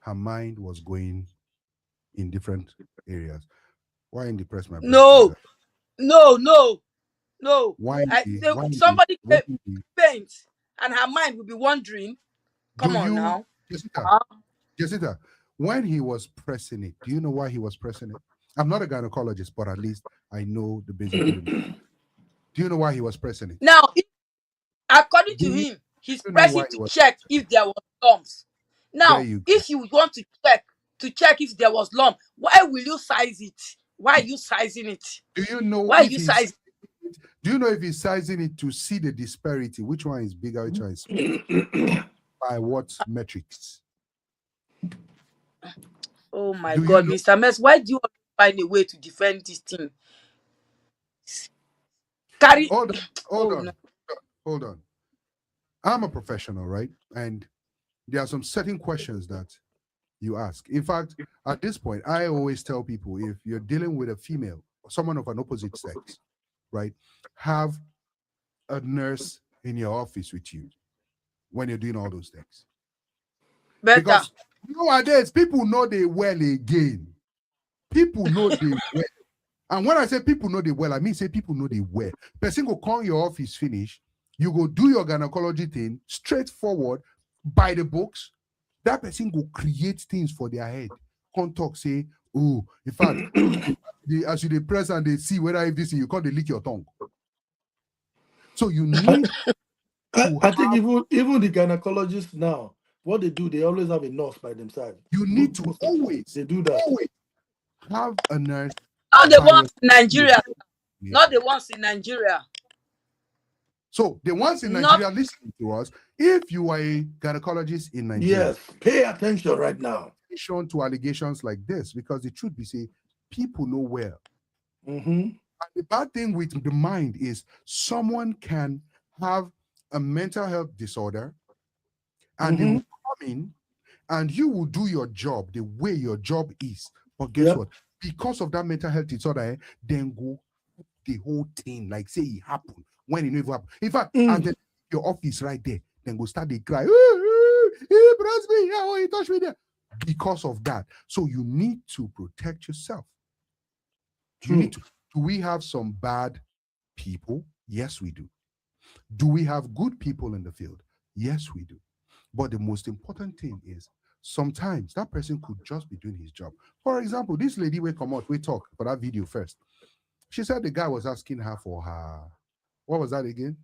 Her mind was going in different areas. Why in the press my breast like that? No. Why Somebody why paint and her mind will be wondering. Come on now. Jessica, when he was pressing it, do you know why he was pressing it? I'm not a gynecologist, but at least I know the basic element. Do you know why he was pressing it? Now, according to him, he's pressing to check if there was lumps. Now, if you want to check if there was lump, why will you size it? Why are you sizing it? Do you know why you size it? Do you know if he's sizing it to see the disparity? Which one is bigger, which one is smaller? By what metrics? Oh my God, Mr. Mess, why do you find a way to defend this thing? Hold on. I'm a professional, right? And there are some certain questions that you ask. In fact, at this point, I always tell people if you're dealing with a female or someone of an opposite sex, right, have a nurse in your office with you when you're doing all those things. Better. Because nowadays, people know they well again. People know they well. And when I say people know they well, I mean say people know they well. Person go call your office finish, you go do your gynecology thing, straightforward, by the books. That person go create things for their head. Come talk, say, oh, in fact, as you press and they see whether if this you can't lick your tongue. So you need I think even the gynecologists now, what they do, they always have a nurse by themselves. You need to always do that. Always have a nurse. Not the ones in Nigeria. Not the ones in Nigeria. So the ones in Nigeria listening to us, if you are a gynecologist in Nigeria, yes, pay attention right now. Attention to allegations like this, because the truth be say, people know well. And the bad thing with the mind is someone can have a mental health disorder, and they will come in, and you will do your job the way your job is. But guess what? Because of that mental health disorder, then go the whole thing, like say it happened when it never happened. In fact, and then your office right there, then go start the cry. He pressed me, oh, he touched me there. Because of that. So you need to protect yourself. You need to. Do we have some bad people? Yes, we do. Do we have good people in the field? Yes, we do. But the most important thing is sometimes that person could just be doing his job. For example, this lady will come out, we talk for that video first. She said the guy was asking her for her, what was that again?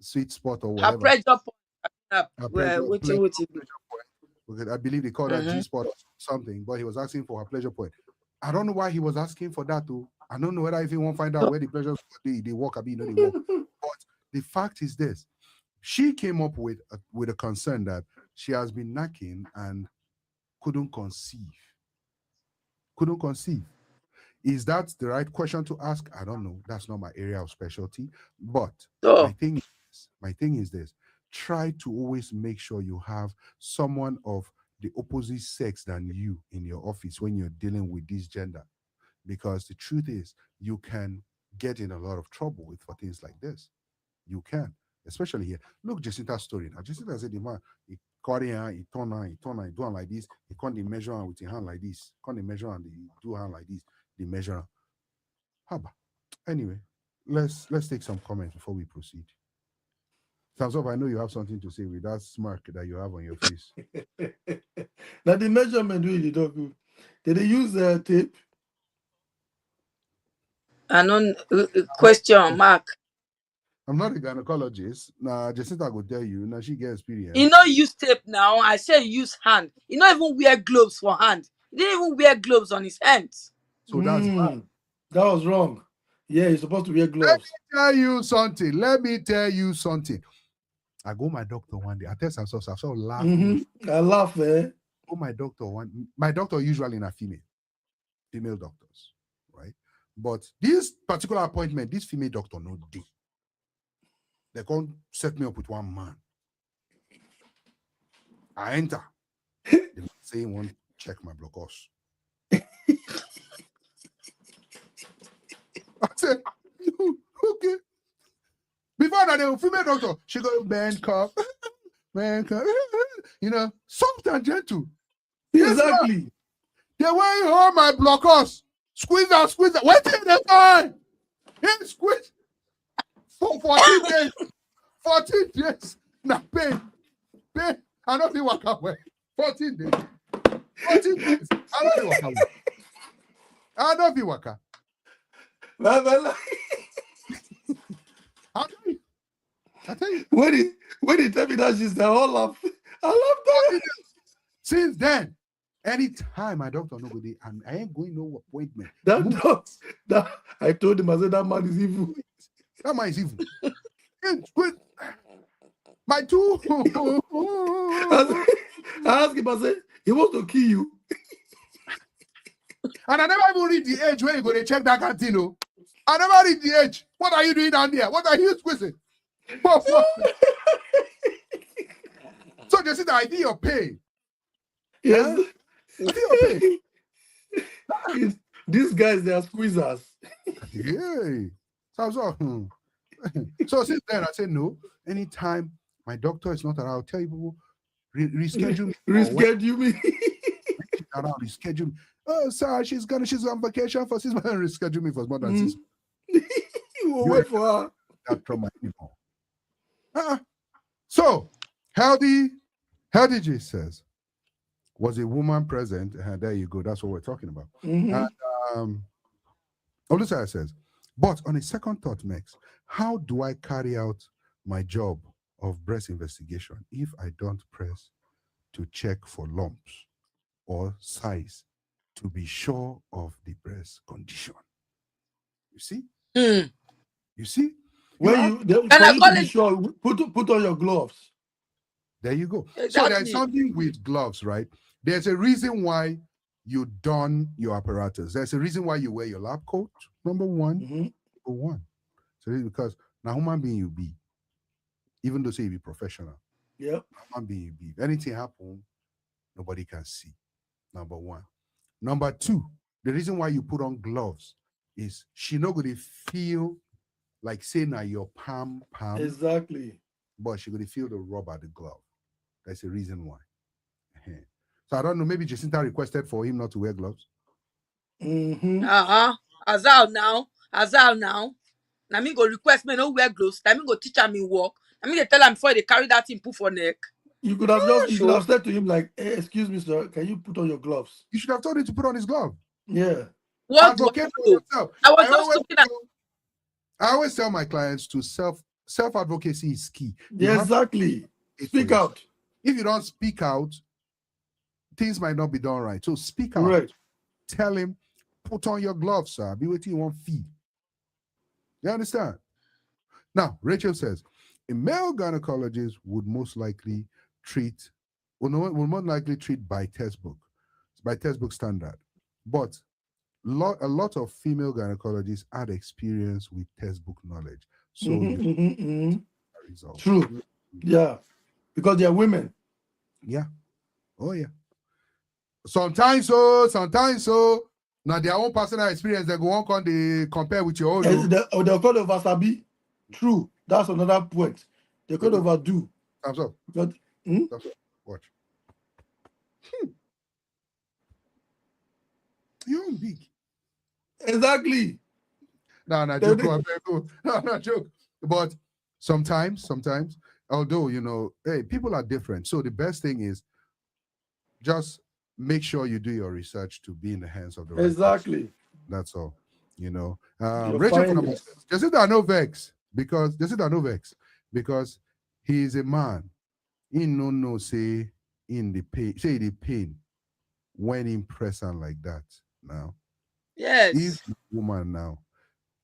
Sweet spot or whatever. Her pressure point. I believe they call that G-spot or something, but he was asking for her pleasure point. I don't know why he was asking for that too. I don't know whether if he won't find out where the pleasure they walk, they walk. But the fact is this: she came up with a concern that she has been knacking and couldn't conceive. Couldn't conceive. Is that the right question to ask? I don't know. That's not my area of specialty. But my thing is this: try to always make sure you have someone of the opposite sex than you in your office when you're dealing with this gender. Because the truth is, you can get in a lot of trouble with for things like this. You can, especially here. Look, Jacinta's story. Now, Jacinta said the man, he cut it, he turn on, he do it like this. He can't measure with his hand like this. Can't measure and he do hand like this. The measure. Haba. Anyway, let's take some comments before we proceed. Thumbs up, I know you have something to say with that smirk that you have on your face. Now the measurement with the dog, did they use tape? And on question mark. I'm not a gynecologist. Nah, Jacinta will tell you. Now she get experience. You know, use tape now. I say use hand. You don't even wear gloves for hand. He didn't even wear gloves on his hands. So that's bad. That was wrong. Yeah, you're supposed to wear gloves. Let me tell you something. I go my doctor one day. I tell myself, I start laughing. I laugh, eh? Go my doctor my doctor usually in a female doctors, right? But this particular appointment, this female doctor no day. They can't set me up with one man. I enter. They say he want check my glucose. I said, okay. Before that, the female doctor, she go man cuff, you know, soft and gentle. Exactly. They went home my glucose. Squeeze out. Wait till the time. He squeeze for 14 days. 14 days. Now pain. I don't think walk away. 14 days. 14 days. I don't think walk away. I don't think walk away. I tell you. When he tell me that she's the whole laugh. I love that. Since then, anytime my doctor no go there, and I ain't going no appointment. That I told him, I said that man is evil. That man is evil. My two. I asked him, I said, he wants to kill you. And I never even read the age where you go to check that canteen. I never read the age. What are you doing down there? What are you squeezing? So you see the idea of pay. Yes. Idea of pay. These guys, they are squeezers. Yeah. So since then, I said no. Anytime my doctor is not around, I'll tell you, reschedule me. Reschedule me. Reschedule me. Oh, sir, she's on vacation for 6 months. Reschedule me for more than 6 months. You will wait for her. That trauma anymore. So, Healthy J says, was a woman present? There you go. That's what we're talking about. And Olusaya says, but on a second thought, Max, how do I carry out my job of breast investigation if I don't press to check for lumps or size to be sure of the breast condition? You see? You see? When for you to be sure, put on your gloves. There you go. So there's something with gloves, right? There's a reason why you don your apparatus. There's a reason why you wear your lab coat. Number one. Number one. So it's because now human being you be, even though say you be professional. Yeah. Human being you be. If anything happen, nobody can see. Number one. Number two, the reason why you put on gloves is she not going to feel like say now your palm. Exactly. But she going to feel the rub of the glove. That's the reason why. So I don't know, maybe Jacinta requested for him not to wear gloves. Azal now. Now me go request me no wear gloves. Now me go teach him in work. Now me they tell him before they carry that thing put for neck. You could have said to him like, hey, excuse me, sir, can you put on your gloves? You should have told him to put on his glove. Yeah. What advocate for yourself. I always tell my clients to self-advocacy is key. Yeah, exactly. Speak out. If you don't speak out, things might not be done right. So speak out. Right. Tell him, put on your gloves, sir. Be waiting one fee. You understand? Now, Rachel says, a male gynecologist would most likely treat by textbook standard. But a lot of female gynecologists had experience with textbook knowledge. So True. Yeah, because they are women. Yeah. Oh yeah. Sometimes so. Now their own personal experience, they go on they compare with your own. They're called oversabi. True. That's another point. They could overdo. Thumbs up. But, Thumbs up. Watch. You're big. Exactly. No, joke. No, joke. But sometimes, although hey, people are different. So the best thing is just make sure you do your research to be in the hands of the right exactly person. That's all. Rachel from the no vex because he is a man. He no say in the pain when in present like that. Now, Yes. if woman now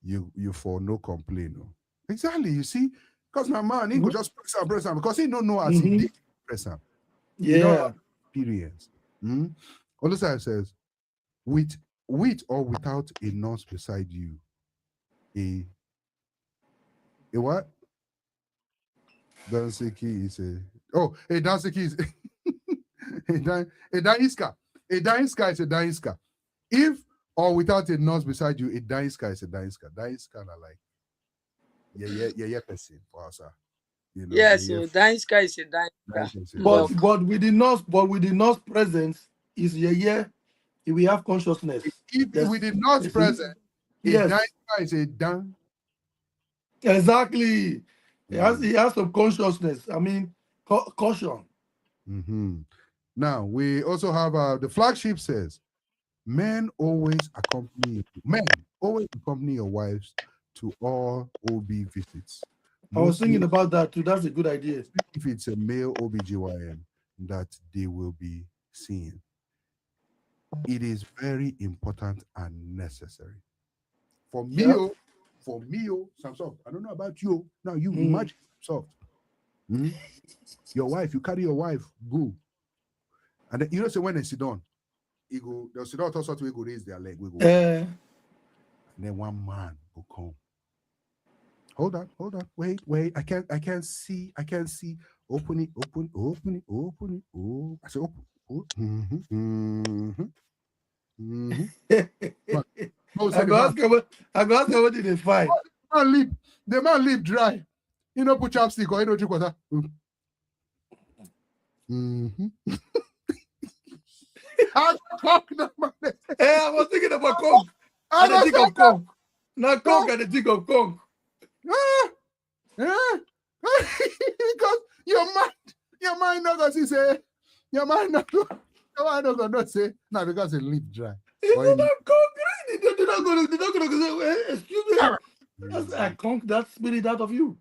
you for no complaint. No. Exactly. You see, because my man he go just press him because he don't know as he did press him. Yeah. He don't have experience. All the time says, with or without a nurse beside you, a what? Dansiki is a Dansiki is a Daiska. A Daiska is a Daiska. If or without a nurse beside you, a Daiska is a Daiska. Daiska are like yeah person for us. Yes, so Daiska is a Daiska. But with the nurse presence is if we have consciousness. If with the nurse present, yes. A Daiska is a Dan. Exactly. He has some consciousness. I mean, caution. Now we also have the flagship says, men always accompany your wives to all OB visits. I was thinking about that too. That's a good idea. If it's a male OBGYN that they will be seeing, it is very important and necessary. For me, Samson, I don't know about you. Now you imagine soft. Your wife, you carry your wife, go. And then, so when they sit down, they'll sit down, also we go raise their leg, we go. And then one man will come. Hold on, wait. I can't see. Open it. Oh, I said open. I go ask him what did they find. The man lip dry. You know, put chapstick or you know drink water. I was thinking about coke. And the think of coke. Not coke and the think of coke. Because your mind not gonna say your mind not gonna say now because it lip dry. It's not coke. They're not gonna say, excuse me. I conk that spirit out of you.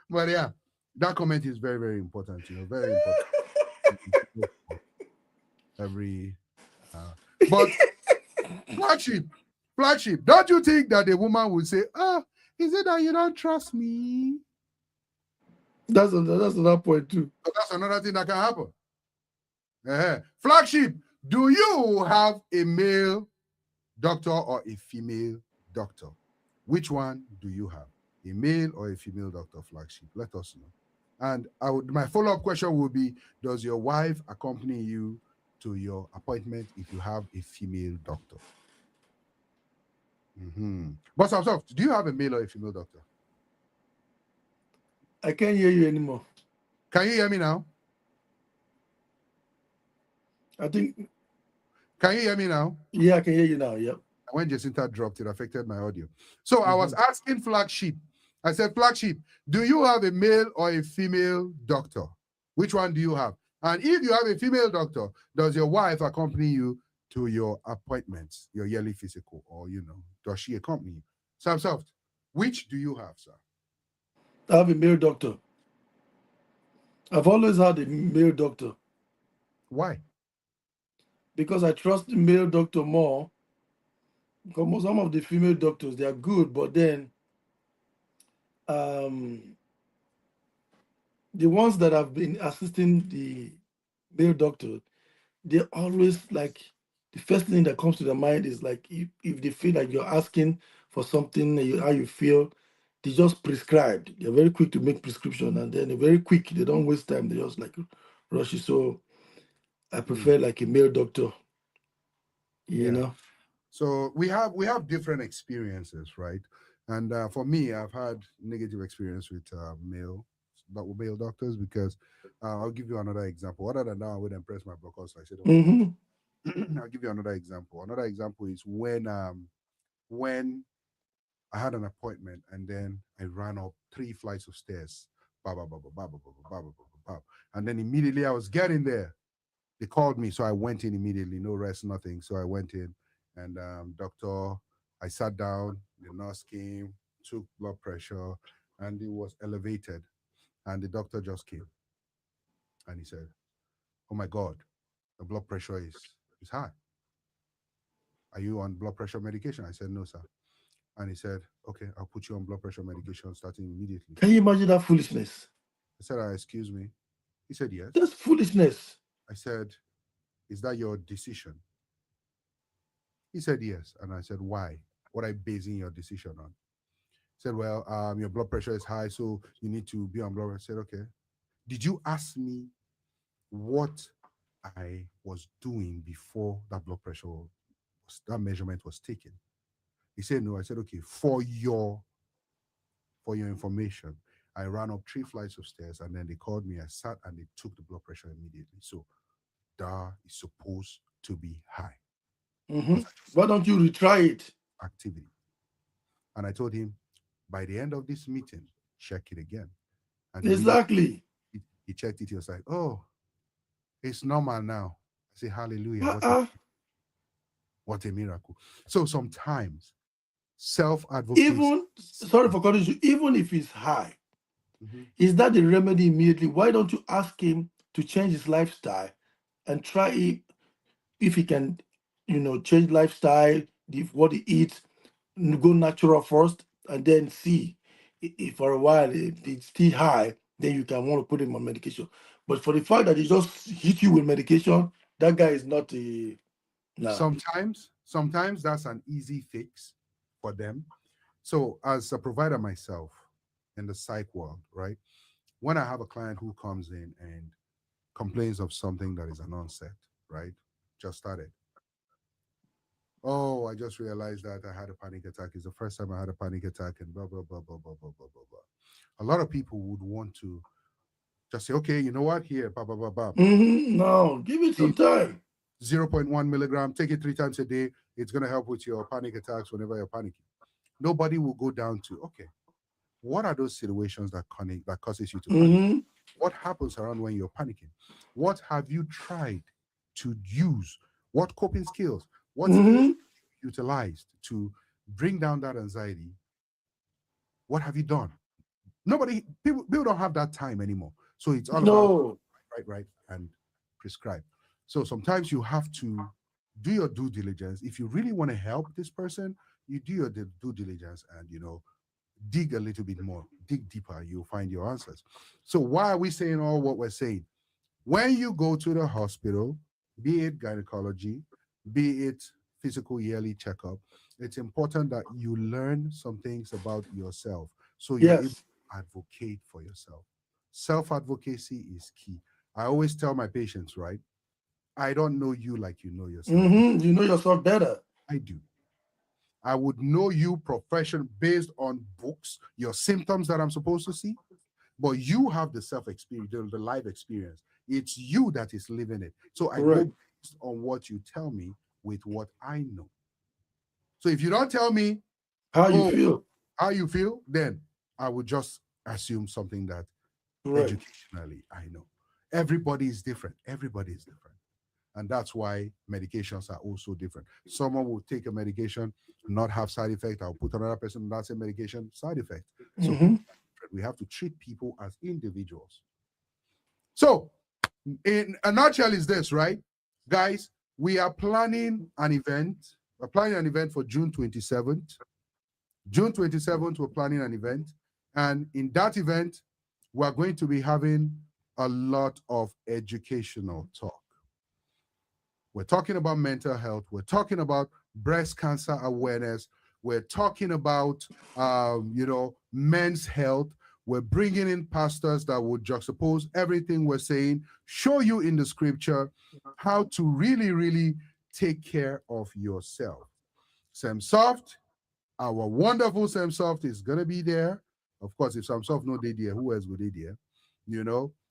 But yeah, that comment is very, very important, very important. But flagship, don't you think that the woman would say, is it that you don't trust me? That's another point too. That's another thing that can happen. Flagship, do you have a male doctor or a female doctor? Which one do you have? A male or a female doctor? Flagship, let us know. And my follow-up question will be, does your wife accompany you to your appointment if you have a female doctor? But do you have a male or a female doctor? I can't hear you anymore. Can you hear me now? I think. Can you hear me now? Yeah, I can hear you now. Yep. When Jacinta dropped, it affected my audio. So I was asking Flagship. I said, Flagship, do you have a male or a female doctor? Which one do you have? And if you have a female doctor, does your wife accompany you to your appointments, your yearly physical, or does she accompany you? Soft, which do you have, sir? I have a male doctor. I've always had a male doctor. Why? Because I trust the male doctor more. Because some of the female doctors, they are good, but then the ones that have been assisting the male doctor, they always like, the first thing that comes to their mind is like, if they feel like you're asking for something, how you feel, they just prescribed. They're very quick to make prescription, and then they're very quick. They don't waste time. They just like rush it. So I prefer like a male doctor. You know. So we have different experiences, right? And for me, I've had negative experience with male doctors because I'll give you another example. Other than that, I wouldn't press my blockers. So I said, okay. I'll give you another example. Another example is when I had an appointment and then I ran up 3 flights of stairs. Ba, ba, ba, ba, ba, ba, ba, ba, ba, ba, ba, ba. And then immediately I was getting there. They called me, so I went in immediately. No rest, nothing. So I went in, and doctor, I sat down. The nurse came, took blood pressure, and it was elevated. And the doctor just came, and he said, "Oh my God, the blood pressure is high. Are you on blood pressure medication?" I said, "No, sir." And he said, "Okay, I'll put you on blood pressure medication starting immediately." Can you imagine that foolishness? I said, "Excuse me." He said, "Yes." That's foolishness. I said, "Is that your decision?" He said, "Yes." And I said, "Why? What are you basing your decision on?" He said, "Well, your blood pressure is high, so you need to be on blood pressure." I said, "Okay. Did you ask me what I was doing before that that measurement was taken?" He said, "No." I said, "Okay, for your information, I ran up 3 flights of stairs and then they called me. I sat and they took the blood pressure immediately. So that is supposed to be high." Why don't you retry it? Activity. And I told him, by the end of this meeting, check it again. And exactly. He checked it. He was like, "Oh, it's normal now." I say, "Hallelujah." What a miracle. So sometimes self-advocacy. Even, sorry for cutting you, even if it's high, is that the remedy immediately? Why don't you ask him to change his lifestyle and try it if he can, change lifestyle, what he eats, go natural first, and then see if for a while it's still high, then you can want to put him on medication. But for the fact that he just hit you with medication, that guy is not a. Nah. Sometimes that's an easy fix for them. So as a provider myself in the psych world, right? When I have a client who comes in and complains of something that is an onset, right? Just started. "Oh, I just realized that I had a panic attack. It's the first time I had a panic attack," and blah, blah, blah, blah, blah, blah, blah, blah, blah. A lot of people would want to just say, "Okay, you know what? Here, blah, blah, blah, blah. No, give it some time. 0.1 milligram, take it 3 times a day. It's going to help with your panic attacks whenever you're panicking." Nobody will go down to, okay, what are those situations that causes you to panic? What happens around when you're panicking? What have you tried to use? What coping skills? What skills you utilized to bring down that anxiety? What have you done? People don't have that time anymore. So it's all about right, and prescribe. So sometimes you have to do your due diligence. If you really want to help this person, you do your due diligence and dig a little bit more, dig deeper, you'll find your answers. So why are we saying all what we're saying? When you go to the hospital, be it gynecology, be it physical yearly checkup, it's important that you learn some things about yourself so you're able to advocate for yourself. Self-advocacy is key. I always tell my patients, right? I don't know you like you know yourself. You know yourself better. I do. I would know you profession based on books, your symptoms that I'm supposed to see, but you have the self-experience, the life experience. It's you that is living it. So I go based on what you tell me with what I know. So if you don't tell me how you feel, then I would just assume something that educationally I know. Everybody is different. Everybody is different. And that's why medications are also different. Someone will take a medication, not have side effect. I'll put another person on that same medication, side effect. So we have to treat people as individuals. So in a nutshell is this, right? Guys, we are planning an event. We're planning an event for June 27th. June 27th, we're planning an event. And in that event, we're going to be having a lot of educational talk. We're talking about mental health. We're talking about breast cancer awareness. We're talking about, men's health. We're bringing in pastors that will juxtapose everything we're saying, show you in the scripture how to really, really take care of yourself. Sam Soft, our wonderful Sam Soft is going to be there. Of course, if Sam Soft no day there, who else would be there?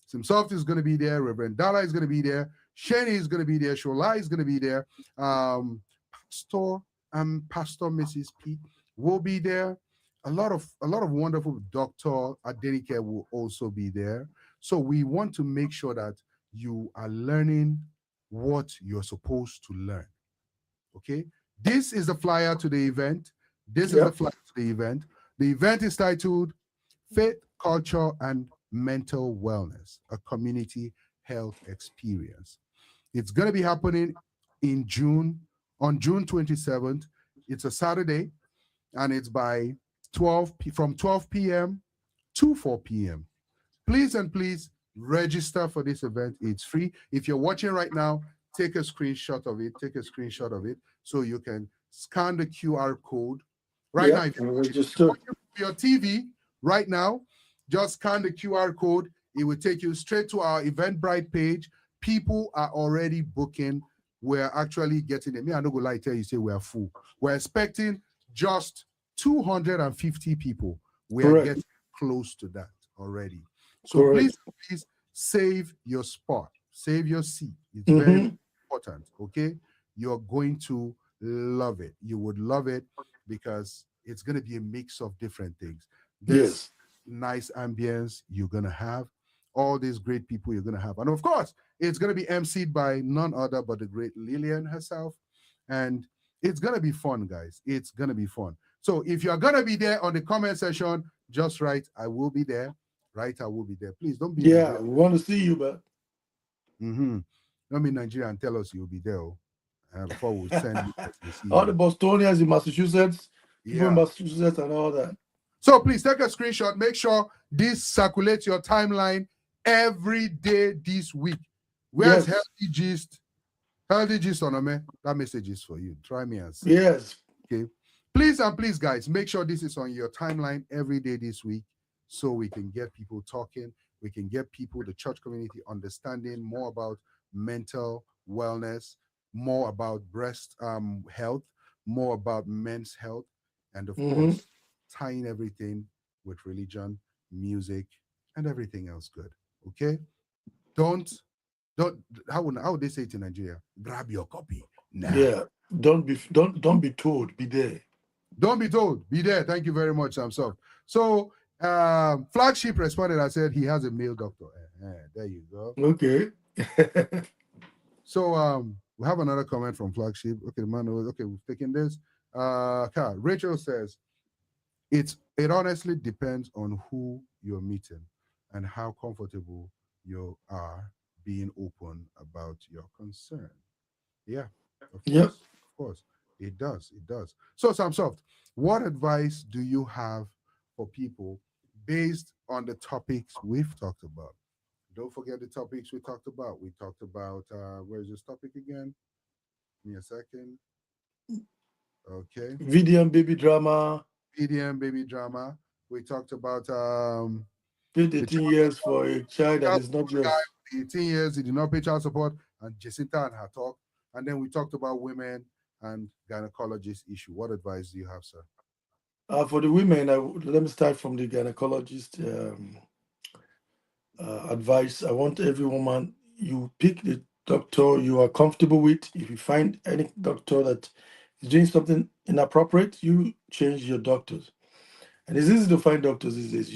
Sam Soft is going to be there. Reverend Dala is going to be there. Shani is going to be there. Shola is going to be there. Pastor Mrs. Pete will be there. A lot of wonderful Dr. Adenike will also be there. So we want to make sure that you are learning what you're supposed to learn. Okay, this is the flyer to the event. This is the flyer to the event. The event is titled Faith, Culture, and Mental Wellness, a community health experience. It's going to be happening in June, on June 27th. It's a Saturday, and it's by 12 p.m. to 4 p.m. Please and please register for this event. It's free. If you're watching right now, take a screenshot of it. Take a screenshot of it so you can scan the QR code. Right now, if you're watching your TV right now, just scan the QR code. It will take you straight to our Eventbrite page. People are already booking. We're actually getting it. Me, I'm not going to lie, tell you, say we're full. We're expecting just 250 people. We are getting close to that already. So please save your spot. Save your seat. It's very important, okay? You're going to love it. You would love it because it's going to be a mix of different things. This nice ambience you're going to have, all these great people you're going to have. And of course, it's going to be emceed by none other but the great Lillian herself. And it's going to be fun, guys. It's going to be fun. So if you're going to be there on the comment section, just write, I will be there. Right, I will be there. Please don't be. Yeah, we want to see you, but. Don't be Nigeria and tell us you'll be there. Before we send you. All the Bostonians in Massachusetts, people in Massachusetts and all that. So please take a screenshot. Make sure this circulates your timeline every day this week. Where's Healthy Gist? Healthy Gist on me. That message is for you. Try me and see. Yes. Okay. Please and please, guys, make sure this is on your timeline every day this week so we can get people talking. We can get people, the church community, understanding more about mental wellness, more about breast health, more about men's health, and of course, tying everything with religion, music, and everything else good. Okay? Don't how would they say it in Nigeria? Grab your copy now. Yeah. Don't be told, be there. Don't be told, be there. Thank you very much, Samson. So Flagship responded and said he has a male doctor. There you go. Okay. So we have another comment from Flagship. Okay, man. Okay, we've taken this. Rachel says it honestly depends on who you're meeting and how comfortable you are being open about your concern. Yeah, of course. It does. So Samsoft, what advice do you have for people based on the topics we've talked about? Don't forget the topics we talked about. We talked about where's this topic again? Give me a second. Okay. VDM baby drama. We talked about 18 years for a child that is not yours. 18 years, he did not pay child support, and Jacinta and her talk. And then we talked about women and gynecologist issue. What advice do you have, sir? For the women, let me start from the gynecologist advice. I want every woman, you pick the doctor you are comfortable with. If you find any doctor that is doing something inappropriate, you change your doctors. And it's easy to find doctors these days.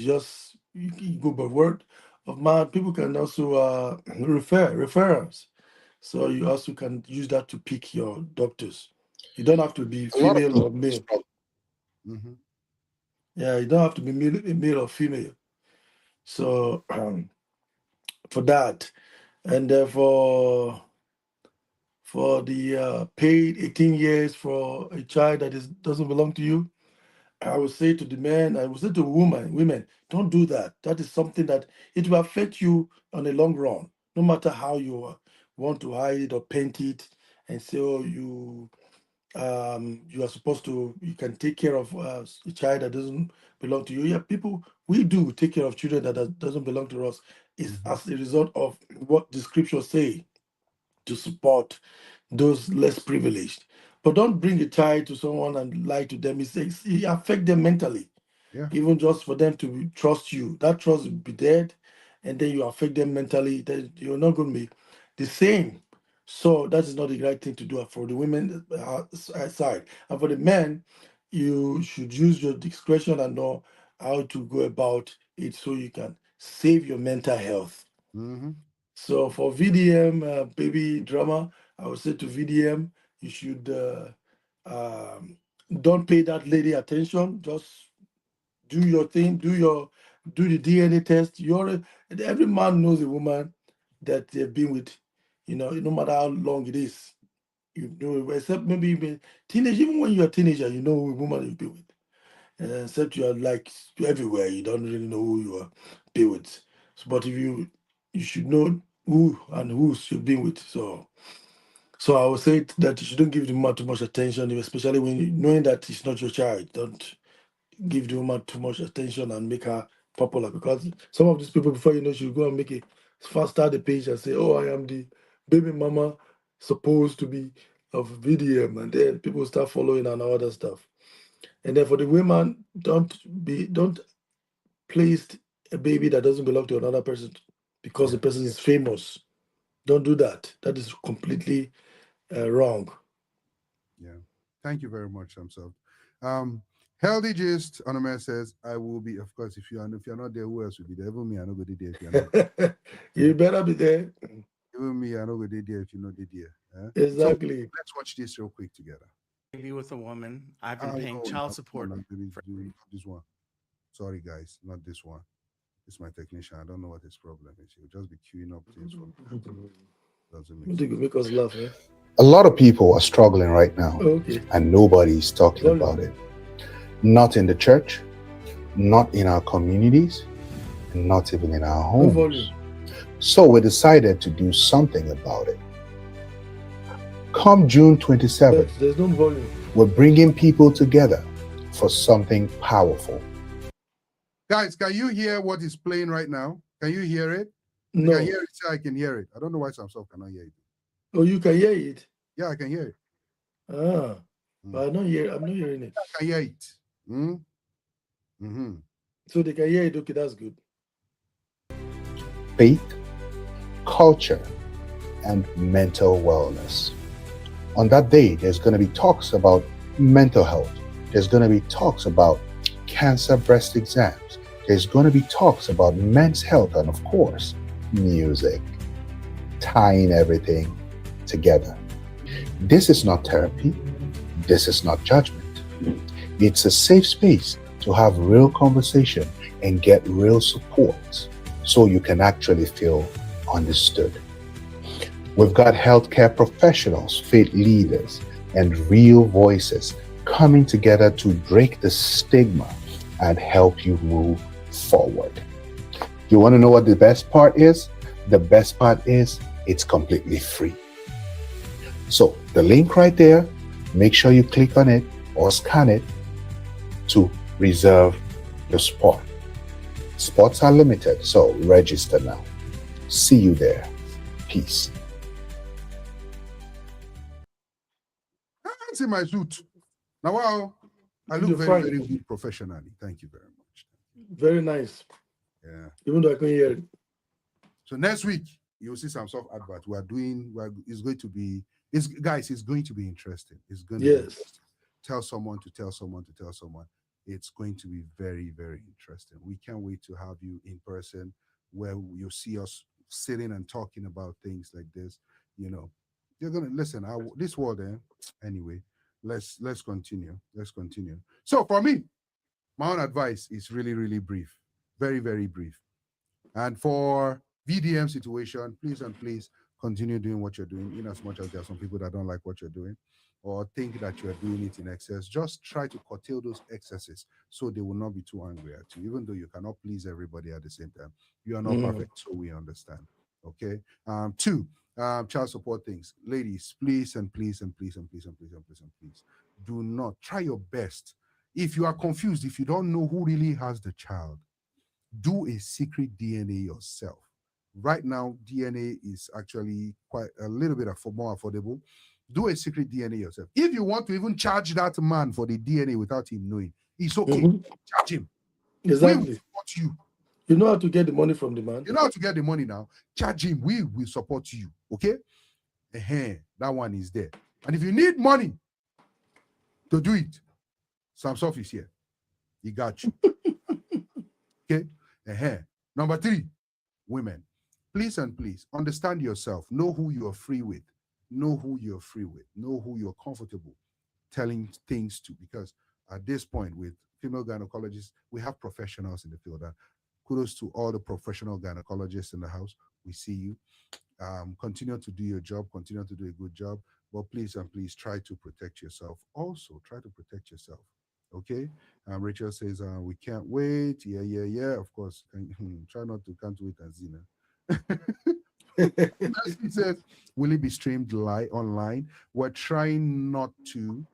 You go by word of mouth. People can also referrals. So you also can use that to pick your doctors. You don't have to be female or male. Yeah, you don't have to be male or female. So for that, and for the paid 18 years for a child that doesn't belong to you, I would say to the men, I would say to women, don't do that. That is something that it will affect you on the long run, no matter how you want to hide it or paint it and say, oh, you you are supposed to, you can take care of a child that doesn't belong to you. Yeah, people, we do take care of children that doesn't belong to us. It's as a result of what the scriptures say to support those less privileged. But don't bring a child to someone and lie to them. It affects them mentally. Yeah. Even just for them to trust you, that trust will be dead, and then you affect them mentally. Then you're not going to be the same. So that is not the right thing to do for the women side. And for the men, you should use your discretion and know how to go about it so you can save your mental health. So for VDM, baby drama, I would say to VDM, you should don't pay that lady attention. Just do your thing, do the DNA test. Every man knows a woman that they've been with, no matter how long it is. You know, except maybe even teenage, even when you're a teenager, you know who a woman you've been with. Except you are like everywhere, you don't really know who you are been with. So, but if you should know who and who's you've been with. So I would say that you shouldn't give the woman too much attention, especially when knowing that it's not your child. Don't give the woman too much attention and make her popular, because some of these people, before you know, she'll go and make it first start the page and say, "Oh, I am the baby mama supposed to be of VDM," and then people start following and all that stuff. And then for the women, don't place a baby that doesn't belong to another person because the person is famous. Don't do that. That is completely wrong. Yeah. Thank you very much, Samsung. Healthy Gist Anome says, I will be, of course, if you're not there, who else will be there? Even me, I know go there if you're not there. You better be there. Even me, I know go there if you're not there. Exactly. So let's watch this real quick together. Baby with a woman. I've been paying child support for this one. Sorry, guys, not this one. It's my technician. I don't know what his problem is. He'll just be queuing up things for me. Doesn't make us laugh, eh? A lot of people are struggling right now, and nobody's talking about it. Not in the church, not in our communities, and not even in our homes. So we decided to do something about it. Come June 27th, there's no volume. We're bringing people together for something powerful. Guys, can you hear what is playing right now? Can you hear it? No. I can hear it. So I can hear it. I don't know why Samsung cannot hear it. Oh, you can hear it? Yeah, I can hear it. But I'm not hearing it. I can hear it. So they can hear it. Okay, that's good. Faith, culture, and mental wellness. On that day, there's going to be talks about mental health. There's going to be talks about cancer breast exams. There's going to be talks about men's health, and of course, music, tying everything together. This is not therapy. This is not judgment. It's a safe space to have real conversation and get real support so you can actually feel understood. We've got healthcare professionals, faith leaders, and real voices coming together to break the stigma and help you move forward. You want to know what the best part is? The best part is it's completely free. So the link right there, make sure you click on it or scan it to reserve your spot. Spots are limited, so register now. See you there. Peace. That's in my suit. Now, wow, I look very, very good professionally. Thank you very much. Very nice. Yeah. Even though I can hear it. So next week, you'll see some soft advert. It's going to be, it's going to be interesting. It's going to be interesting. Tell someone to tell someone to tell someone. It's going to be very, very interesting. We can't wait to have you in person where you'll see us sitting and talking about things like this. You know, you're gonna listen. This world, anyway. Let's continue. Let's continue. So for me, my own advice is really, really brief, very, very brief. And for VDM situation, please and please continue doing what you're doing. In as much as there are some people that don't like what you're doing or think that you're doing it in excess, just try to curtail those excesses so they will not be too angry at you. Even though you cannot please everybody at the same time, you are not perfect, so we understand. Okay. Two, child support things. Ladies, please and please and please and please and please and please and please do not try your best. If you are confused, if you don't know who really has the child, do a secret DNA yourself. Right now, DNA is actually quite a little bit more affordable. Do a secret DNA yourself. If you want to even charge that man for the DNA without him knowing, it's okay. Charge him. Exactly. We will support you. You know how to get the money from the man. You know how to get the money now. Charge him. We will support you. Okay? That one is there. And if you need money to do it, Samsoff is here. He got you. Okay? Number 3, women. Please and please understand yourself. Know who you are free with. Know who you're free with. Know who you're comfortable telling things to. Because at this point, with female gynecologists, we have professionals in the field. And kudos to all the professional gynecologists in the house. We see you. Continue to do your job. Continue to do a good job. But please and please try to protect yourself. Also, try to protect yourself. Okay? Rachel says, we can't wait. Yeah. Of course. Try not to can't wait and Zina. He says, will it be streamed live online? We're trying not to,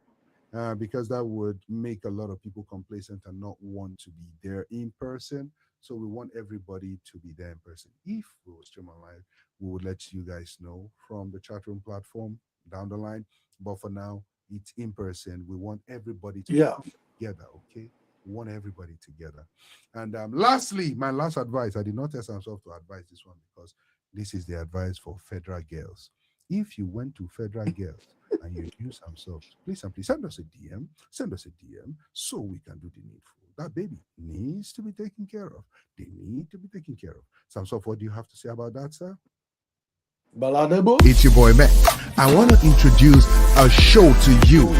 because that would make a lot of people complacent and not want to be there in person. So we want everybody to be there in person. If we will stream online, we would let you guys know from the chat room platform down the line. But for now, it's in person. We want everybody to be together, okay? We want everybody together. And lastly, my last advice, I did not test myself to advise this one because this is the advice for federal girls. If you went to federal girls and you knew some soft, please and please send us a DM. Send us a DM so we can do the needful. That baby needs to be taken care of. They need to be taken care of. Samsoff, what do you have to say about that, sir? Baladebo. It's your boy, Matt. I want to introduce a show to you.